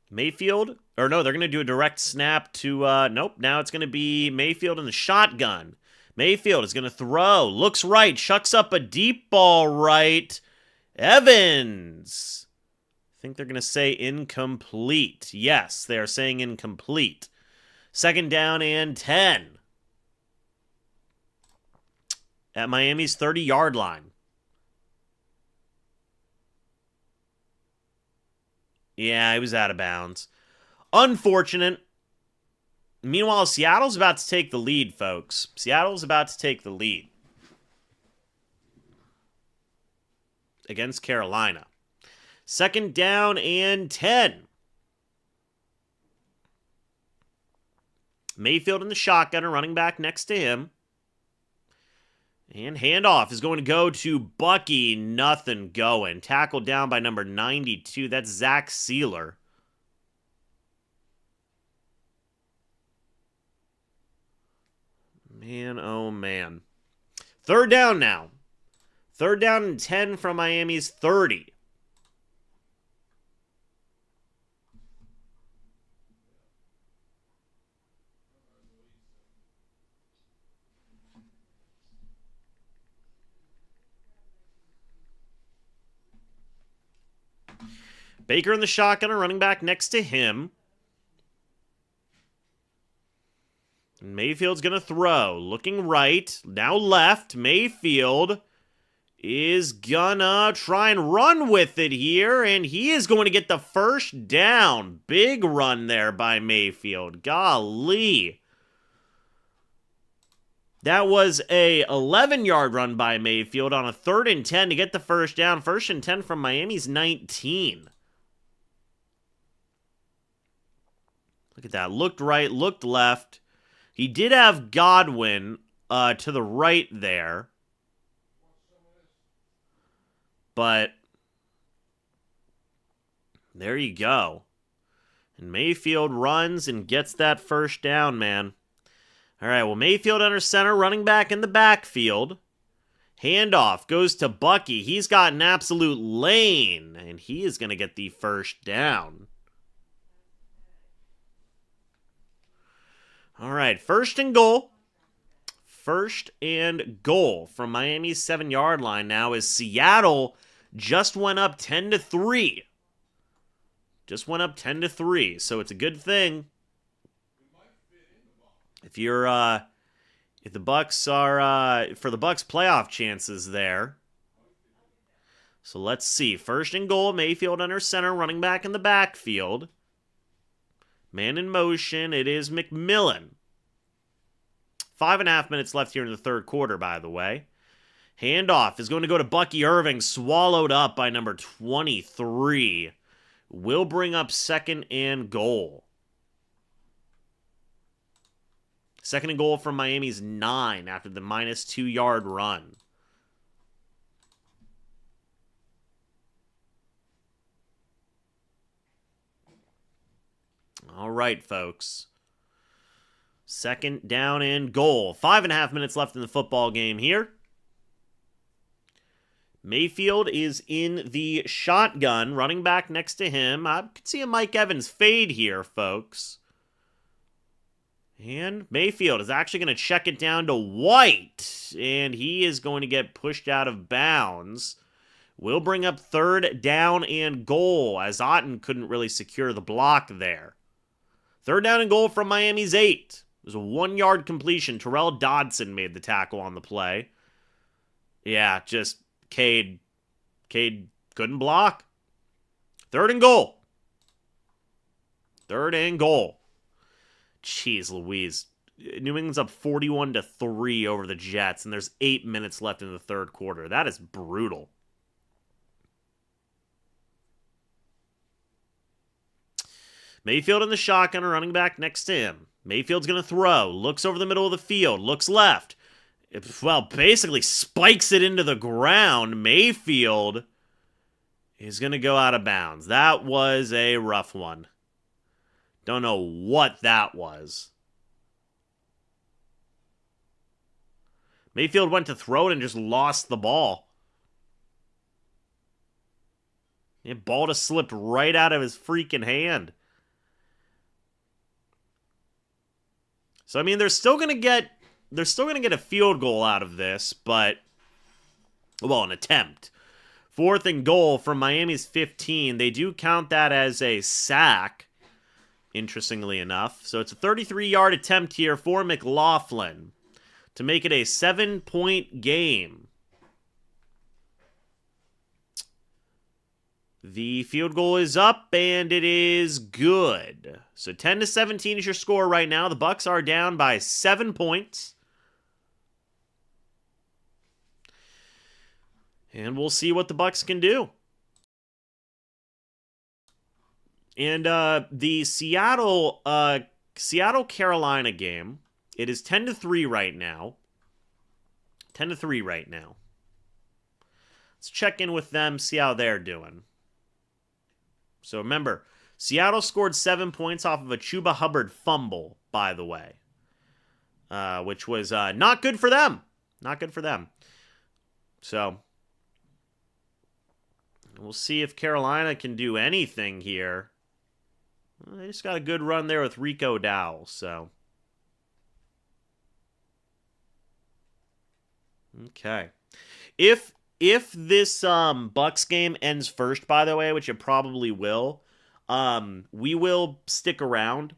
Mayfield, or no, they're going to do a direct snap to, nope, now it's going to be Mayfield in the shotgun. Mayfield is going to throw, looks right, chucks up a deep ball right. Evans. I think they're going to say incomplete. Yes, they're saying incomplete. 2nd down and 10. At Miami's 30-yard line. Yeah, he was out of bounds. Unfortunate. Meanwhile, Seattle's about to take the lead, folks. Seattle's about to take the lead against Carolina. 2nd down and 10. Mayfield in the shotgun, a running back next to him. And handoff is going to go to Bucky. Nothing going. Tackled down by number 92. That's Zach Sealer. Man, oh man. 3rd down now. 3rd down and 10 from Miami's 30. Baker in the shotgun, a running back next to him. Mayfield's going to throw. Looking right. Now left. Mayfield is gonna try and run with it here, and he is going to get the first down. Big run there by Mayfield. Golly. That was a 11-yard run by Mayfield on a 3rd and 10 to get the first down. 1st and 10 from Miami's 19. Look at that. Looked right, looked left. He did have Godwin to the right there. But there you go. And Mayfield runs and gets that first down, man. All right, well, Mayfield under center, running back in the backfield. Handoff goes to Bucky. He's got an absolute lane, and he is going to get the first down. All right, 1st and goal. 1st and goal from Miami's 7-yard line now as Seattle just went up 10-3. Just went up 10-3, so it's a good thing. If you're, if the Bucs are, for the Bucs playoff chances there. So let's see. 1st and goal, Mayfield under center, running back in the backfield. Man in motion, it is McMillan. 5.5 minutes left here in the 3rd quarter, by the way. Handoff is going to go to Bucky Irving, swallowed up by number 23. Will bring up 2nd and goal. 2nd and goal from Miami's 9 after the -2-yard run. All right, folks. 2nd down and goal. 5.5 minutes left in the football game here. Mayfield is in the shotgun, running back next to him. I could see a Mike Evans fade here, folks. And Mayfield is actually going to check it down to White, and he is going to get pushed out of bounds. Will bring up 3rd down and goal, as Otten couldn't really secure the block there. 3rd down and goal from Miami's 8. It was a 1-yard completion. Terrell Dodson made the tackle on the play. Yeah, just Cade couldn't block. 3rd and goal. 3rd and goal. Jeez Louise. New England's up 41-3 over the Jets, and there's 8 minutes left in the 3rd quarter. That is brutal. Mayfield in the shotgun, running back next to him. Mayfield's going to throw. Looks over the middle of the field. Looks left. Well, basically spikes it into the ground. Mayfield is going to go out of bounds. That was a rough one. Don't know what that was. Mayfield went to throw it and just lost the ball. The ball just slipped right out of his freaking hand. So I mean, they're still gonna get a field goal out of this, but well, an attempt. 4th and goal from Miami's 15. They do count that as a sack, interestingly enough. So it's a 33-yard attempt here for McLaughlin to make it a 7-point game. The field goal is up, and it is good. So 10-17 is your score right now. The Bucs are down by 7 points. And we'll see what the Bucs can do. And the Seattle-Carolina game, it is 10-3 right now. 10-3 right now. Let's check in with them, see how they're doing. So remember, Seattle scored 7 points off of a Chuba Hubbard fumble, by the way. Which was not good for them. Not good for them. So we'll see if Carolina can do anything here. Well, they just got a good run there with Rico Dowell, so. Okay. If this Bucs game ends first, by the way, which it probably will, we will stick around.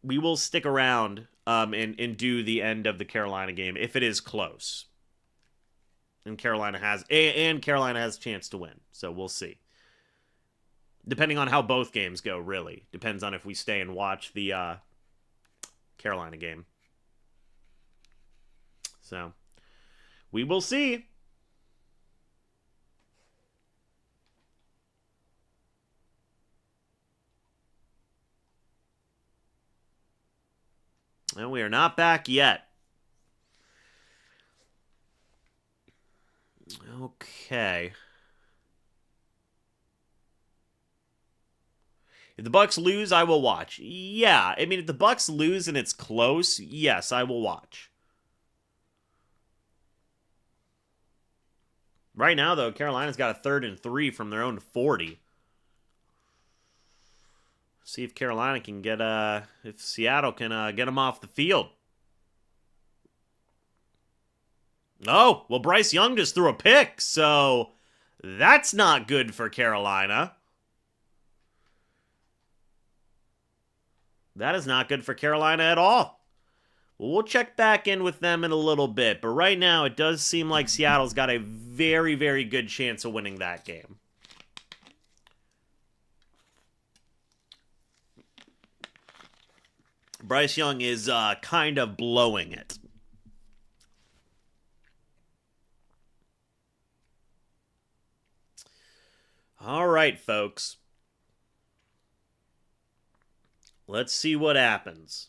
We will stick around and do the end of the Carolina game if it is close. And Carolina has a chance to win. So we'll see. Depending on how both games go, really. Depends on if we stay and watch the Carolina game. So, we will see. And we are not back yet. Okay. If the Bucs lose, I will watch. Yeah, I mean, if the Bucs lose and it's close, yes, I will watch. Right now, though, Carolina's got a 3rd and 3 from their own 40. See if Carolina can get if Seattle can get them off the field. Oh, well, Bryce Young just threw a pick, so that's not good for Carolina. That is not good for Carolina at all. Well, we'll check back in with them in a little bit, but right now it does seem like Seattle's got a very, very good chance of winning that game. Bryce Young is kind of blowing it. All right, folks. Let's see what happens.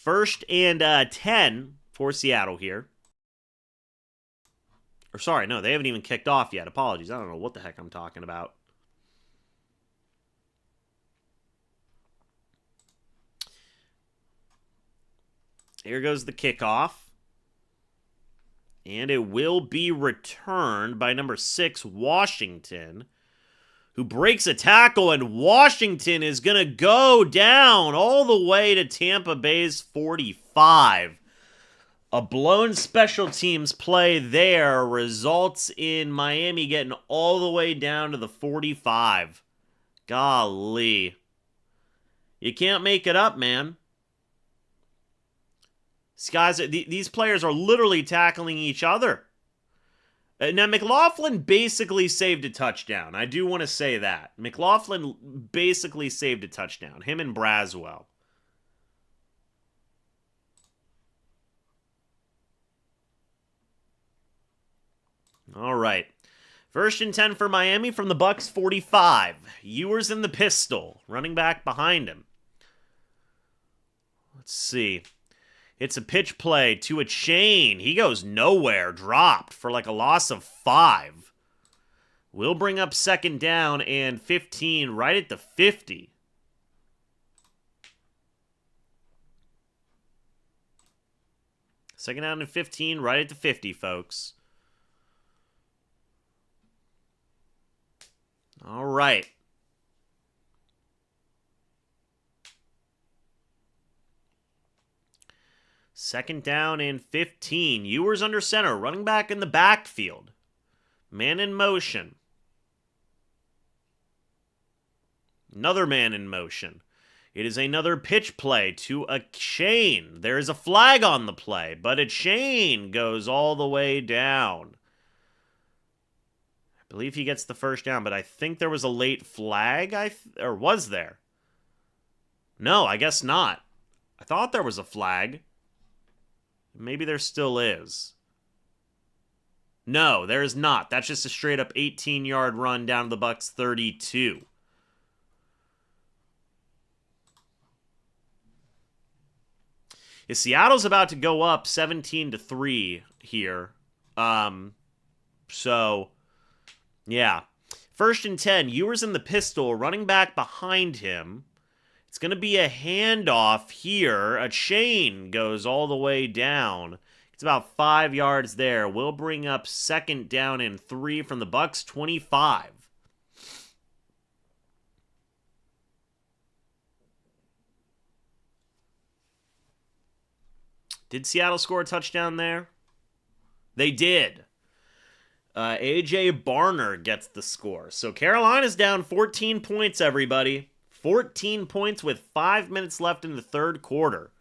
1st and 10 for Seattle here. Or sorry, no, they haven't even kicked off yet. Apologies. I don't know what the heck I'm talking about. Here goes the kickoff. And it will be returned by number 6, Washington, who breaks a tackle, and Washington is going to go down all the way to Tampa Bay's 45. A blown special teams play there results in Miami getting all the way down to the 45. Golly. You can't make it up, man. These players are literally tackling each other. Now, McLaughlin basically saved a touchdown. I do want to say that. McLaughlin basically saved a touchdown. Him and Braswell. All right. 1st and 10 for Miami from the Bucs 45. Ewers in the pistol. Running back behind him. Let's see. It's a pitch play to a chain. He goes nowhere. Dropped for like a loss of 5. We'll bring up 2nd down and 15 right at the 50. Second down and 15 right at the 50, folks. All right. Second down and 15. Ewers under center. Running back in the backfield. Man in motion. Another man in motion. It is another pitch play to a chain. There is a flag on the play, but a chain goes all the way down. I believe he gets the 1st down, but I think there was a late flag, or was there? No, I guess not. I thought there was a flag. Maybe there still is. No, there is not. That's just a straight up 18-yard run down to the Bucs 32. Seattle's about to go up 17-3 here. So, yeah. 1st and 10. Ewers in the pistol. Running back behind him. It's going to be a handoff here. A chain goes all the way down. It's about 5 yards there. We'll bring up 2nd down and 3 from the Bucs 25. Did Seattle score a touchdown there? They did. A.J. Barner gets the score. So Carolina's down 14 points, everybody. 14 points with 5 minutes left in the 3rd quarter.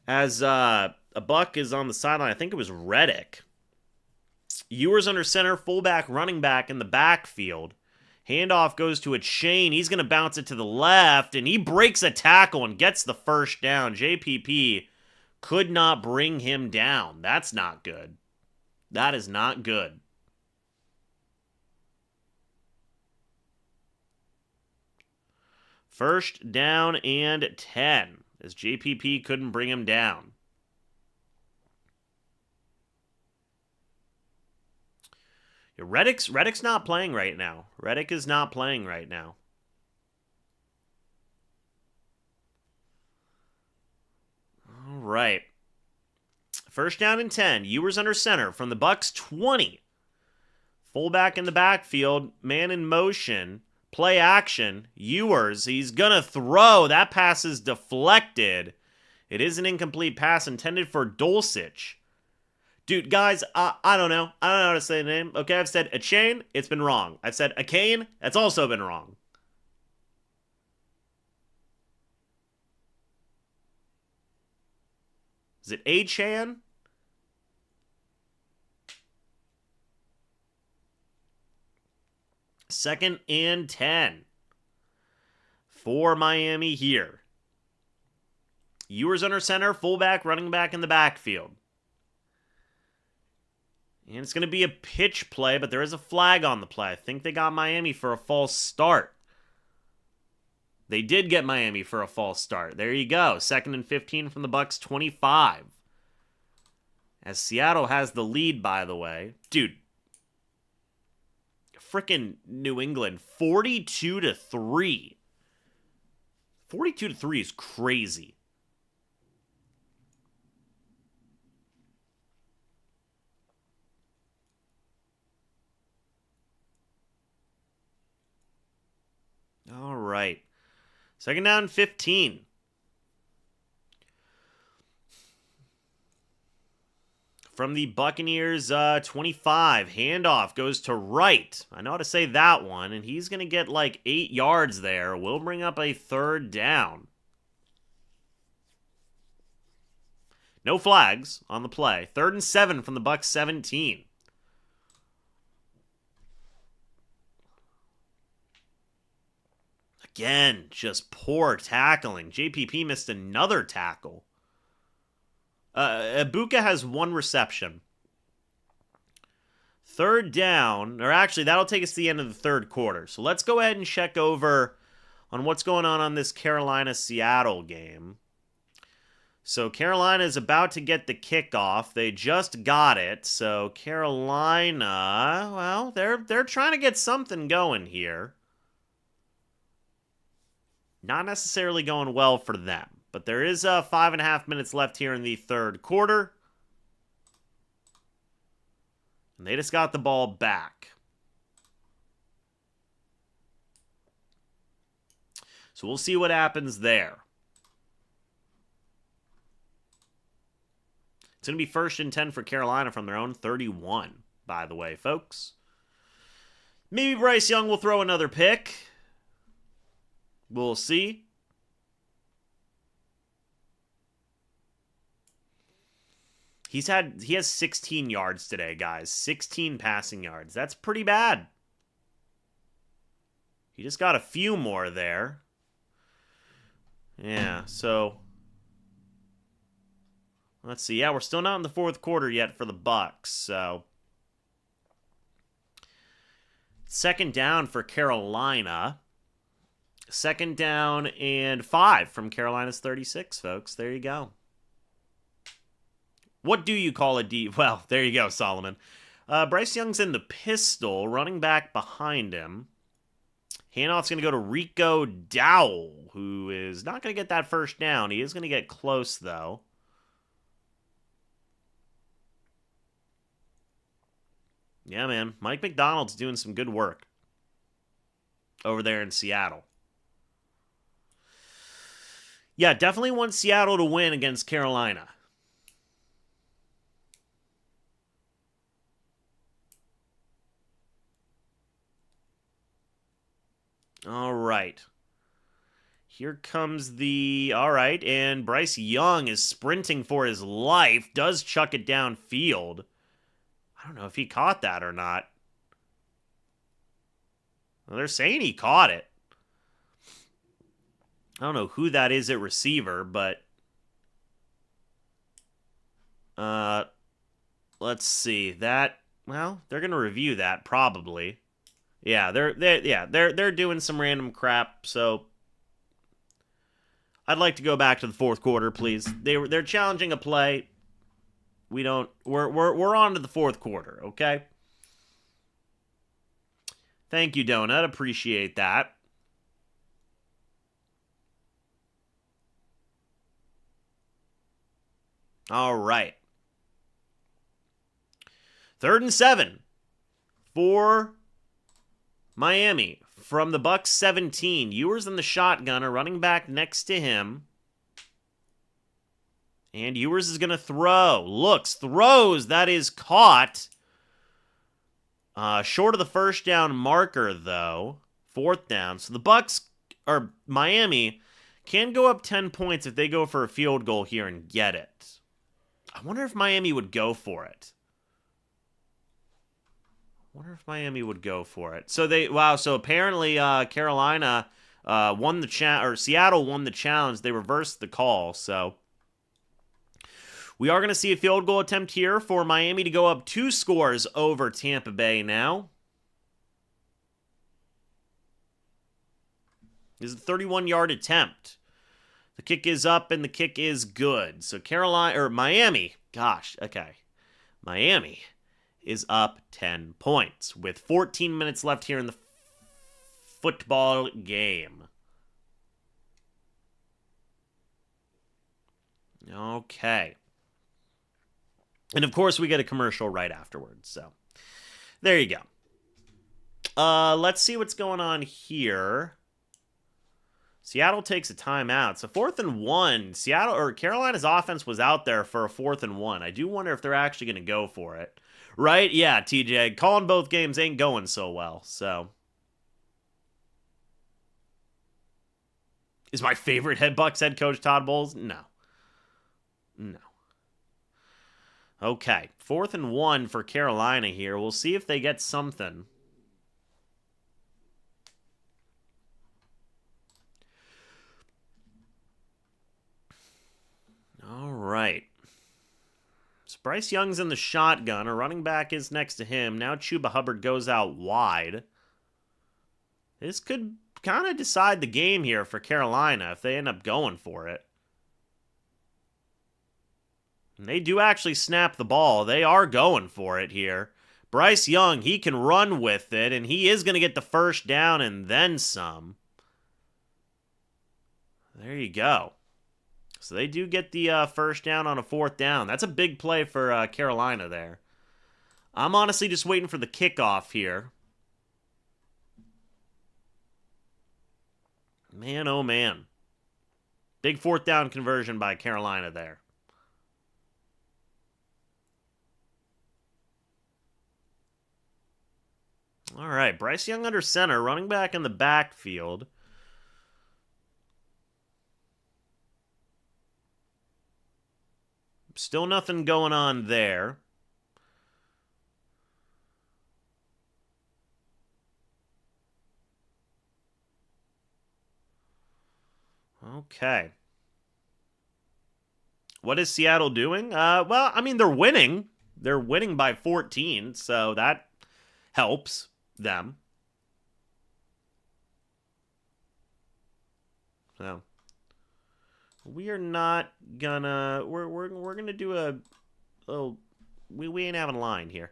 As a Buck is on the sideline, I think it was Reddick. Ewers under center, fullback, running back in the backfield. Handoff goes to a chain. He's going to bounce it to the left, and he breaks a tackle and gets the 1st down. JPP Could not bring him down. That's not good. That is not good. First down and 10, as JPP couldn't bring him down. Yeah, Reddick's not playing right now. Reddick is not playing right now. All right. First down and 10. Ewers under center from the Bucs 20. Fullback in the backfield. Man in motion. Play action. Ewers. He's going to throw. That pass is deflected. It is an incomplete pass intended for Dulcich. Dude, guys, I don't know. I don't know how to say the name. Okay, I've said a chain. It's been wrong. I've said a cane. That's also been wrong. Is it A-Chan? Second and 10 for Miami here. Ewers under center, fullback, running back in the backfield. And it's going to be a pitch play, but there is a flag on the play. I think they got Miami for a false start. They did get Miami for a false start. There you go. Second and 15 from the Bucs 25. As Seattle has the lead, by the way. Dude. Frickin' New England. 42-3. 42-3 is crazy. All right. Second down, 15. From the Buccaneers, 25. Handoff goes to Wright. I know how to say that one, and he's going to get like 8 yards there. We'll bring up a third down. No flags on the play. 3rd and 7 from the Bucs 17. Again, just poor tackling. JPP missed another tackle. Ibuka has 1 reception. Third down, or actually, that'll take us to the end of the third quarter. So let's go ahead and check over on what's going on this Carolina-Seattle game. So Carolina is about to get the kickoff. They just got it. So Carolina, well, they're trying to get something going here. Not necessarily going well for them. But there is 5.5 minutes left here in the third quarter. And they just got the ball back. So we'll see what happens there. It's going to be 1st and 10 for Carolina from their own 31, by the way, folks. Maybe Bryce Young will throw another pick. We'll see. He has 16 yards today, guys. 16 passing yards. That's pretty bad. He just got a few more there. Yeah, so let's see. Yeah, we're still not in the fourth quarter yet for the Bucs, so second down for Carolina. Second down and 5 from Carolina's 36, folks. There you go. What do you call a D? Well, there you go, Solomon. Bryce Young's in the pistol, running back behind him. Handoff's going to go to Rico Dowell, who is not going to get that first down. He is going to get close, though. Yeah, man. Mike McDonald's doing some good work over there in Seattle. Yeah, definitely want Seattle to win against Carolina. All right. Here comes the... All right, and Bryce Young is sprinting for his life. Does chuck it downfield. I don't know if he caught that or not. Well, they're saying he caught it. I don't know who that is at receiver, but Let's see. That, well, they're going to review that probably. Yeah, they're doing some random crap, so I'd like to go back to the fourth quarter, please. They're challenging a play. We're on to the fourth quarter, okay? Thank you, Donut. Appreciate that. All right. 3rd and 7 for Miami from the Bucs 17. Ewers in the shotgun, a running back next to him. And Ewers is going to throw. Looks, throws. That is caught. Short of the first down marker, though. 4th down. So the Bucs, or Miami, can go up 10 points if they go for a field goal here and get it. I wonder if Miami would go for it. So apparently Carolina won the or Seattle won the challenge. They reversed the call, so we are going to see a field goal attempt here for Miami to go up 2 scores over Tampa Bay now. This is a 31-yard attempt. The kick is up and the kick is good. So Miami is up 10 points with 14 minutes left here in the football game. Okay. And of course, we get a commercial right afterwards. So there you go. Let's see what's going on here. Seattle takes a timeout. So 4th and 1. Carolina's offense was out there for a 4th and 1. I do wonder if they're actually going to go for it. Right? Yeah, TJ. Calling both games ain't going so well. So is my favorite Bucs head coach Todd Bowles? No. Okay. 4th and 1 for Carolina here. We'll see if they get something. All right. So Bryce Young's in the shotgun. A running back is next to him. Now Chuba Hubbard goes out wide. This could kind of decide the game here for Carolina if they end up going for it. And they do actually snap the ball. They are going for it here. Bryce Young, he can run with it, and he is going to get the first down and then some. There you go. So they do get the first down on a 4th down. That's a big play for Carolina there. I'm honestly just waiting for the kickoff here. Man, oh man. Big 4th down conversion by Carolina there. All right, Bryce Young under center, running back in the backfield. Still nothing going on there. Okay. What is Seattle doing? Well, I mean, they're winning. They're winning by 14, so that helps them. So we are not gonna. We're gonna do a. Oh, we ain't having a line here.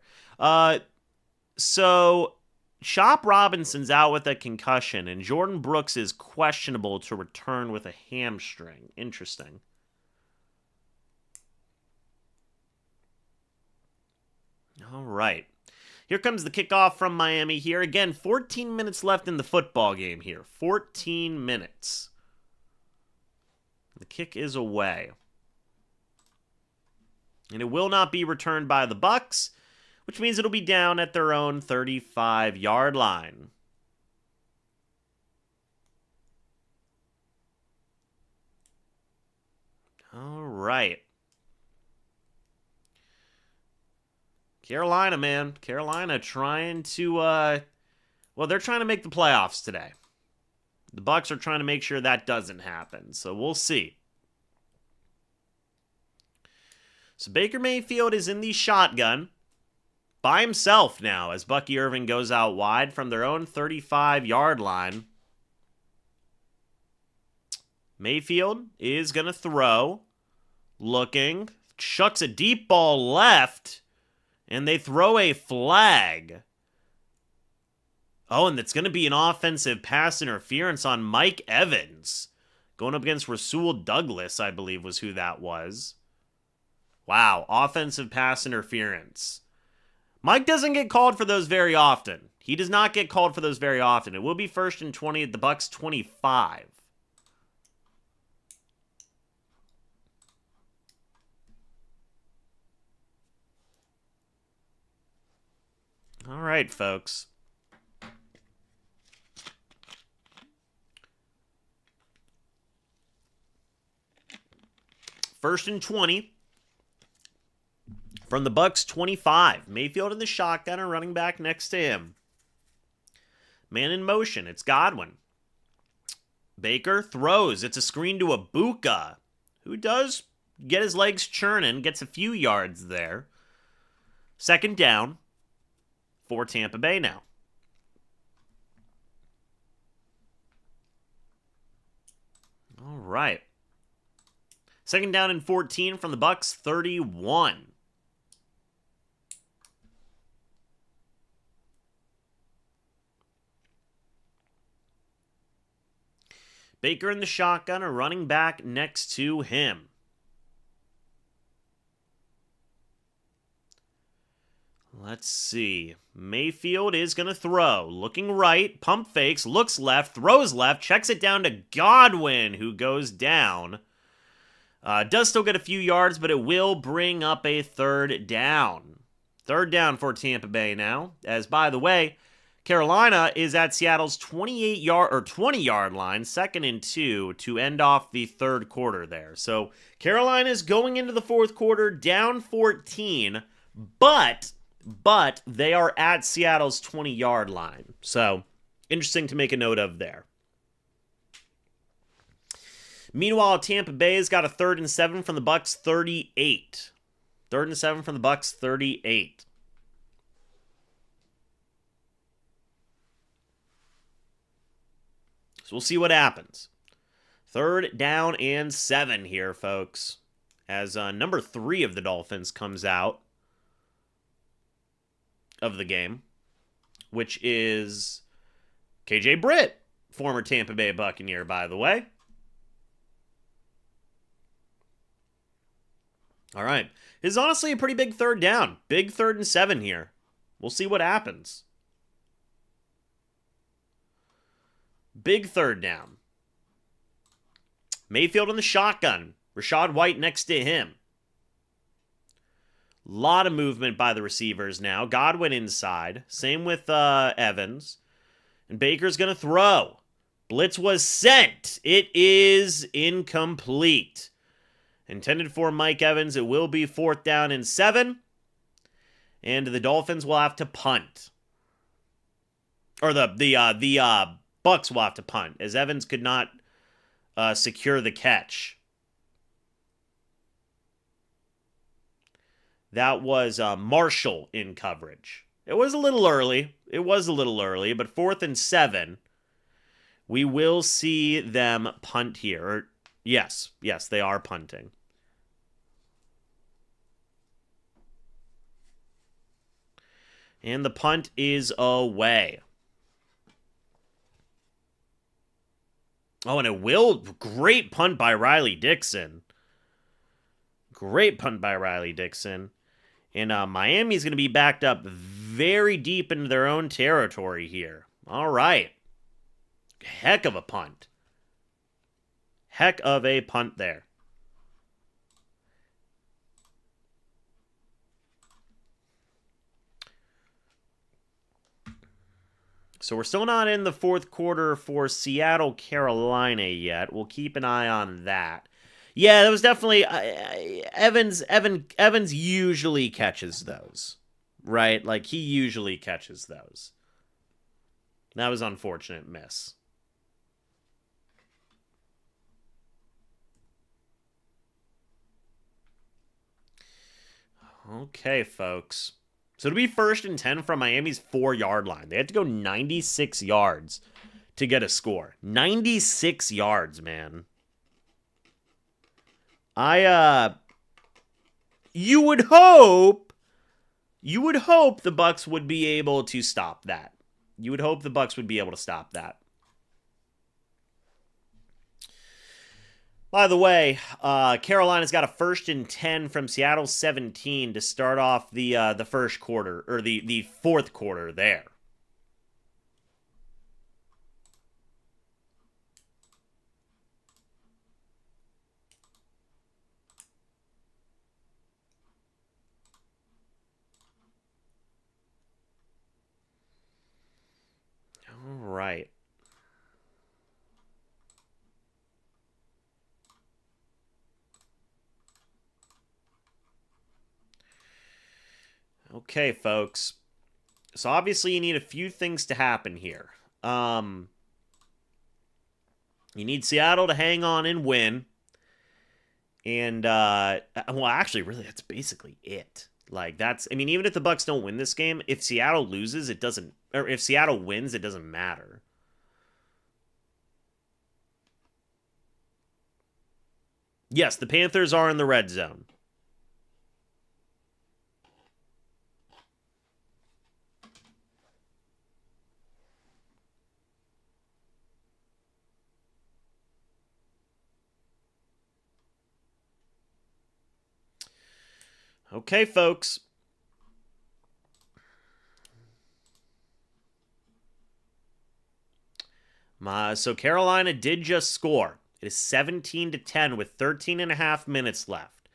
So Chop Robinson's out with a concussion, and Jordan Brooks is questionable to return with a hamstring. Interesting. All right. Here comes the kickoff from Miami here. Again, 14 minutes left in the football game here. 14 minutes. The kick is away. And it will not be returned by the Bucs, which means it'll be down at their own 35-yard line. All right. Carolina, man. Carolina trying to, well, they're trying to make the playoffs today. The Bucs are trying to make sure that doesn't happen, so we'll see. So Baker Mayfield is in the shotgun by himself now as Bucky Irving goes out wide from their own 35-yard line. Mayfield is going to throw. Looking. Chucks a deep ball left. And they throw a flag. Oh, and it's going to be an offensive pass interference on Mike Evans. Going up against Rasul Douglas, I believe was who that was. Wow, offensive pass interference. Mike doesn't get called for those very often. He does not get called for those very often. It will be 1st and 20 at the Bucs 25. All right, folks. First and 20 from the Bucs 25. Mayfield in the shotgun and running back next to him. Man in motion. It's Godwin. Baker throws. It's a screen to Ibuka, who does get his legs churning, gets a few yards there. 2nd down for Tampa Bay now. All right. 2nd down and 14 from the Bucs 31. Baker in the shotgun, a running back next to him. Let's see. Mayfield is going to throw. Looking right, pump fakes, looks left, throws left, checks it down to Godwin, who goes down. Does still get a few yards, but it will bring up a 3rd down. 3rd down for Tampa Bay now. As, by the way, Carolina is at Seattle's 20-yard line, 2nd and 2 to end off the 3rd quarter there. So Carolina is going into the 4th quarter down 14, but they are at Seattle's 20-yard line. So interesting to make a note of there. Meanwhile, Tampa Bay has got a 3rd and 7 from the Bucs 38. 3rd and 7 from the Bucs 38. So we'll see what happens. 3rd down and 7 here, folks. As number 3 of the Dolphins comes out of the game, which is KJ Britt, former Tampa Bay Buccaneer, by the way. All right. This is honestly a pretty big 3rd down. Big 3rd and 7 here. We'll see what happens. Big 3rd down. Mayfield in the shotgun. Rachaad White next to him. Lot of movement by the receivers now. Godwin inside. Same with Evans. And Baker's going to throw. Blitz was sent. It is incomplete. Intended for Mike Evans. It will be 4th down and 7. And the Dolphins will have to punt. Or the Bucs will have to punt, as Evans could not secure the catch. That was Marshall in coverage. It was a little early. But 4th and 7. We will see them punt here. Yes, they are punting. And the punt is away. Oh, and great punt by Riley Dixon. And Miami's going to be backed up very deep into their own territory here. All right. Heck of a punt. There. So we're still not in the 4th quarter for Seattle, Carolina yet. We'll keep an eye on that. Yeah, that was definitely Evans usually catches those, right? Like, he usually catches those. That was an unfortunate miss. Okay, folks. So to be 1st and 10 from Miami's 4-yard line, they had to go 96 yards to get a score. 96 yards, man. You would hope the Bucs would be able to stop that. You would hope the Bucs would be able to stop that. By the way, Carolina's got a 1st and 10 from Seattle's 17 to start off the first quarter, or the fourth quarter there. All right. Okay, folks. So obviously you need a few things to happen here. You need Seattle to hang on and win. And well, actually, really, that's basically it. Like I mean, even if the Bucs don't win this game, if Seattle loses, it doesn't, or if Seattle wins, it doesn't matter. Yes, the Panthers are in the red zone. Okay, folks. So Carolina did just score. It is 17-10 with 13 and a half minutes left.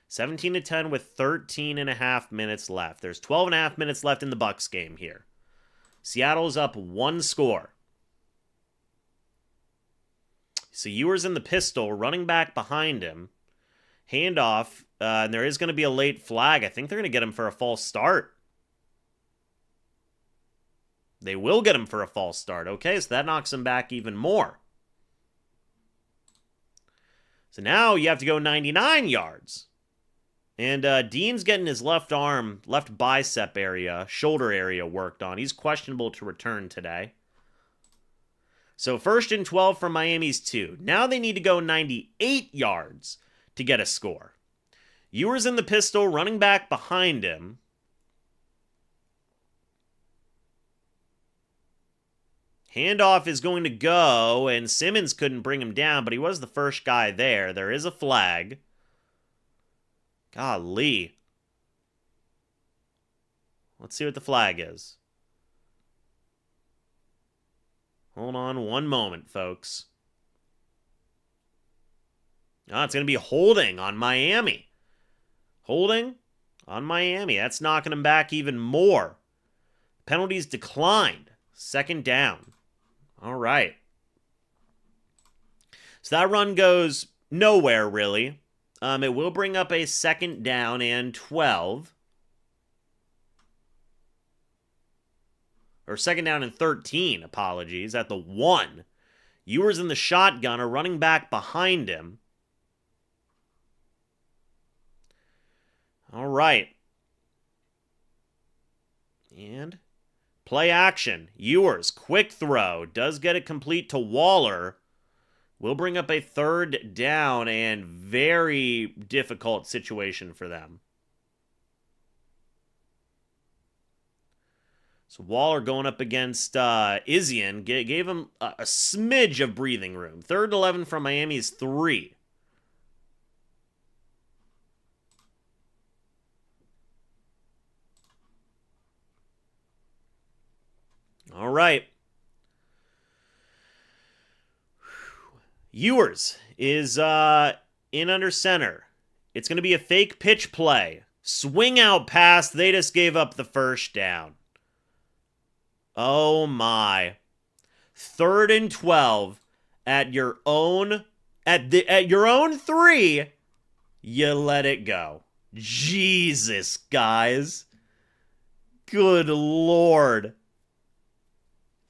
17-10 with 13 and a half minutes left. There's 12 and a half minutes left in the Bucs game here. Seattle's up 1 score. So Ewers in the pistol, running back behind him. Handoff, and there is going to be a late flag. I think they're going to get him for a false start. They will get him for a false start. Okay, so that knocks him back even more. So now you have to go 99 yards. And Dean's getting his left arm, left bicep area, shoulder area worked on. He's questionable to return today. So 1st and 12 from Miami's 2. Now they need to go 98 yards to get a score. Ewers in the pistol, running back behind him. Handoff is going to go, and Simmons couldn't bring him down, but he was the first guy there. There is a flag. Golly. Let's see what the flag is. Hold on one moment, folks. Oh, it's going to be holding on Miami. Holding on Miami. That's knocking him back even more. Penalties declined. 2nd down. All right. So that run goes nowhere, really. It will bring up a 2nd down and 12. Or 2nd down and 13, apologies, at the 1. Ewers in the shotgun, a running back behind him. All right. And play action. Ewers, quick throw. Does get it complete to Waller. Will bring up a 3rd down and very difficult situation for them. So Waller going up against Isian. Gave him a smidge of breathing room. 3rd and 11 from Miami's 3. All right. Ewers is in under center. It's going to be a fake pitch play. Swing out pass. They just gave up the 1st down. Oh my. 3rd and 12 at your own at your own 3. You let it go. Jesus, guys. Good Lord.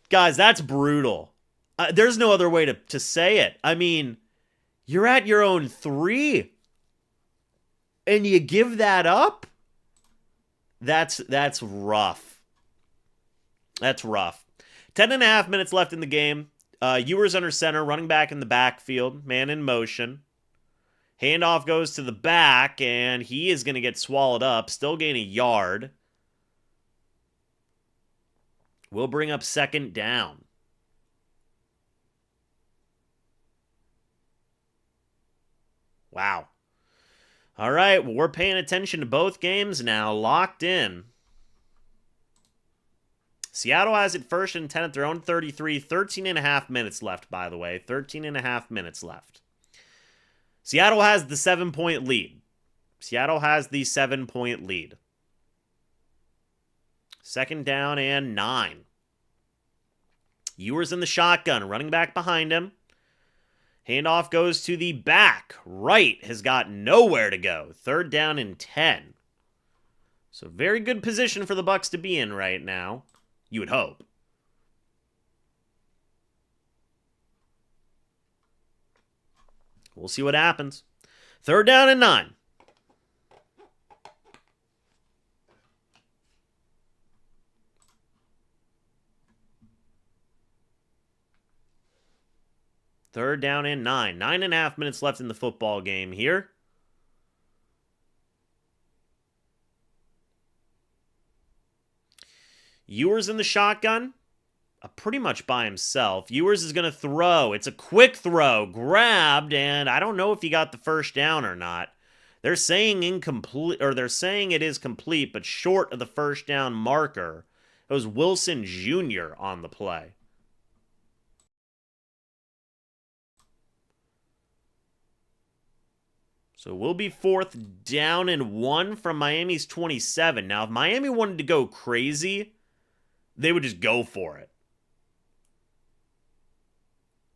Guys, that's brutal. There's no other way to say it. I mean, you're at your own 3. And you give that up? That's rough. That's rough. 10.5 minutes left in the game. Ewers under center, running back in the backfield, man in motion. Handoff goes to the back, and he is going to get swallowed up. Still gain a yard. We'll bring up second down. Wow. All right, well, we're paying attention to both games now. Locked in. Seattle has it first and 10 at their own 33. 13.5 minutes left, by the way. 13.5 minutes left. Seattle has the 7-point lead. Seattle has the 7-point lead. Second down and 9. Ewers in the shotgun, running back behind him. Handoff goes to the back. Right has got nowhere to go. Third down and 10. So very good position for the Bucs to be in right now. You would hope. We'll see what happens. Third down and 9. Third down and 9. 9.5 minutes left in the football game here. Ewers in the shotgun. Pretty much by himself. Ewers is going to throw. It's a quick throw. Grabbed, and I don't know if he got the first down or not. They're saying incomplete, or they're saying it is complete, but short of the first down marker. It was Wilson Jr. on the play. So we'll be fourth down and 1 from Miami's 27. Now, if Miami wanted to go crazy, they would just go for it.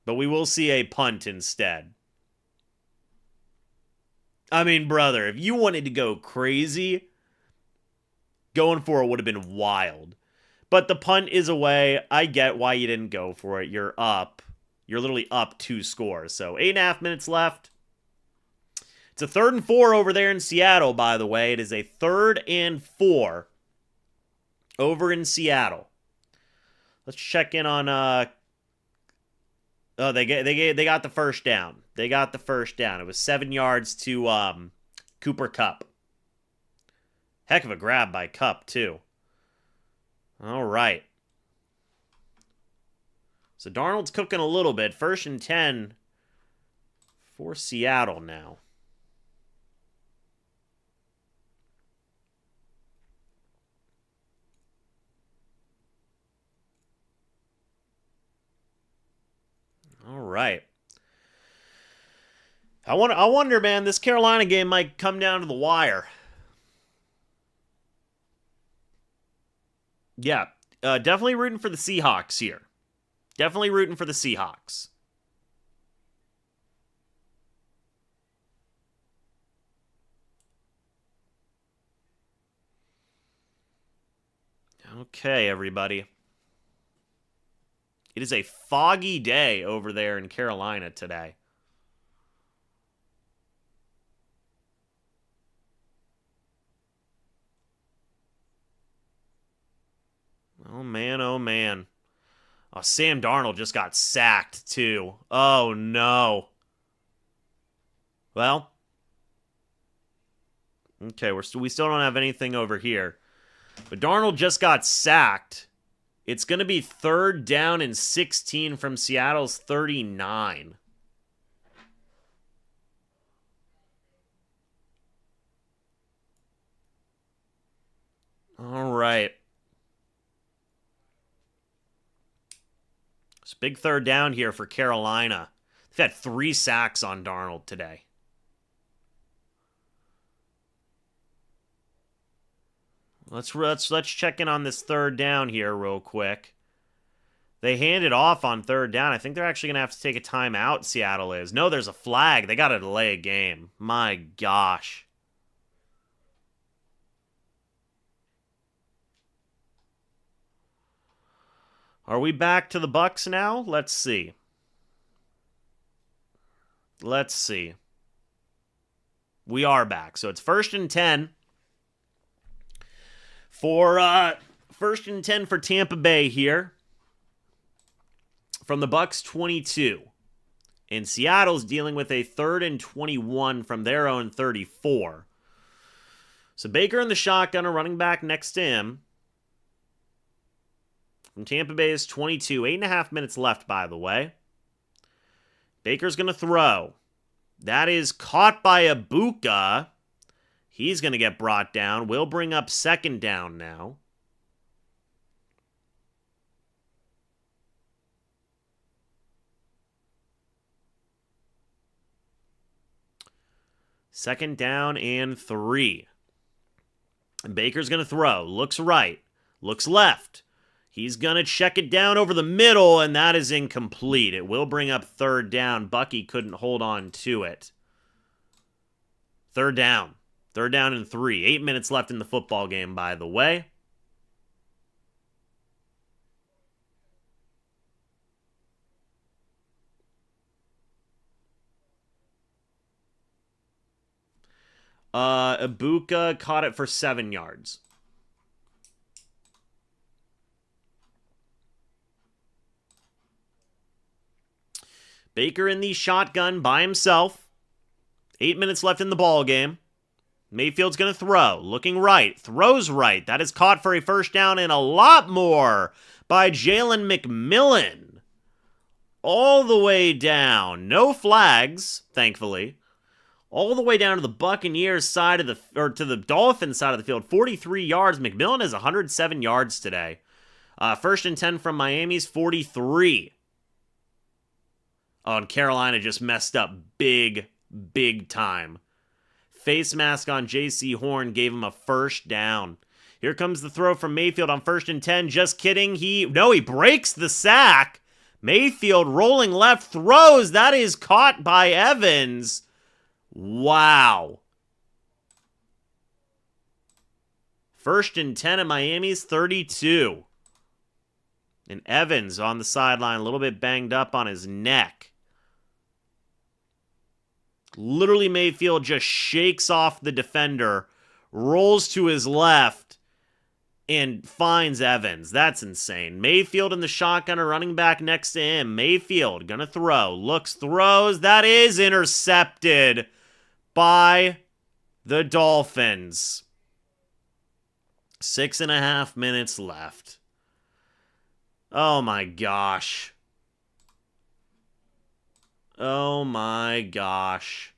But we will see a punt instead. I mean, brother, if you wanted to go crazy, going for it would have been wild. But the punt is away. I get why you didn't go for it. You're up. You're literally up 2 scores. So 8.5 minutes left. It's a 3rd and 4 over there in Seattle, by the way. It is a 3rd and 4 over in Seattle. Let's check in on oh, they got the first down. They got the first down. It was 7 yards to Cooper Kupp. Heck of a grab by Kupp, too. All right. So Darnold's cooking a little bit. 1st and 10 for Seattle now. All right. I wonder, man, this Carolina game might come down to the wire. Yeah, definitely rooting for the Seahawks here. Definitely rooting for the Seahawks. Okay, everybody. It is a foggy day over there in Carolina today. Oh, man, oh, man. Oh, Sam Darnold just got sacked, too. Oh, no. Well. Okay, we still don't have anything over here. But Darnold just got sacked. It's going to be 3rd down and 16 from Seattle's 39. All right. It's a big 3rd down here for Carolina. They've had 3 sacks on Darnold today. Let's check in on this 3rd down here real quick. They hand it off on 3rd down. I think they're actually going to have to take a timeout, Seattle is. No, there's a flag. They got to delay a game. My gosh. Are we back to the Bucs now? Let's see. Let's see. We are back. So it's 1st and 10. For first and 10 for Tampa Bay here. From the Bucs 22. And Seattle's dealing with a 3rd and 21 from their own 34. So Baker in the shotgun, a running back next to him. From Tampa Bay is 22. 8.5 minutes left, by the way. Baker's going to throw. That is caught by Ibuka. He's going to get brought down. We'll bring up 2nd down now. Second down and 3. And Baker's going to throw. Looks right. Looks left. He's going to check it down over the middle, and that is incomplete. It will bring up 3rd down. Bucky couldn't hold on to it. 3rd down. 3rd down and 3. 8 minutes left in the football game, by the way. Ibuka caught it for 7 yards. Baker in the shotgun by himself. 8 minutes left in the ball game. Mayfield's going to throw. Looking right. Throws right. That is caught for a 1st down and a lot more by Jalen McMillan. All the way down. No flags, thankfully. All the way down to the Buccaneers side of to the Dolphins side of the field. 43 yards. McMillan has 107 yards today. 1st and 10 from Miami's 43. Oh, and Carolina just messed up big time. Face mask on J.C. Horn gave him a 1st down. Here comes the throw from Mayfield on 1st and 10. Just kidding. He breaks the sack. Mayfield rolling left, throws. That is caught by Evans. Wow. 1st and 10 at Miami's 32. And Evans on the sideline, a little bit banged up on his neck. Literally, Mayfield just shakes off the defender, rolls to his left, and finds Evans. That's insane. Mayfield in the shotgun, a running back next to him. Mayfield gonna throw. Looks, throws. That is intercepted by the Dolphins. 6.5 minutes left. Oh my gosh. Oh my gosh.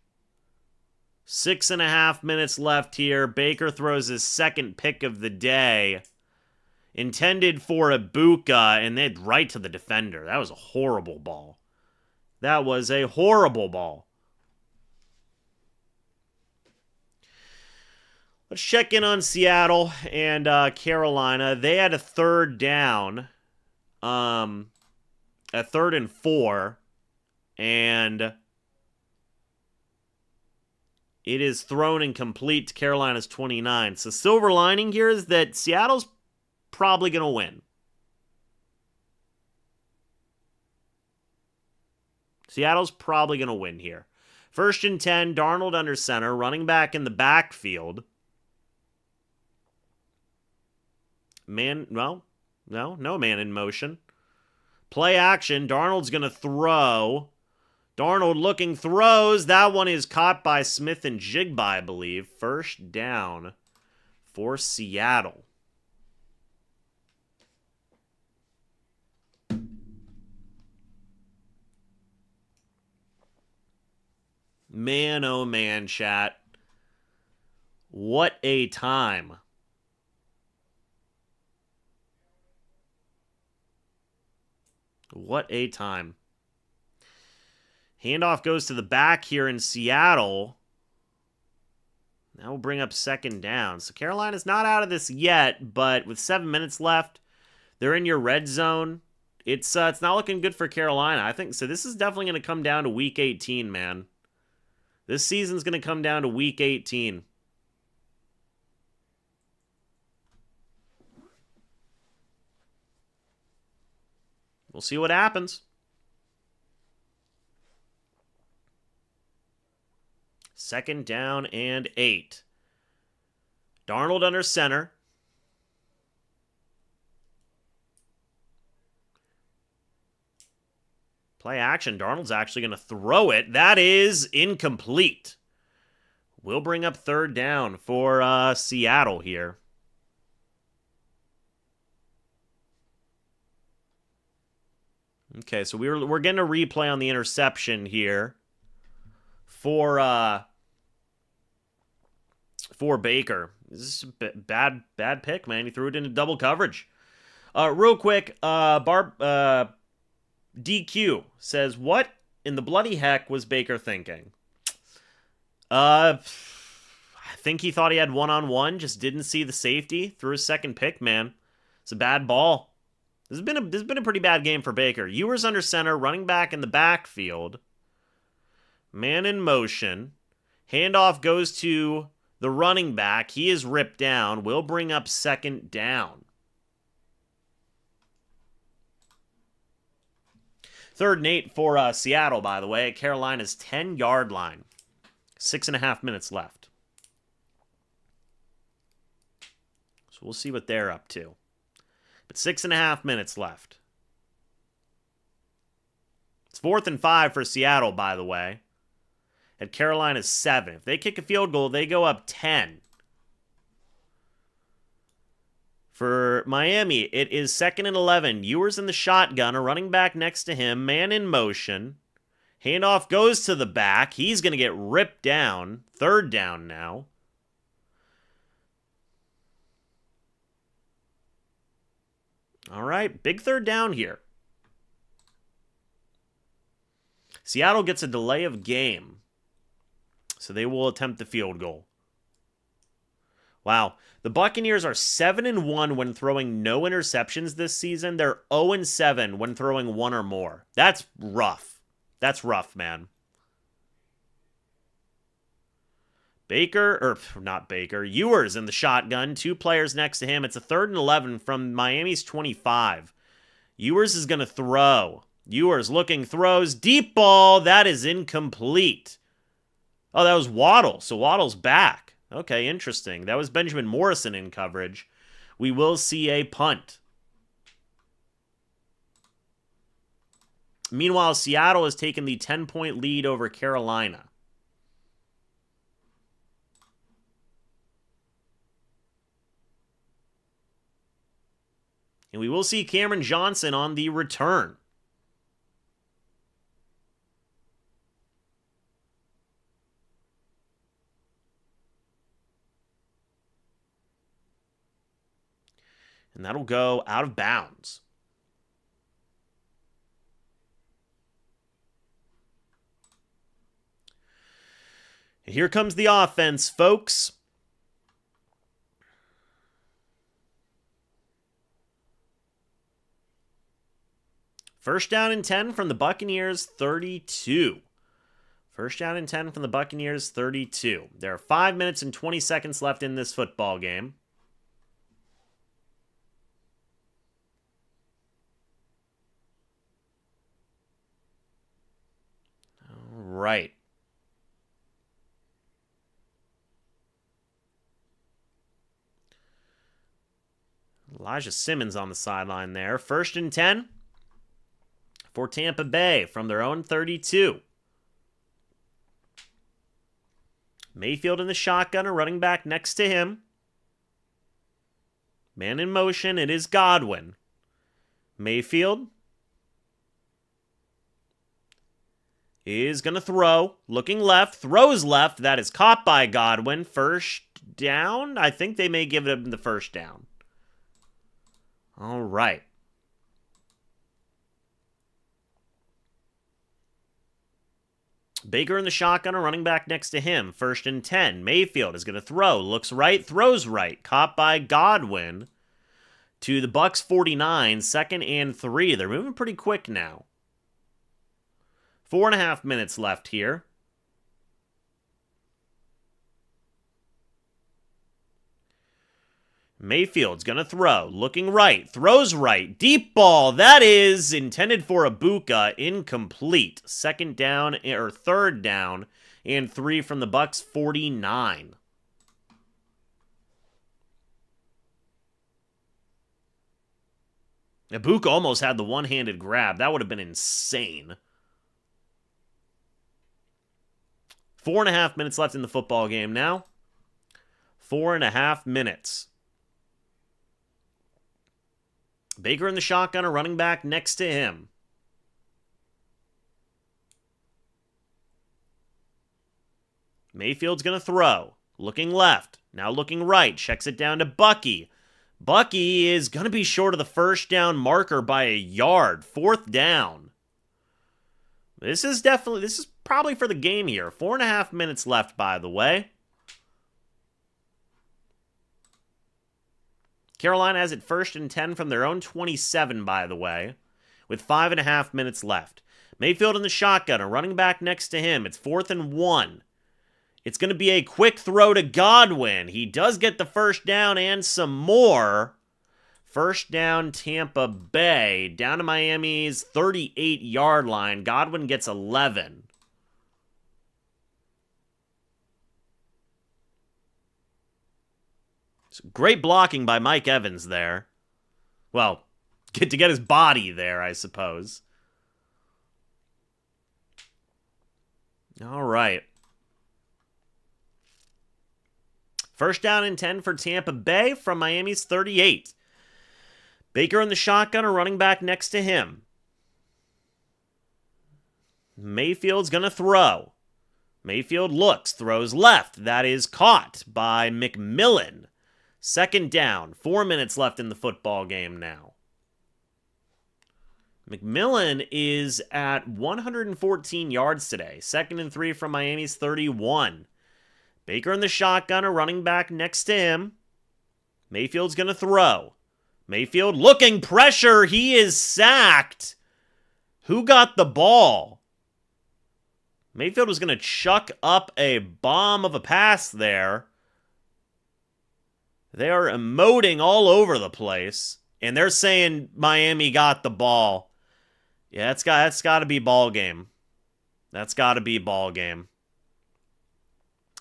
6.5 minutes left here. Baker throws his 2nd pick of the day. Intended for Ibuka, and then right to the defender. That was a horrible ball. That was a horrible ball. Let's check in on Seattle and Carolina. They had a 3rd down. A 3rd and 4. And it is thrown incomplete to Carolina's 29. So silver lining here is that Seattle's probably going to win. Seattle's probably going to win here. 1st and 10, Darnold under center, running back in the backfield. No man in motion. Play action, Darnold's going to throw. Darnold looking, throws. That one is caught by Smith and Jigba, I believe. 1st down for Seattle. Man, oh man, chat. What a time. What a time. Handoff goes to the back here in Seattle. That will bring up 2nd down. So Carolina's not out of this yet, but with 7 minutes left, they're in your red zone. It's not looking good for Carolina. I think so. This is definitely going to come down to Week 18, man. This season's going to come down to Week 18. We'll see what happens. 2nd down and 8. Darnold under center. Play action. Darnold's actually going to throw it. That is incomplete. We'll bring up third down for Seattle here. Okay, so we're getting a replay on the interception here for Baker. This is a bad pick, man. He threw it into double coverage. Real quick, DQ says, what in the bloody heck was Baker thinking? I think he thought he had one-on-one, just didn't see the safety, threw his second pick, man. It's a bad ball. This has been a pretty bad game for Baker. Ewers under center, running back in the backfield. Man in motion. Handoff goes to the running back. He is ripped down. Will bring up second down. Third and 8 for Seattle, by the way, at Carolina's 10-yard line. 6.5 minutes left. So we'll see what they're up to. But 6.5 minutes left. It's 4th and 5 for Seattle, by the way. At Carolina's 7. If they kick a field goal, they go up 10. For Miami, it is 2nd and 11. Ewers in the shotgun, a running back next to him, man in motion. Handoff goes to the back. He's going to get ripped down. Third down now. All right, big third down here. Seattle gets a delay of game, so they will attempt the field goal. Wow. The Buccaneers are 7-1 when throwing no interceptions this season. They're 0-7 when throwing one or more. That's rough. That's rough, man. Ewers in the shotgun. 2 players next to him. It's a 3rd and 11 from Miami's 25. Ewers is going to throw. Ewers looking, throws. Deep ball. That is incomplete. Oh, that was Waddle. So Waddle's back. Okay, interesting. That was Benjamin Morrison in coverage. We will see a punt. Meanwhile, Seattle has taken the 10-point lead over Carolina. And we will see Cameron Johnson on the return. And that'll go out of bounds. And here comes the offense, folks. First down and 10 from the Buccaneers, 32. First down and 10 from the Buccaneers, 32. There are 5 minutes and 20 seconds left in this football game. All right. Elijah Simmons on the sideline there. First and 10 for Tampa Bay from their own 32. Mayfield in the shotgun, a running back next to him. Man in motion, it is Godwin. Mayfield is going to throw. Looking left, throws left. That is caught by Godwin. First down. I think they may give him the first down. All right. Baker in the shotgun, a running back next to him. First and 10. Mayfield is going to throw. Looks right, throws right. Caught by Godwin to the Bucs 49. 2nd and 3. They're moving pretty quick now. 4.5 minutes left here. Mayfield's going to throw. Looking right. Throws right. Deep ball. That is intended for Ibuka. Incomplete. 2nd down, or 3rd down, and 3 from the Bucs 49. Ibuka almost had the one-handed grab. That would have been insane. 4.5 minutes left in the football game now. 4.5 minutes. Baker in the shotgun, a running back next to him. Mayfield's going to throw. Looking left. Now looking right. Checks it down to Bucky. Bucky is going to be short of the first down marker by a yard. 4th down. This is probably for the game here. 4.5 minutes left, by the way. Carolina has it 1st and 10 from their own 27, by the way, with 5.5 minutes left. Mayfield in the shotgun, a running back next to him. It's 4th and 1. It's going to be a quick throw to Godwin. He does get the first down and some more. First down, Tampa Bay, down to Miami's 38-yard line. Godwin gets 11. Great blocking by Mike Evans there. Well, to get his body there, I suppose. All right. First down and 10 for Tampa Bay from Miami's 38. Baker in the shotgun, a running back next to him. Mayfield's going to throw. Mayfield looks, throws left. That is caught by McMillan. 2nd down. 4 minutes left in the football game now. McMillan is at 114 yards today. 2nd and 3 from Miami's 31. Baker in the shotgun, a running back next to him. Mayfield's going to throw. Mayfield looking, pressure. He is sacked. Who got the ball? Mayfield was going to chuck up a bomb of a pass there. They are emoting all over the place. And they're saying Miami got the ball. Yeah, that's got to be ball game. That's got to be ball game.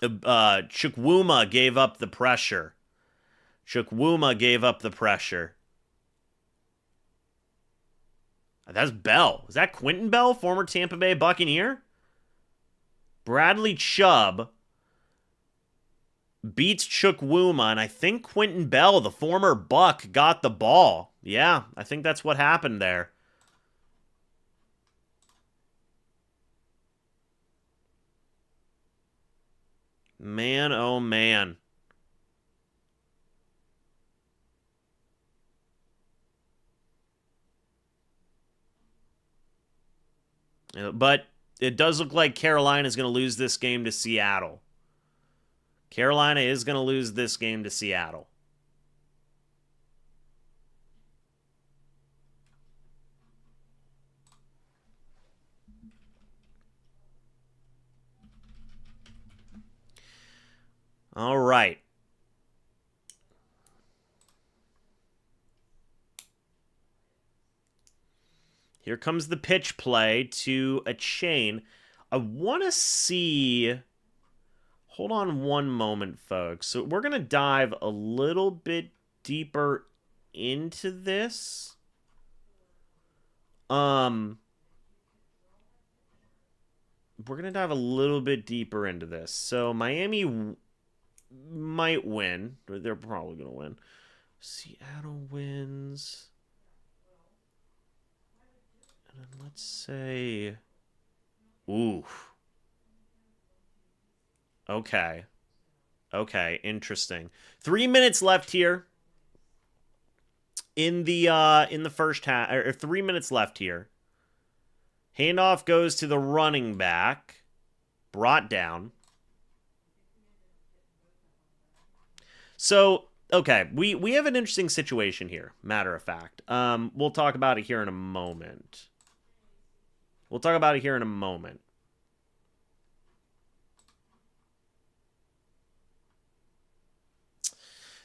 Chukwuma gave up the pressure. That's Bell. Is that Quentin Bell, former Tampa Bay Buccaneer? Bradley Chubb beats Chukwuma, and I think Quentin Bell, the former Buck, got the ball. Yeah, I think that's what happened there. Man, oh man. But it does look like Carolina is going to lose this game to Seattle. Carolina is going to lose this game to Seattle. All right. Here comes the pitch play to a chain. I want to see... Hold on one moment, folks. So we're going to dive a little bit deeper into this. We're going to dive a little bit deeper into this. So Miami might win. They're probably going to win. Seattle wins. And then let's say... Ooh. Okay. Okay, interesting. 3 minutes left here in the first half, or 3 minutes left here. Handoff goes to the running back. Brought down. So, okay, we have an interesting situation here, matter of fact. We'll talk about it here in a moment.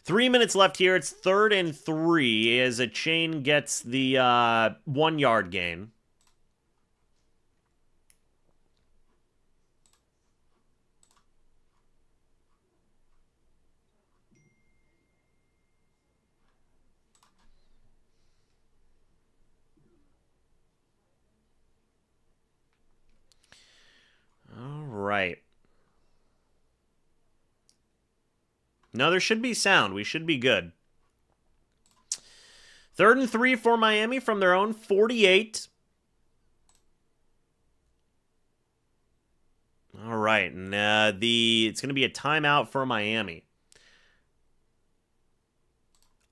3 minutes left here. It's 3rd and 3 as a chain gets the 1 yard gain. All right. No, there should be sound. We should be good. 3rd and 3 for Miami from their own 48. All right, and it's going to be a timeout for Miami.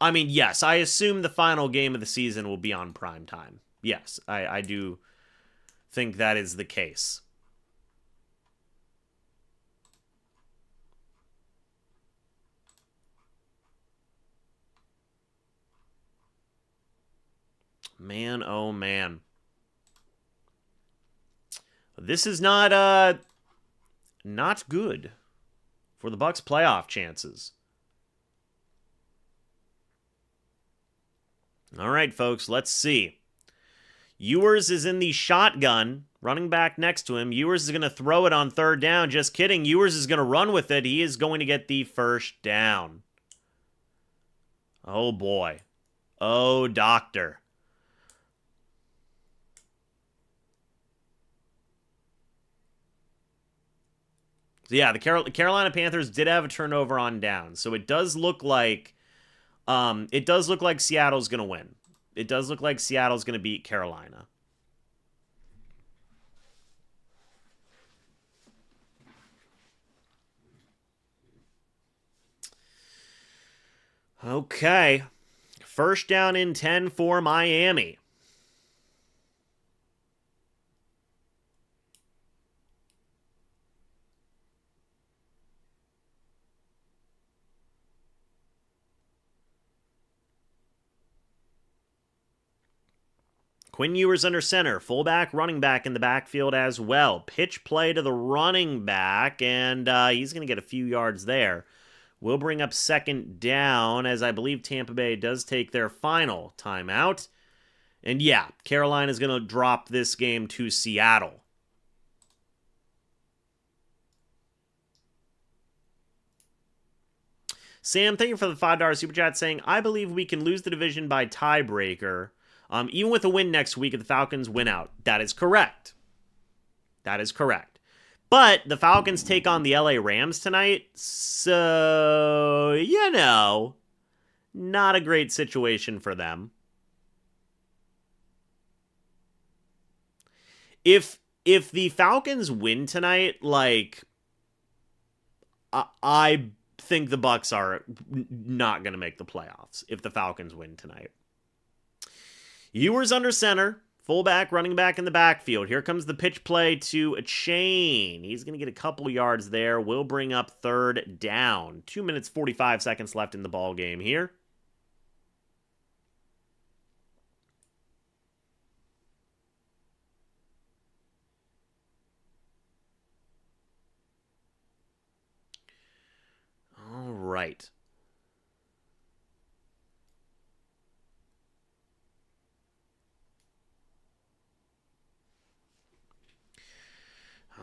I mean, yes, I assume the final game of the season will be on prime time. Yes, I do think that is the case. Man, oh man. This is not good for the Bucs' playoff chances. All right, folks, let's see. Ewers is in the shotgun, running back next to him. Ewers is going to throw it on 3rd down. Just kidding. Ewers is going to run with it. He is going to get the 1st down. Oh, boy. Oh, doctor. So yeah, the Carolina Panthers did have a turnover on down, so it does look like Seattle's going to win. It does look like Seattle's going to beat Carolina. Okay. 1st down and 10 for Miami. Quinn Ewers under center, fullback, running back in the backfield as well. Pitch play to the running back, and he's going to get a few yards there. We'll bring up 2nd down, as I believe Tampa Bay does take their final timeout. And yeah, Carolina's going to drop this game to Seattle. Sam, thank you for the $5 super chat saying, I believe we can lose the division by tiebreaker. Even with a win next week if the Falcons win out. That is correct. That is correct. But the Falcons take on the LA Rams tonight. So, not a great situation for them. If the Falcons win tonight, I think the Bucs are not going to make the playoffs if the Falcons win tonight. Ewers under center, fullback, running back in the backfield. Here comes the pitch play to a chain. He's going to get a couple yards there. We'll bring up 3rd down. 2 minutes, 45 seconds left in the ball game here. All right.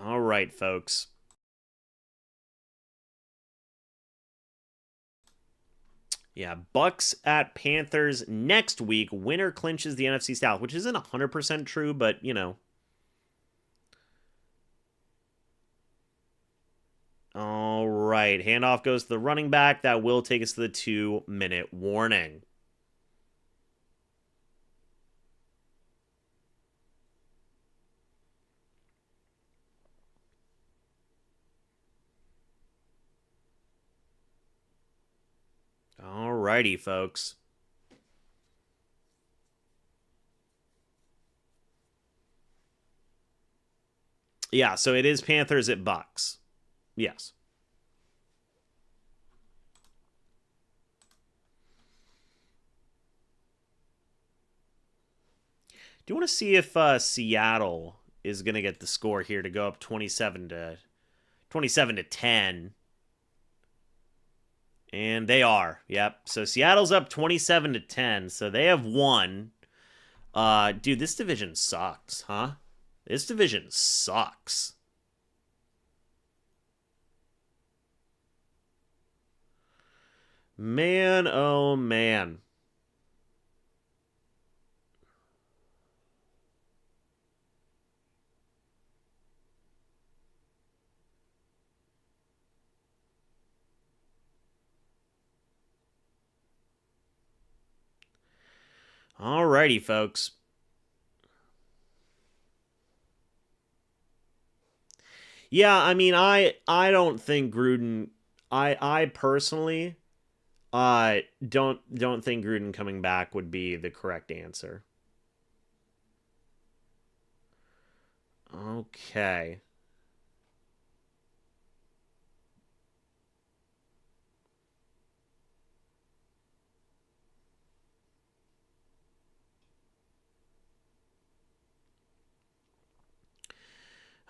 All right, folks. Yeah, Bucs at Panthers next week. Winner clinches the NFC South, which isn't 100% true, but, All right, handoff goes to the running back. That will take us to the 2-minute warning. Alrighty, folks. Yeah, so it is Panthers at Bucs. Yes. Do you want to see if Seattle is going to get the score here to go up 27 to 10? And they are. Yep. So Seattle's up 27 to 10. So they have won. Dude, this division sucks, huh? This division sucks. Man, oh man. Alrighty, folks. Yeah, I mean, I don't think Gruden. I personally don't think Gruden coming back would be the correct answer. Okay.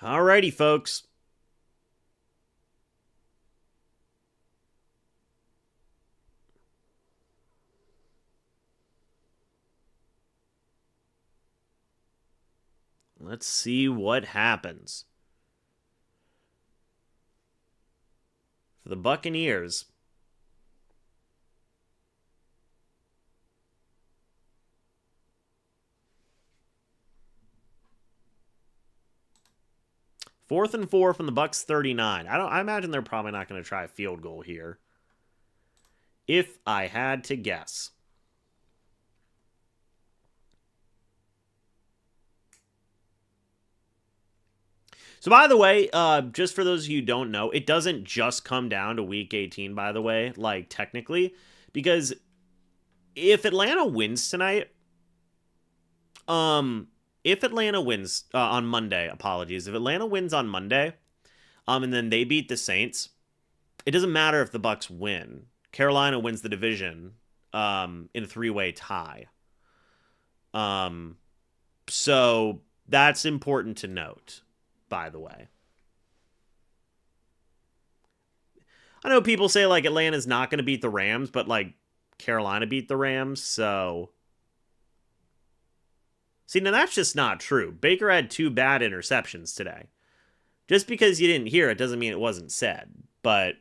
Alrighty, folks. Let's see what happens. For the Buccaneers, fourth and 4 from the Bucs 39. I imagine they're probably not going to try a field goal here. If I had to guess. So, by the way, just for those of you who don't know, it doesn't just come down to Week 18, by the way, like, technically, because if Atlanta wins tonight, if Atlanta wins on Monday, apologies, if Atlanta wins on Monday, and then they beat the Saints, it doesn't matter if the Bucs win. Carolina wins the division, in a 3-way tie. So that's important to note, by the way. I know people say, like, Atlanta's not going to beat the Rams, but, like, Carolina beat the Rams, so... See, now that's just not true. Baker had 2 bad interceptions today. Just because you didn't hear it doesn't mean it wasn't said, but...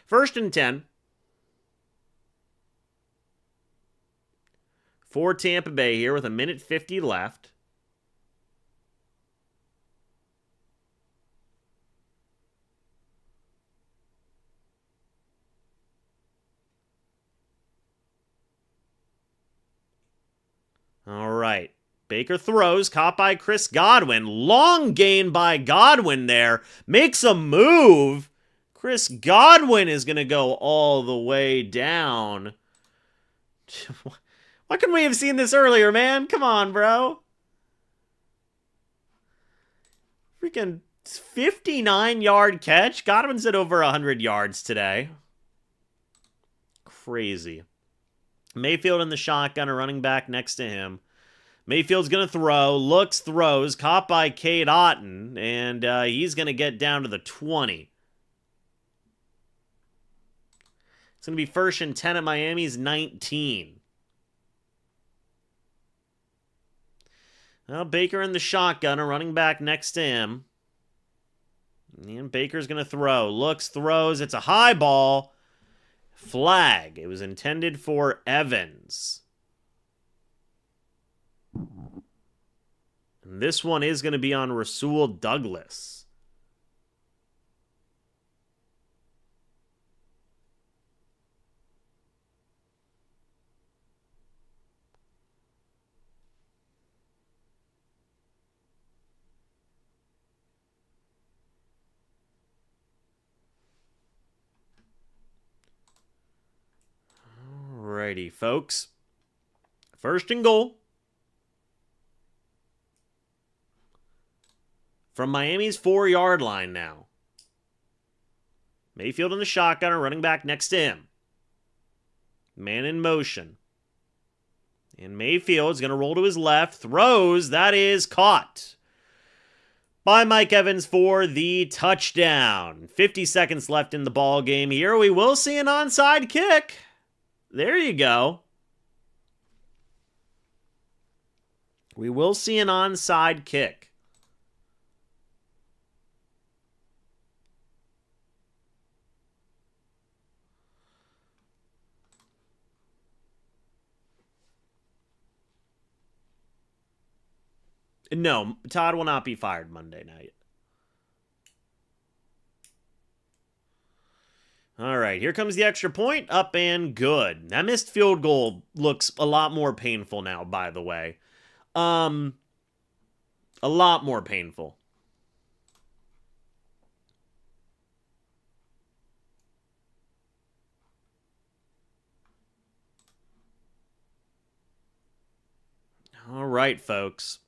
First and 10. For Tampa Bay here with 1:50 left. All right. Baker throws, caught by Chris Godwin. Long gain by Godwin there. Makes a move. Chris Godwin is going to go all the way down. Why couldn't we have seen this earlier, man? Come on, bro. Freaking 59-yard catch. Godwin's at over 100 yards today. Crazy. Mayfield in the shotgun, a running back next to him. Mayfield's going to throw, looks, throws, caught by Cade Otton, and he's going to get down to the 20. It's going to be first and 10 at Miami's 19. Well, Baker in the shotgun, a running back next to him. And Baker's going to throw, looks, throws, it's a high ball. Flag. It was intended for Evans. And this one is going to be on Rasul Douglas. Alrighty, folks. First and goal. From Miami's 4-yard line now. Mayfield in the shotgun, a running back next to him. Man in motion. And Mayfield's going to roll to his left. Throws. That is caught by Mike Evans for the touchdown. 50 seconds left in the ball game here. We will see an onside kick. There you go. We will see an onside kick. No, Todd will not be fired Monday night. All right, here comes the extra point. Up and good. That missed field goal looks a lot more painful now, by the way. A lot more painful. All right, folks.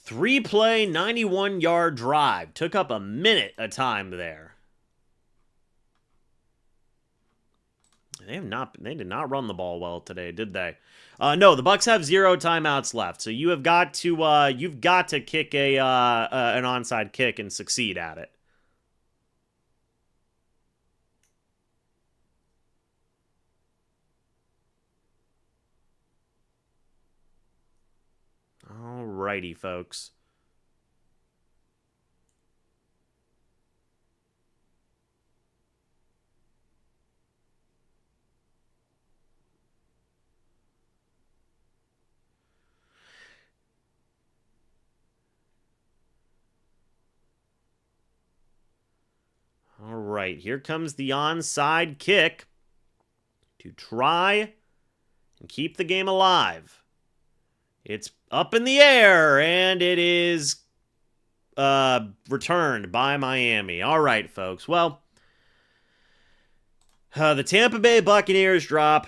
Three-play, 91-yard drive. Took up a minute of time there. They did not run the ball well today, did they? No, the Bucs have 0 timeouts left, so you've got to kick an onside kick and succeed at it. Alrighty, folks. All right, here comes the onside kick to try and keep the game alive. It's up in the air, and it is returned by Miami. All right, folks. Well, the Tampa Bay Buccaneers drop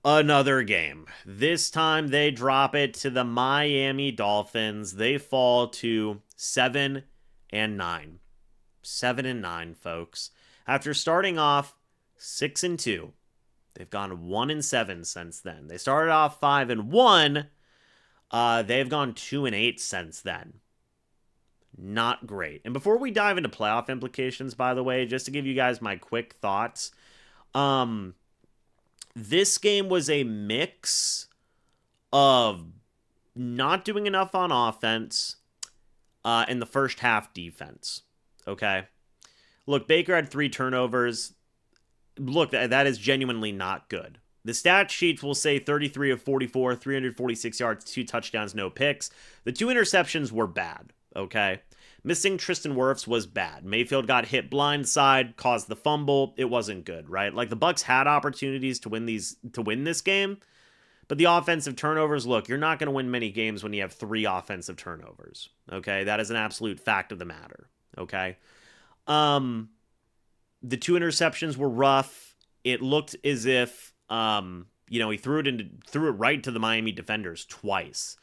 another game. This time they drop it to the Miami Dolphins. They fall to 7-9. 7-9, folks. After starting off 6-2, they've gone 1-7 since then. They started off 5-1. They've gone 2-8 since then. Not great. And before we dive into playoff implications, by the way, just to give you guys my quick thoughts, this game was a mix of not doing enough on offense and the first half defense. Okay? Look, Baker had 3 turnovers. Look, that is genuinely not good. The stat sheets will say 33 of 44, 346 yards, 2 touchdowns, no picks. The 2 interceptions were bad, okay? Missing Tristan Wirfs was bad. Mayfield got hit blindside, caused the fumble. It wasn't good, right? Like, the Bucs had opportunities to win this game, but the offensive turnovers, look, you're not going to win many games when you have 3 offensive turnovers, okay? That is an absolute fact of the matter, okay? The 2 interceptions were rough. It looked as if he threw it right to the Miami defenders twice.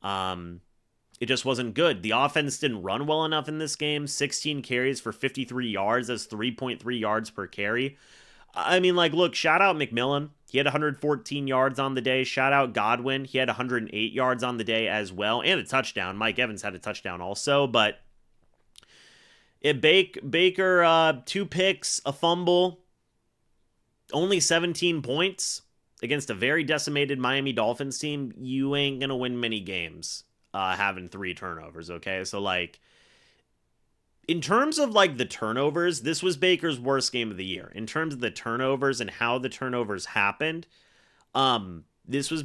It just wasn't good. The offense didn't run well enough in this game. 16 carries for 53 yards. That's 3.3 yards per carry. I mean, like, look, shout out McMillan. He had 114 yards on the day. Shout out Godwin. He had 108 yards on the day as well, and a touchdown. Mike Evans had a touchdown also, but Baker, 2 picks, a fumble, only 17 points against a very decimated Miami Dolphins team. You ain't going to win many games having 3 turnovers, okay? So, like, in terms of, like, the turnovers, this was Baker's worst game of the year. In terms of the turnovers and how the turnovers happened, this was,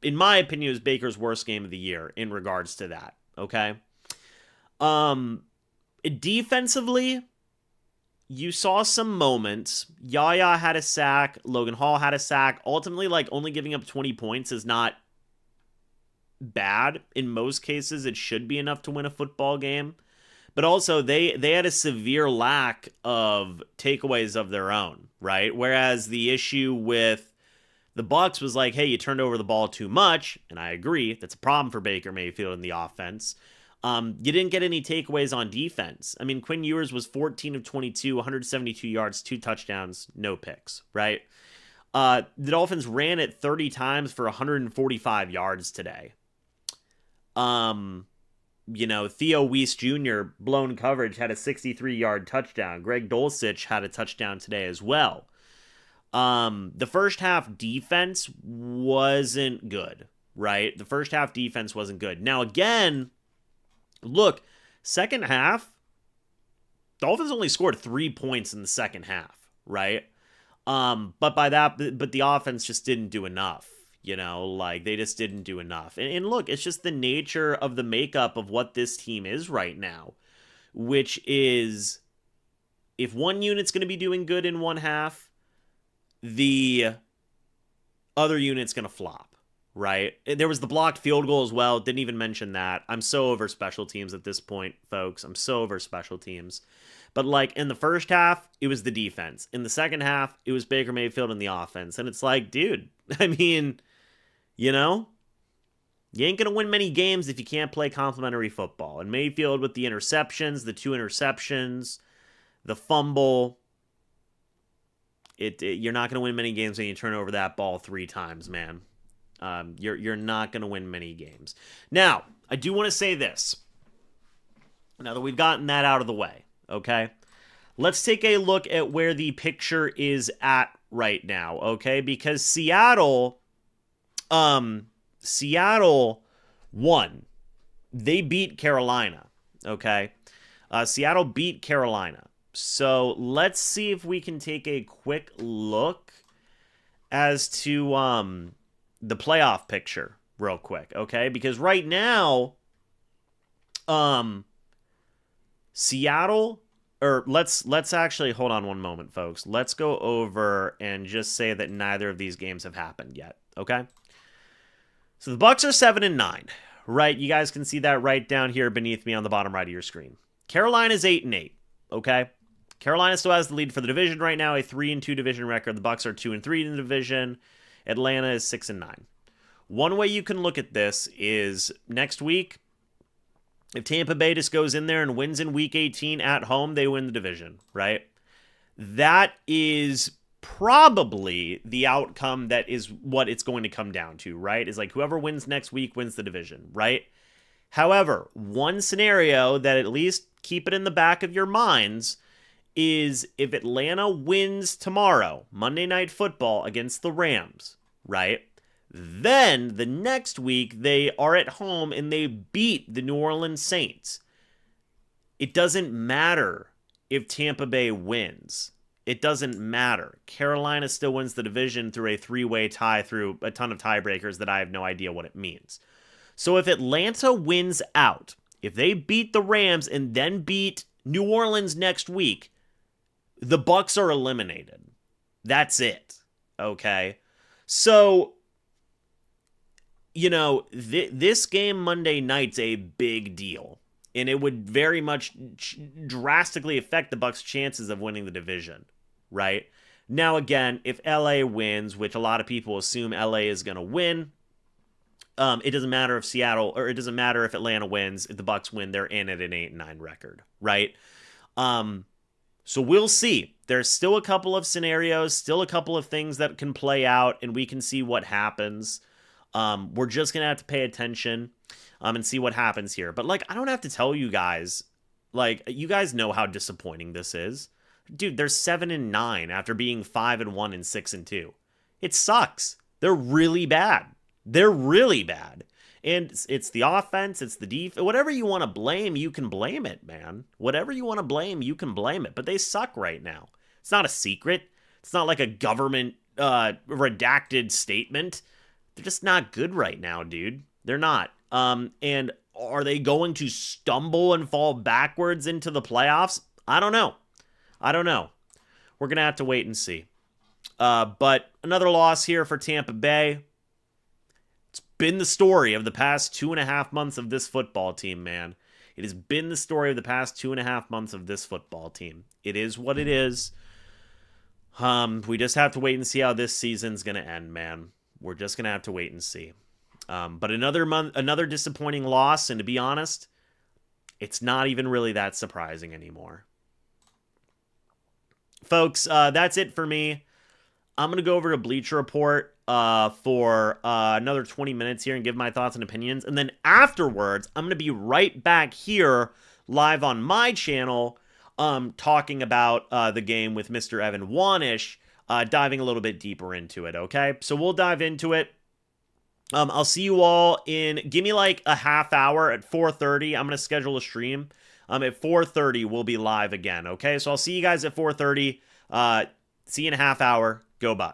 in my opinion, was Baker's worst game of the year in regards to that, okay? Defensively, you saw some moments. Yaya had a sack. Logan Hall had a sack. Ultimately, like, only giving up 20 points is not bad. In most cases, it should be enough to win a football game. But also, they had a severe lack of takeaways of their own, right? Whereas the issue with the Bucs was like, hey, you turned over the ball too much. And I agree. That's a problem for Baker Mayfield in the offense. You didn't get any takeaways on defense. I mean, Quinn Ewers was 14 of 22, 172 yards, 2 touchdowns, no picks, right? The Dolphins ran it 30 times for 145 yards today. Theo Weiss Jr., blown coverage, had a 63-yard touchdown. Greg Dulcich had a touchdown today as well. The first half defense wasn't good, right? The first half defense wasn't good. Now, again, look, second half, Dolphins only scored 3 points in the second half, right? But the offense just didn't do enough. You know, like, they just didn't do enough. And look, it's just the nature of the makeup of what this team is right now, which is, if one unit's going to be doing good in one half, the other unit's going to flop, right? There was the blocked field goal as well. Didn't even mention that. I'm so over special teams at this point, folks. I'm so over special teams. But, like, in the first half, it was the defense. In the second half, it was Baker Mayfield and the offense. And it's like, dude, I mean, you know, you ain't going to win many games if you can't play complimentary football. And Mayfield with the interceptions, the 2 interceptions, the fumble, you're not going to win many games when you turn over that ball 3 times, man. You're not going to win many games. Now, I do want to say this. Now that we've gotten that out of the way, okay? Let's take a look at where the picture is at right now, okay? Because Seattle won. They beat Carolina, okay? Seattle beat Carolina. So let's see if we can take a quick look as to the playoff picture real quick, okay? Because right now, Seattle, or let's actually hold on one moment, folks. Let's go over and just say that neither of these games have happened yet, okay? So the Bucs are 7-9, right? You guys can see that right down here beneath me on the bottom right of your screen. Carolina's 8-8, okay? Carolina still has the lead for the division right now, a 3-2 division record. The Bucs are 2-3 in the division. Atlanta is 6-9. One way you can look at this is next week, if Tampa Bay just goes in there and wins in week 18 at home, they win the division, right? That is probably the outcome that is what it's going to come down to, right? Is like whoever wins next week wins the division, right? However, one scenario that at least keep it in the back of your minds is if Atlanta wins tomorrow, Monday Night Football against the Rams, right? Then the next week they are at home and they beat the New Orleans Saints. It doesn't matter if Tampa Bay wins. It doesn't matter. Carolina still wins the division through a 3-way tie through a ton of tiebreakers that I have no idea what it means. So if Atlanta wins out, if they beat the Rams and then beat New Orleans next week, the Bucs are eliminated. That's it. Okay? So, you know, this game Monday night's a big deal. And it would very much drastically affect the Bucs' chances of winning the division, right? Now, again, if LA wins, which a lot of people assume LA is going to win, it doesn't matter if Seattle, or it doesn't matter if Atlanta wins. If the Bucs win, they're in at an 8-9 record, right? So we'll see. There's still a couple of scenarios, still a couple of things that can play out, and we can see what happens. We're just going to have to pay attention and see what happens here. But, like, I don't have to tell you guys, like, you guys know how disappointing this is. Dude, they're 7-9 after being 5-1 and 6-2. It sucks. They're really bad. They're really bad. And it's the offense, it's the defense. Whatever you want to blame, you can blame it, man. Whatever you want to blame, you can blame it. But they suck right now. It's not a secret. It's not like a government redacted statement. They're just not good right now, dude. They're not. And are they going to stumble and fall backwards into the playoffs? I don't know. We're going to have to wait and see. But another loss here for Tampa Bay. It's been the story of the past 2.5 months of this football team, man. It has been the story of the past 2.5 months of this football team. It is what it is. We just have to wait and see how this season's going to end, man. We're just going to have to wait and see. But another disappointing loss, and to be honest, it's not even really that surprising anymore. Folks, that's it for me. I'm going to go over to Bleacher Report for another 20 minutes here and give my thoughts and opinions. And then afterwards, I'm going to be right back here live on my channel talking about the game with Mr. Evan Wanish, diving a little bit deeper into it, okay? So we'll dive into it. I'll see you all give me like a half hour at 4:30. I'm going to schedule a stream. At 4:30, we'll be live again, okay? So I'll see you guys at 4:30. See you in a half hour. Go Bucs.